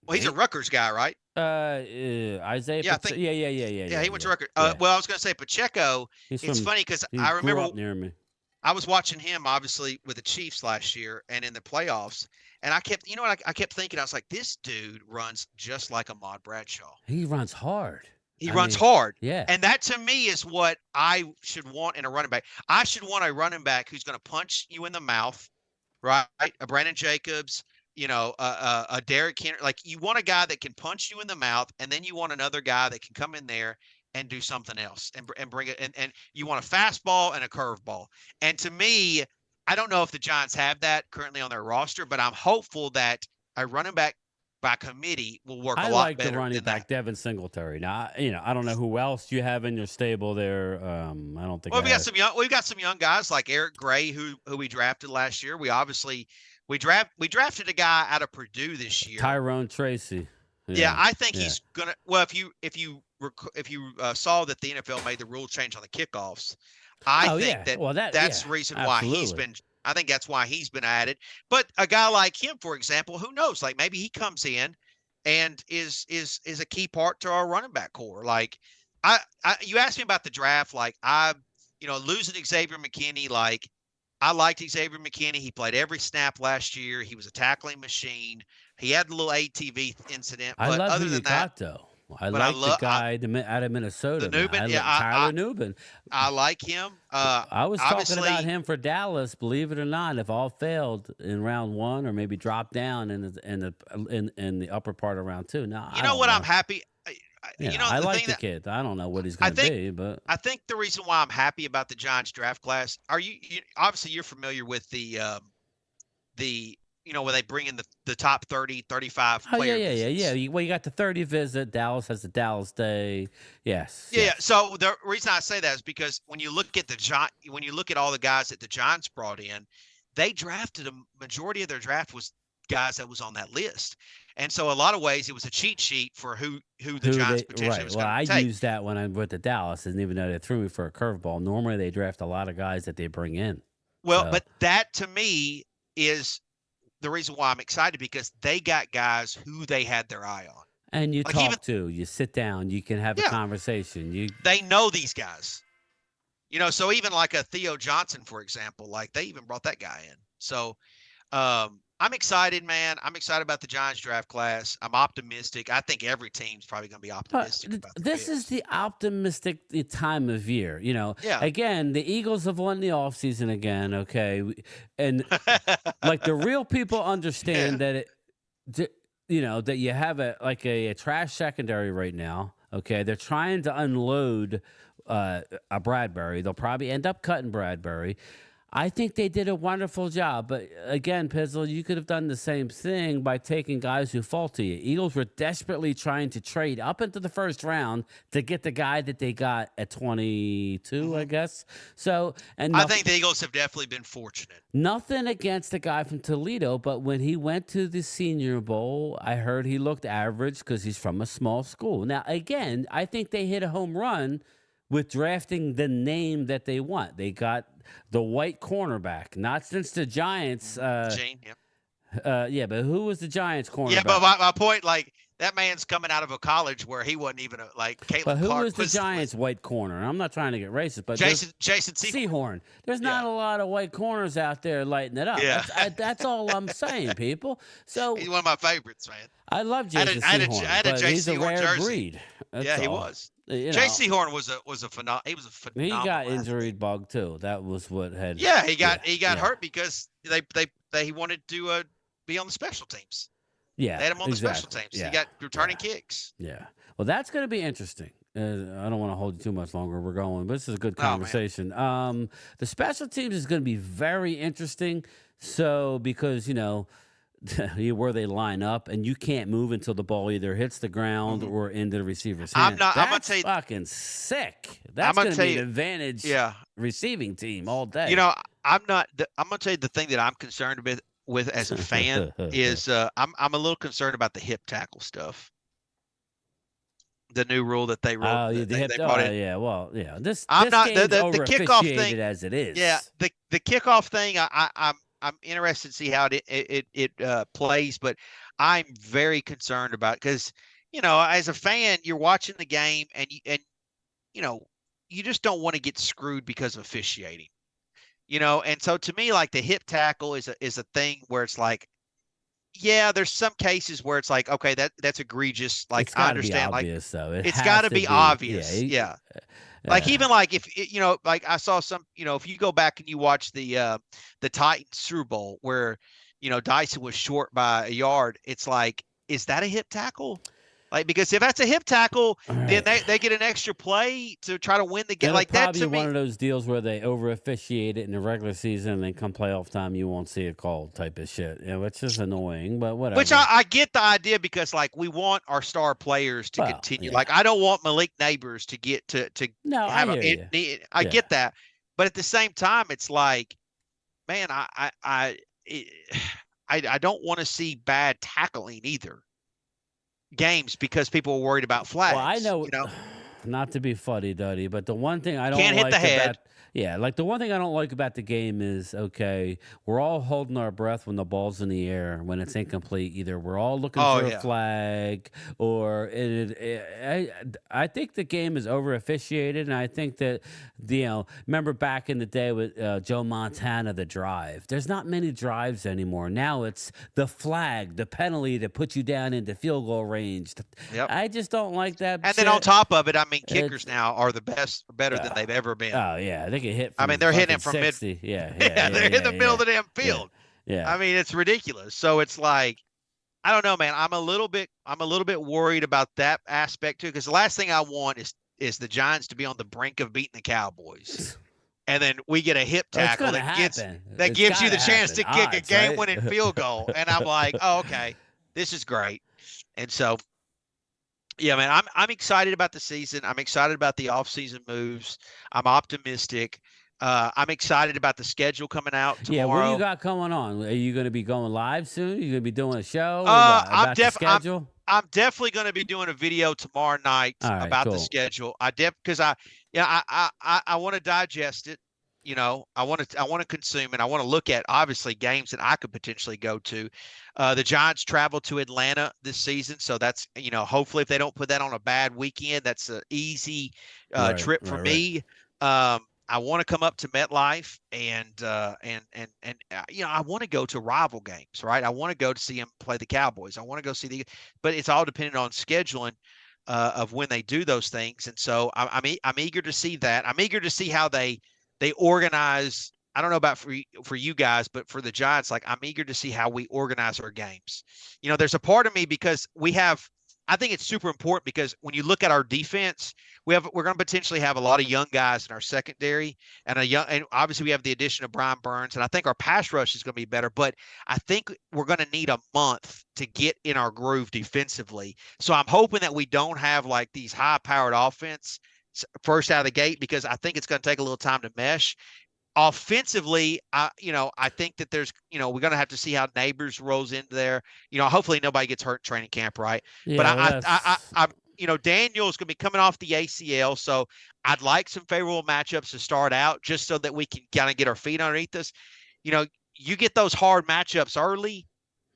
Speaker 3: well, he's a Rutgers guy, right?
Speaker 2: Isaiah.
Speaker 3: Yeah,
Speaker 2: Pacheco,
Speaker 3: yeah, he went to Rutgers.
Speaker 2: Yeah.
Speaker 3: Well, I was going to say Pacheco. It's funny because I remember
Speaker 2: up near me.
Speaker 3: I was watching him obviously with the Chiefs last year and in the playoffs, and I kept thinking, I was like, this dude runs just like Ahmad Bradshaw.
Speaker 2: He runs hard.
Speaker 3: He runs hard.
Speaker 2: Yeah.
Speaker 3: And that to me is what I should want in a running back. I should want a running back who's going to punch you in the mouth, right? A Brandon Jacobs, a Derrick Henry. Like, you want a guy that can punch you in the mouth, and then you want another guy that can come in there and do something else and bring it. And you want a fastball and a curveball. And to me, I don't know if the Giants have that currently on their roster, but I'm hopeful that a running back by committee will work a lot better.
Speaker 2: I like the running back, Devin Singletary. Now, I don't know who else you have in your stable there. I don't think.
Speaker 3: Well, we've got some young guys like Eric Gray, who we drafted last year. We drafted a guy out of Purdue this year,
Speaker 2: Tyrone Tracy.
Speaker 3: Yeah, I think he's gonna. Well, if you saw that the NFL made the rule change on the kickoffs, I think that's the reason why he's been. I think that's why he's been added. But a guy like him, for example, who knows? Like, maybe he comes in and is a key part to our running back core. Like, you asked me about the draft. Like, losing Xavier McKinney. Like, I liked Xavier McKinney. He played every snap last year. He was a tackling machine. He had a little ATV incident. But
Speaker 2: I love
Speaker 3: other
Speaker 2: who
Speaker 3: than
Speaker 2: you
Speaker 3: that,
Speaker 2: got, though. I like the guy out of Minnesota. Tyler Nubin.
Speaker 3: I like him.
Speaker 2: I was talking about him for Dallas. Believe it or not, if all failed in round one, or maybe dropped down in the upper part of round two. No,
Speaker 3: I'm happy.
Speaker 2: I like the kid. I don't know what he's going to be, but
Speaker 3: I think the reason why I'm happy about the Giants draft class. Obviously you're familiar with the where they bring in the top 30, 35 players.
Speaker 2: Yeah. Well, you got the 30 visit. Dallas has the Dallas Day. Yes.
Speaker 3: Yeah. So the reason I say that is because when you look at all the guys that the Giants brought in, they drafted a majority of their draft was guys that was on that list. And so a lot of ways it was a cheat sheet for who the Giants potentially was going to take.
Speaker 2: Well, I used that when I went to Dallas, and even though they threw me for a curveball, normally they draft a lot of guys that they bring in.
Speaker 3: Well, but that to me is the reason why I'm excited, because they got guys who they had their eye on.
Speaker 2: And you you sit down, you can have a conversation.
Speaker 3: They know these guys. So even like a Theo Johnson, for example, like they even brought that guy in. So I'm excited, man. I'm excited about the Giants draft class. I'm optimistic. I think every team's probably going to be optimistic about
Speaker 2: this. Is the optimistic time of year. Again, the Eagles have won the offseason again, okay? And like the real people understand that that you have a trash secondary right now, okay? They're trying to unload a Bradbury. They'll probably end up cutting Bradbury. I think they did a wonderful job. But again, Pizzle, you could have done the same thing by taking guys who fall to you. Eagles were desperately trying to trade up into the first round to get the guy that they got at 22, I guess. So,
Speaker 3: I think the Eagles have definitely been fortunate.
Speaker 2: Nothing against the guy from Toledo, but when he went to the Senior Bowl, I heard he looked average because he's from a small school. Now, again, I think they hit a home run with drafting the name that they want. They got the white cornerback, not since the Giants.
Speaker 3: Gene,
Speaker 2: Yeah, but who was the Giants cornerback?
Speaker 3: Yeah, but my point, like, that man's coming out of a college where he wasn't even Caitlin
Speaker 2: But who
Speaker 3: Clark
Speaker 2: was the Giants' white corner? And I'm not trying to get racist, but
Speaker 3: Jason
Speaker 2: Sehorn. There's not a lot of white corners out there lighting it up.
Speaker 3: Yeah.
Speaker 2: That's all I'm saying, people. So
Speaker 3: he's one of my favorites, man.
Speaker 2: I love Jason Sehorn, but he's a rare
Speaker 3: jersey.
Speaker 2: breed.
Speaker 3: Yeah, he was. Jay Sehorn was a phenomenal. He was a phenomenal.
Speaker 2: He got
Speaker 3: athlete.
Speaker 2: injury bug too. That was what had.
Speaker 3: Yeah, he got hurt because he wanted to be on the special teams.
Speaker 2: Yeah,
Speaker 3: they had him on the special teams.
Speaker 2: Yeah.
Speaker 3: He got returning kicks.
Speaker 2: Yeah, well, that's going to be interesting. I don't want to hold you too much longer. We're going, but this is a good conversation. The special teams is going to be very interesting. So because where they line up, and you can't move until the ball either hits the ground or into the receiver's hand.
Speaker 3: I'm gonna tell you,
Speaker 2: fucking sick. That's going to be an advantage.
Speaker 3: Yeah.
Speaker 2: Receiving team all day.
Speaker 3: I'm gonna tell you the thing that I'm concerned with as a fan is I'm a little concerned about the hip tackle stuff. The new rule that they wrote. They brought in.
Speaker 2: Yeah. Well, yeah. This
Speaker 3: I'm not
Speaker 2: game's
Speaker 3: the kickoff thing
Speaker 2: as it is.
Speaker 3: Yeah. The kickoff thing. I'm interested to see how it plays, but I'm very concerned about because as a fan, you're watching the game and you just don't want to get screwed because of officiating. And so to me, like the hip tackle is a thing where it's like, yeah, there's some cases where it's like, okay, that's egregious. Like I understand,
Speaker 2: obvious,
Speaker 3: like it's got to be obvious. Yeah. Like even like if like I saw some, if you go back and you watch the Titans Super Bowl where Dyson was short by a yard, it's like, is that a hip tackle? Like, because if that's a hip tackle, then they get an extra play to try to win the game. Like that's
Speaker 2: probably one of those deals where they over officiate it in the regular season, and then come playoff time, you won't see it called type of shit. Which is annoying, but whatever.
Speaker 3: Which I get the idea because like we want our star players to continue. Yeah. Like I don't want Malik Neighbors to get to
Speaker 2: no.
Speaker 3: Have I get that, but at the same time, it's like, man, I don't want to see bad tackling either. Games because people are worried about flags.
Speaker 2: Well, I know, not to be fuddy-duddy, but the one thing I don't
Speaker 3: can't
Speaker 2: like
Speaker 3: hit the head.
Speaker 2: Like the one thing I don't like about the game is, okay, we're all holding our breath when the ball's in the air, when it's incomplete. Either we're all looking for a flag, or I think the game is over officiated, and I think that remember back in the day with Joe Montana, the drive. There's not many drives anymore. Now it's the flag, the penalty to put you down into field goal range.
Speaker 3: Yep.
Speaker 2: I just don't like that.
Speaker 3: And then on top of it, I mean, kickers now are better than they've ever been.
Speaker 2: Oh yeah, they can hit.
Speaker 3: I mean, they're hitting it from
Speaker 2: 60.
Speaker 3: mid.
Speaker 2: Yeah,
Speaker 3: they're in the middle of the damn field.
Speaker 2: Yeah.
Speaker 3: I mean, it's ridiculous. So it's like, I don't know, man. I'm a little bit worried about that aspect too, because the last thing I want is the Giants to be on the brink of beating the Cowboys. And then we get a hip tackle that gives you the chance to kick a game-winning field goal. And I'm like, oh, okay, this is great. And so, yeah, man, I'm excited about the season. I'm excited about the off-season moves. I'm optimistic. I'm excited about the schedule coming out tomorrow.
Speaker 2: Yeah, what do you got going on? Are you going to be going live soon? Are you going to be doing a show about the schedule?
Speaker 3: I'm definitely going to be doing a video tomorrow night about the schedule. Because I want to digest it. I want to consume it. I want to look at obviously games that I could potentially go to. The Giants travel to Atlanta this season, so that's hopefully if they don't put that on a bad weekend, that's an easy trip for me. I want to come up to MetLife and I want to go to rival games, right? I want to go to see them play the Cowboys. I want to go see but it's all dependent on scheduling of when they do those things. And so I'm eager to see that. I'm eager to see how they organize. I don't know about for you guys, but for the Giants, like I'm eager to see how we organize our games. There's a part of me because I think it's super important because when you look at our defense, we're going to potentially have a lot of young guys in our secondary and obviously we have the addition of Brian Burns, and I think our pass rush is going to be better, but I think we're going to need a month to get in our groove defensively. So I'm hoping that we don't have like these high powered offense first out of the gate, because I think it's going to take a little time to mesh. Offensively, I think that there's, we're going to have to see how Neighbors rolls into there. Hopefully nobody gets hurt in training camp, right?
Speaker 2: Yeah,
Speaker 3: but Daniel's going to be coming off the ACL, so I'd like some favorable matchups to start out just so that we can kind of get our feet underneath us. You get those hard matchups early,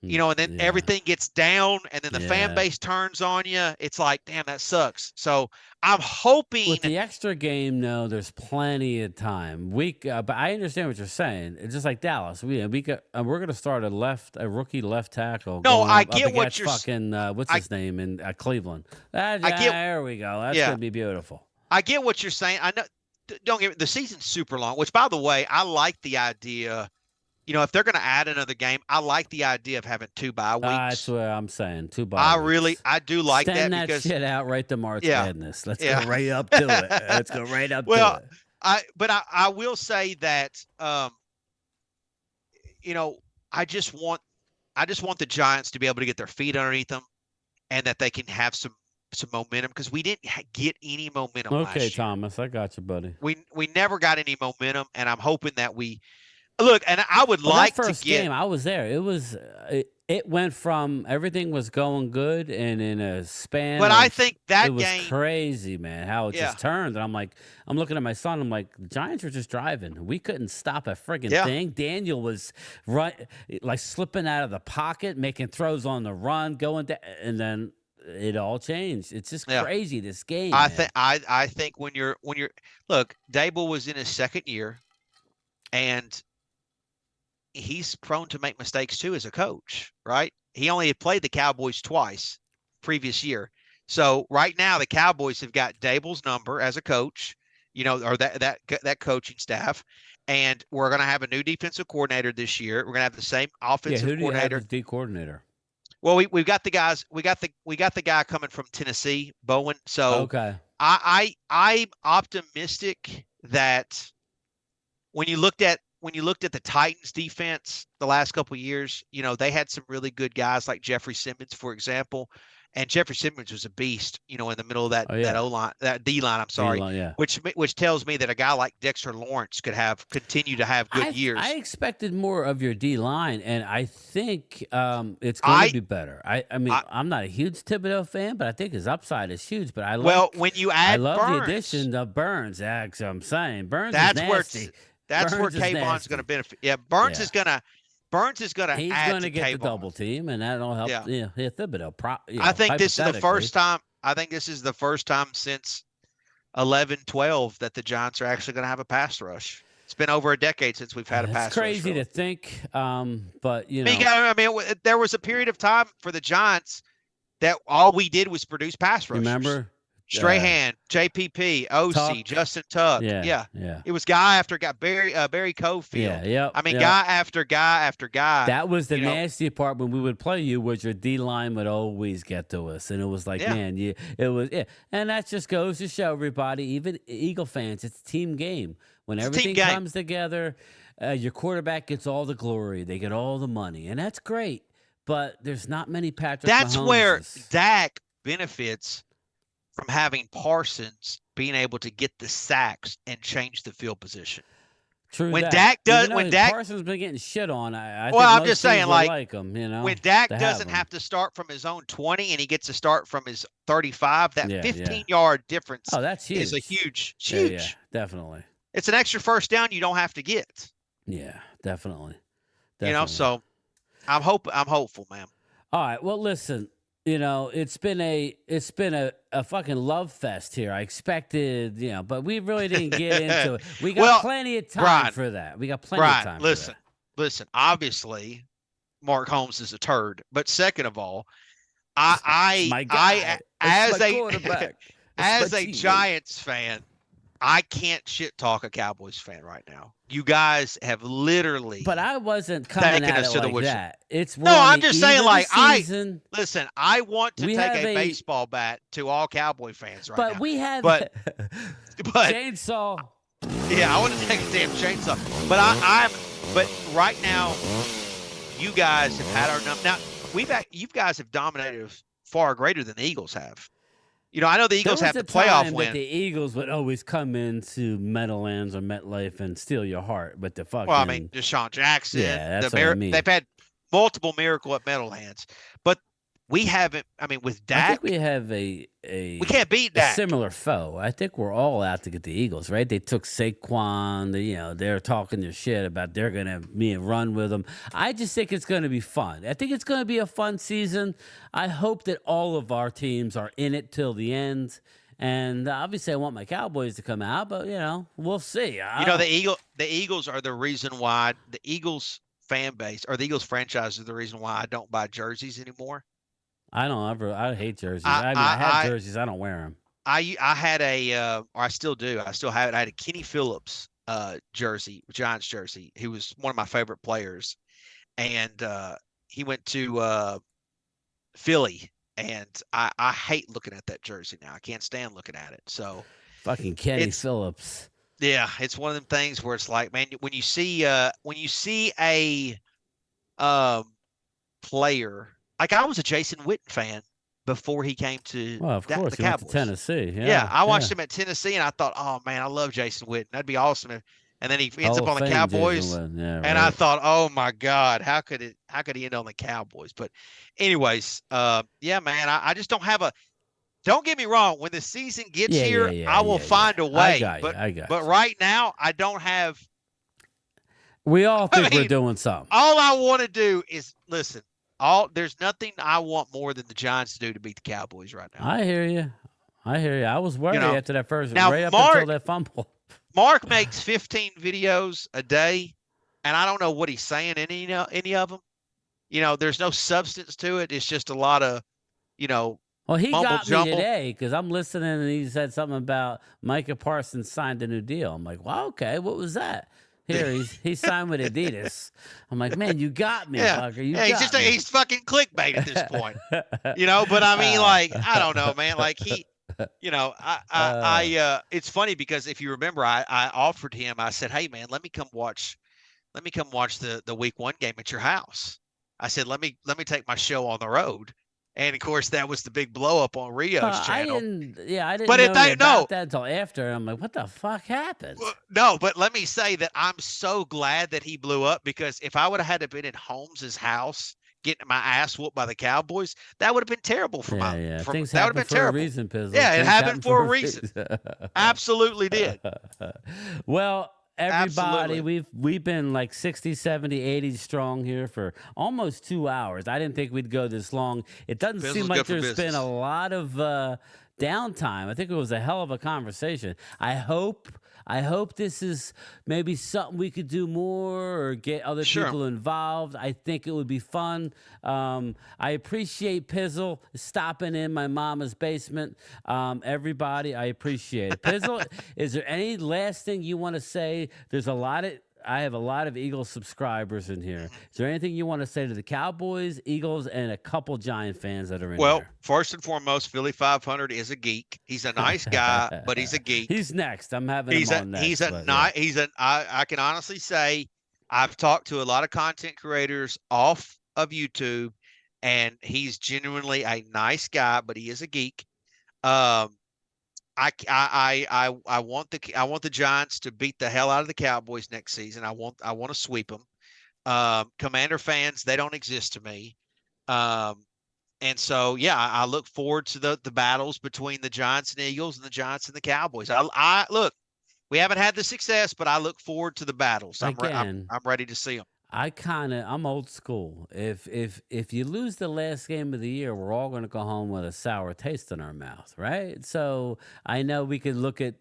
Speaker 3: and then everything gets down, and then the fan base turns on you. It's like, damn, that sucks. So I'm hoping
Speaker 2: with the extra game, no, there's plenty of time. But I understand what you're saying. It's just like Dallas. We're going to start a rookie left tackle.
Speaker 3: No, I
Speaker 2: up
Speaker 3: get what you're
Speaker 2: fucking what's his name in Cleveland. There we go. That's going to be beautiful.
Speaker 3: I get what you're saying. I know. Don't get me. The season's super long. Which, by the way, I like the idea. If they're going to add another game, I like the idea of having 2 bye weeks.
Speaker 2: That's what I'm saying. 2 bye weeks.
Speaker 3: I do like
Speaker 2: Send
Speaker 3: that because
Speaker 2: shit out right to March Madness. Let's go right up to it. Let's go right up to it.
Speaker 3: I will say that, I just want the Giants to be able to get their feet underneath them, and that they can have some momentum, because we didn't get any momentum last year.
Speaker 2: Thomas, I got you, buddy.
Speaker 3: We never got any momentum, and I'm hoping that we. Look, and I would like
Speaker 2: that first
Speaker 3: to get.
Speaker 2: Game, I was there. It went from everything was going good, and in a span.
Speaker 3: But I think that
Speaker 2: it was
Speaker 3: game
Speaker 2: crazy, man. How it just turned, and I'm looking at my son. I'm like, the Giants were just driving. We couldn't stop a friggin' thing. Daniel was slipping out of the pocket, making throws on the run, going down, and then it all changed. It's just crazy, this game.
Speaker 3: I think when you're look, Dable was in his second year, and he's prone to make mistakes too as a coach, right? He only had played the Cowboys twice previous year. So right now the Cowboys have got Dable's number as a coach, or that coaching staff. And we're going to have a new defensive coordinator this year. We're going to have the same offensive
Speaker 2: who do
Speaker 3: coordinator.
Speaker 2: You have as D coordinator?
Speaker 3: Well, we've got the guys. We got the guy coming from Tennessee, Bowen. So
Speaker 2: okay.
Speaker 3: I'm optimistic that when you looked at the Titans defense the last couple of years, they had some really good guys like Jeffrey Simmons, for example. And Jeffrey Simmons was a beast, in the middle of that O-line, that D-line, I'm sorry, which tells me that a guy like Dexter Lawrence could continue to have good years.
Speaker 2: I expected more of your D-line, and I think it's going to be better. I'm not a huge Thibodeau fan, but I think his upside is huge. But
Speaker 3: when you add
Speaker 2: Burns,
Speaker 3: the
Speaker 2: addition of Burns. That's what I'm saying. Burns
Speaker 3: that's
Speaker 2: is nasty.
Speaker 3: That's where Kayvon's going to benefit. Yeah, Burns is going to. He's going to
Speaker 2: get the double team, and that'll help. Thibodeau.
Speaker 3: I think this is the first time. Since 11-12 that the Giants are actually going to have a pass rush. It's been over a decade since we've had a pass rush.
Speaker 2: It's crazy to think, but
Speaker 3: there was a period of time for the Giants that all we did was produce pass rushers.
Speaker 2: Remember?
Speaker 3: Strahan, JPP, OC, Justin Tuck. Yeah. It was guy after guy, Barry Cofield. Guy after guy after guy.
Speaker 2: That was the nasty part when we would play you, was your D line would always get to us, and it was like, man, and that just goes to show everybody, even Eagle fans, it's a team game. When everything comes together, your quarterback gets all the glory, they get all the money, and that's great. But there's not many Patrick Mahomes.
Speaker 3: That's where Dak benefits from having Parsons being able to get the sacks and change the field position.
Speaker 2: True.
Speaker 3: When
Speaker 2: that.
Speaker 3: Dak
Speaker 2: Parsons been getting shit on,
Speaker 3: I'm just saying,
Speaker 2: like him,
Speaker 3: when Dak doesn't have to start from his own 20 and he gets to start from his 35, that 15-yard difference.
Speaker 2: Oh, that's huge.
Speaker 3: Is a huge.
Speaker 2: Yeah, definitely.
Speaker 3: It's an extra first down you don't have to get.
Speaker 2: Yeah, definitely.
Speaker 3: So I'm hopeful, man.
Speaker 2: All right. Well, listen. It's been a fucking love fest here. I expected, but we really didn't get into it. We got plenty of time for that. We got plenty of time.
Speaker 3: Listen. Obviously, Mark Holmes is a turd. But second of all, as a Giants fan, I can't shit talk a Cowboys fan right now. You guys have literally.
Speaker 2: But I wasn't coming at it like that. It's
Speaker 3: I'm just saying, listen. I want to take a baseball bat to all Cowboy fans right now.
Speaker 2: But we have.
Speaker 3: But
Speaker 2: chainsaw.
Speaker 3: Yeah, I want to take a damn chainsaw. But But right now, you guys have had our number. Now you guys have dominated far greater than the Eagles have. I know the Eagles have the playoff win.
Speaker 2: The Eagles would always come into Meadowlands or MetLife and steal your heart, but the fucking.
Speaker 3: Well, I mean, Deshaun Jackson.
Speaker 2: Yeah, that's what I mean.
Speaker 3: They've had multiple miracle at Meadowlands, but we haven't. I mean, with
Speaker 2: I think
Speaker 3: Dak,
Speaker 2: we have
Speaker 3: we can't beat
Speaker 2: a
Speaker 3: Dak.
Speaker 2: similar foe. I think we're all out to get the Eagles, right? They took Saquon. They're talking their shit about they're gonna run with them. I just think it's gonna be fun. I think it's gonna be a fun season. I hope that all of our teams are in it till the end. And obviously, I want my Cowboys to come out, but we'll see.
Speaker 3: The Eagles are the reason why the Eagles fan base or the Eagles franchise is the reason why I don't buy jerseys anymore.
Speaker 2: I hate jerseys. I have jerseys. I don't wear them.
Speaker 3: I had or I still do. I still have it. I had a Kenny Phillips jersey, Giants jersey. He was one of my favorite players, and he went to Philly. And I hate looking at that jersey now. I can't stand looking at it. So
Speaker 2: fucking Kenny Phillips.
Speaker 3: Yeah, it's one of them things where it's like, man, when you see a player, like I was a Jason Witten fan before he came to
Speaker 2: of course,
Speaker 3: the Cowboys.
Speaker 2: Went to Tennessee.
Speaker 3: Yeah, I watched him at Tennessee, and I thought, oh man, I love Jason Witten. That'd be awesome. And then he ends up on the Cowboys, and I thought, oh my God, how could he end on the Cowboys? But anyways, yeah, man, I just don't have a. Don't get me wrong. When the season gets here, I will find a way. But right now, I don't have.
Speaker 2: We all think we're doing something.
Speaker 3: All I want to do is listen. There's nothing I want more than the Giants to do to beat the Cowboys right now.
Speaker 2: I hear you. I was worried after that first.
Speaker 3: Now,
Speaker 2: right up until that fumble.
Speaker 3: Mark makes 15 videos a day, and I don't know what he's saying in any of them. There's no substance to it. It's just a lot of,
Speaker 2: Well, he got
Speaker 3: jumble.
Speaker 2: Me today because I'm listening, and he said something about Micah Parsons signed a new deal. I'm like, well, okay, what was that? Here, he signed with Adidas. I'm like, man, you got me, fucker.
Speaker 3: He's fucking clickbait at this point. But I mean, like, I don't know, man. Like it's funny because if you remember, I offered him. I said, hey, man, let me come watch the week 1 game at your house. I said, let me take my show on the road. And of course, that was the big blow up on Rio's channel.
Speaker 2: I didn't know about that until after. I'm like, what the fuck happened?
Speaker 3: No, but let me say that I'm so glad that he blew up, because if I would have had to been in Holmes's house getting my ass whooped by the Cowboys, that would have been terrible for
Speaker 2: my. Things
Speaker 3: that would have been
Speaker 2: for
Speaker 3: terrible.
Speaker 2: A reason, Pizzle.
Speaker 3: Yeah,
Speaker 2: Things
Speaker 3: it happened for a reason. Absolutely did.
Speaker 2: Well, everybody,
Speaker 3: Absolutely.
Speaker 2: we've been like 60, 70, 80 strong here for almost 2 hours. I didn't think we'd go this long. It doesn't seem like there's been a lot of downtime. I think it was a hell of a conversation. I hope this is maybe something we could do more or get other people involved. I think it would be fun. I appreciate Pizzle stopping in my mama's basement. Everybody, I appreciate it. Pizzle, is there any last thing you want to say? I have a lot of Eagles subscribers in here. Is there anything you want to say to the Cowboys, Eagles, and a couple Giant fans that are in here?
Speaker 3: Well, first and foremost, Philly 500 is a geek. He's a nice guy, but he's a geek.
Speaker 2: He's next. I'm having him on next.
Speaker 3: I can honestly say I've talked to a lot of content creators off of YouTube, and he's genuinely a nice guy, but he is a geek. I want the Giants to beat the hell out of the Cowboys next season. I want to sweep them. Commander fans, they don't exist to me. And so, yeah, I look forward to the battles between the Giants and Eagles and the Giants and the Cowboys. I look, we haven't had the success, but I look forward to the battles. I'm ready to see them.
Speaker 2: I'm old school. If you lose the last game of the year, we're all going to go home with a sour taste in our mouth, right? So I know we could look at,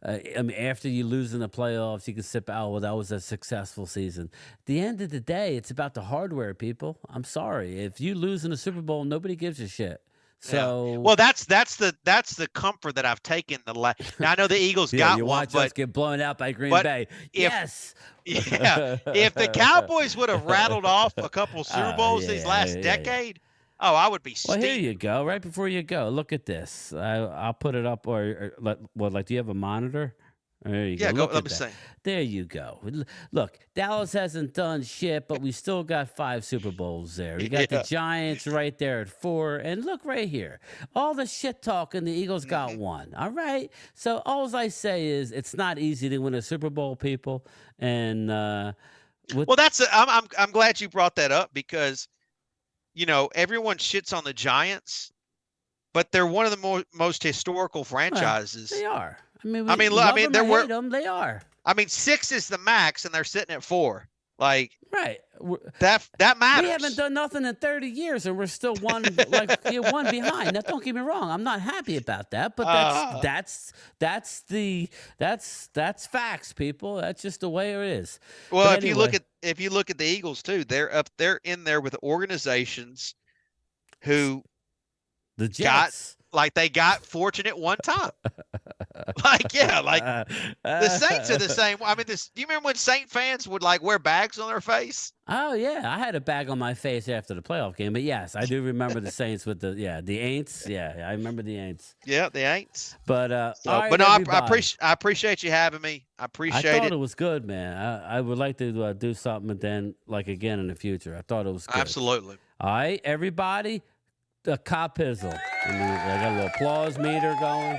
Speaker 2: after you lose in the playoffs, you can sit back, oh, well, that was a successful season. At the end of the day, it's about the hardware, people. I'm sorry. If you lose in the Super Bowl, nobody gives a shit. So
Speaker 3: well, that's the comfort that I've taken now I know the Eagles got
Speaker 2: you
Speaker 3: one,
Speaker 2: watch
Speaker 3: but
Speaker 2: us get blown out by Green Bay.
Speaker 3: Yes. If the Cowboys would have rattled off a couple Super Bowls these last decade, I would be steamed.
Speaker 2: Well, here you go. Right before you go, look at this. I'll put it up. Do you have a monitor? There you go.
Speaker 3: Let me see.
Speaker 2: There you go. Look, Dallas hasn't done shit, but we still got 5 Super Bowls there. You got the Giants right there at 4. And look right here. All the shit talking, the Eagles got 1. All right? So all I say is it's not easy to win a Super Bowl, people. And
Speaker 3: I'm glad you brought that up, because everyone shits on the Giants, but they're one of the most historical franchises.
Speaker 2: They are.
Speaker 3: I mean, look,
Speaker 2: love them or hate them, they are.
Speaker 3: I mean, 6 is the max, and they're sitting at 4. Like,
Speaker 2: right.
Speaker 3: That matters.
Speaker 2: We haven't done nothing in 30 years, and we're still one behind. Now, don't get me wrong. I'm not happy about that, but that's facts, people. That's just the way it is.
Speaker 3: Well, if you look at the Eagles too, they're in there with organizations who
Speaker 2: the Jets.
Speaker 3: They got fortunate one time. The Saints are the same. I mean, do you remember when Saint fans would wear bags on their face?
Speaker 2: Oh yeah, I had a bag on my face after the playoff game. But yes, I do remember the Saints with the Aints. Yeah, I remember the Aints.
Speaker 3: Yeah, the Aints.
Speaker 2: But
Speaker 3: I appreciate you having me. I thought
Speaker 2: it was good, man. I would like to do something then again in the future. I thought it was good.
Speaker 3: Absolutely.
Speaker 2: All right, everybody. The Copizzle. I got a little applause meter going.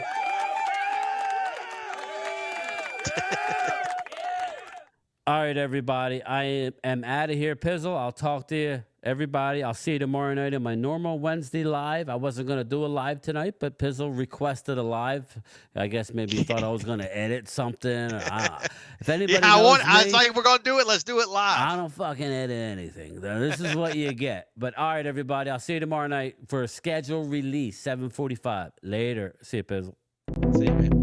Speaker 2: All right, everybody. I am out of here, Pizzle. I'll talk to you, everybody. I'll see you tomorrow night in my normal Wednesday live. I wasn't going to do a live tonight, but Pizzle requested a live. I guess maybe he thought I was going to edit something. If anybody
Speaker 3: I was like, we're going to do it. Let's do it live.
Speaker 2: I don't fucking edit anything. This is what you get. But all right, everybody. I'll see you tomorrow night for a scheduled release, 7:45. Later. See you, Pizzle.
Speaker 3: See you, man.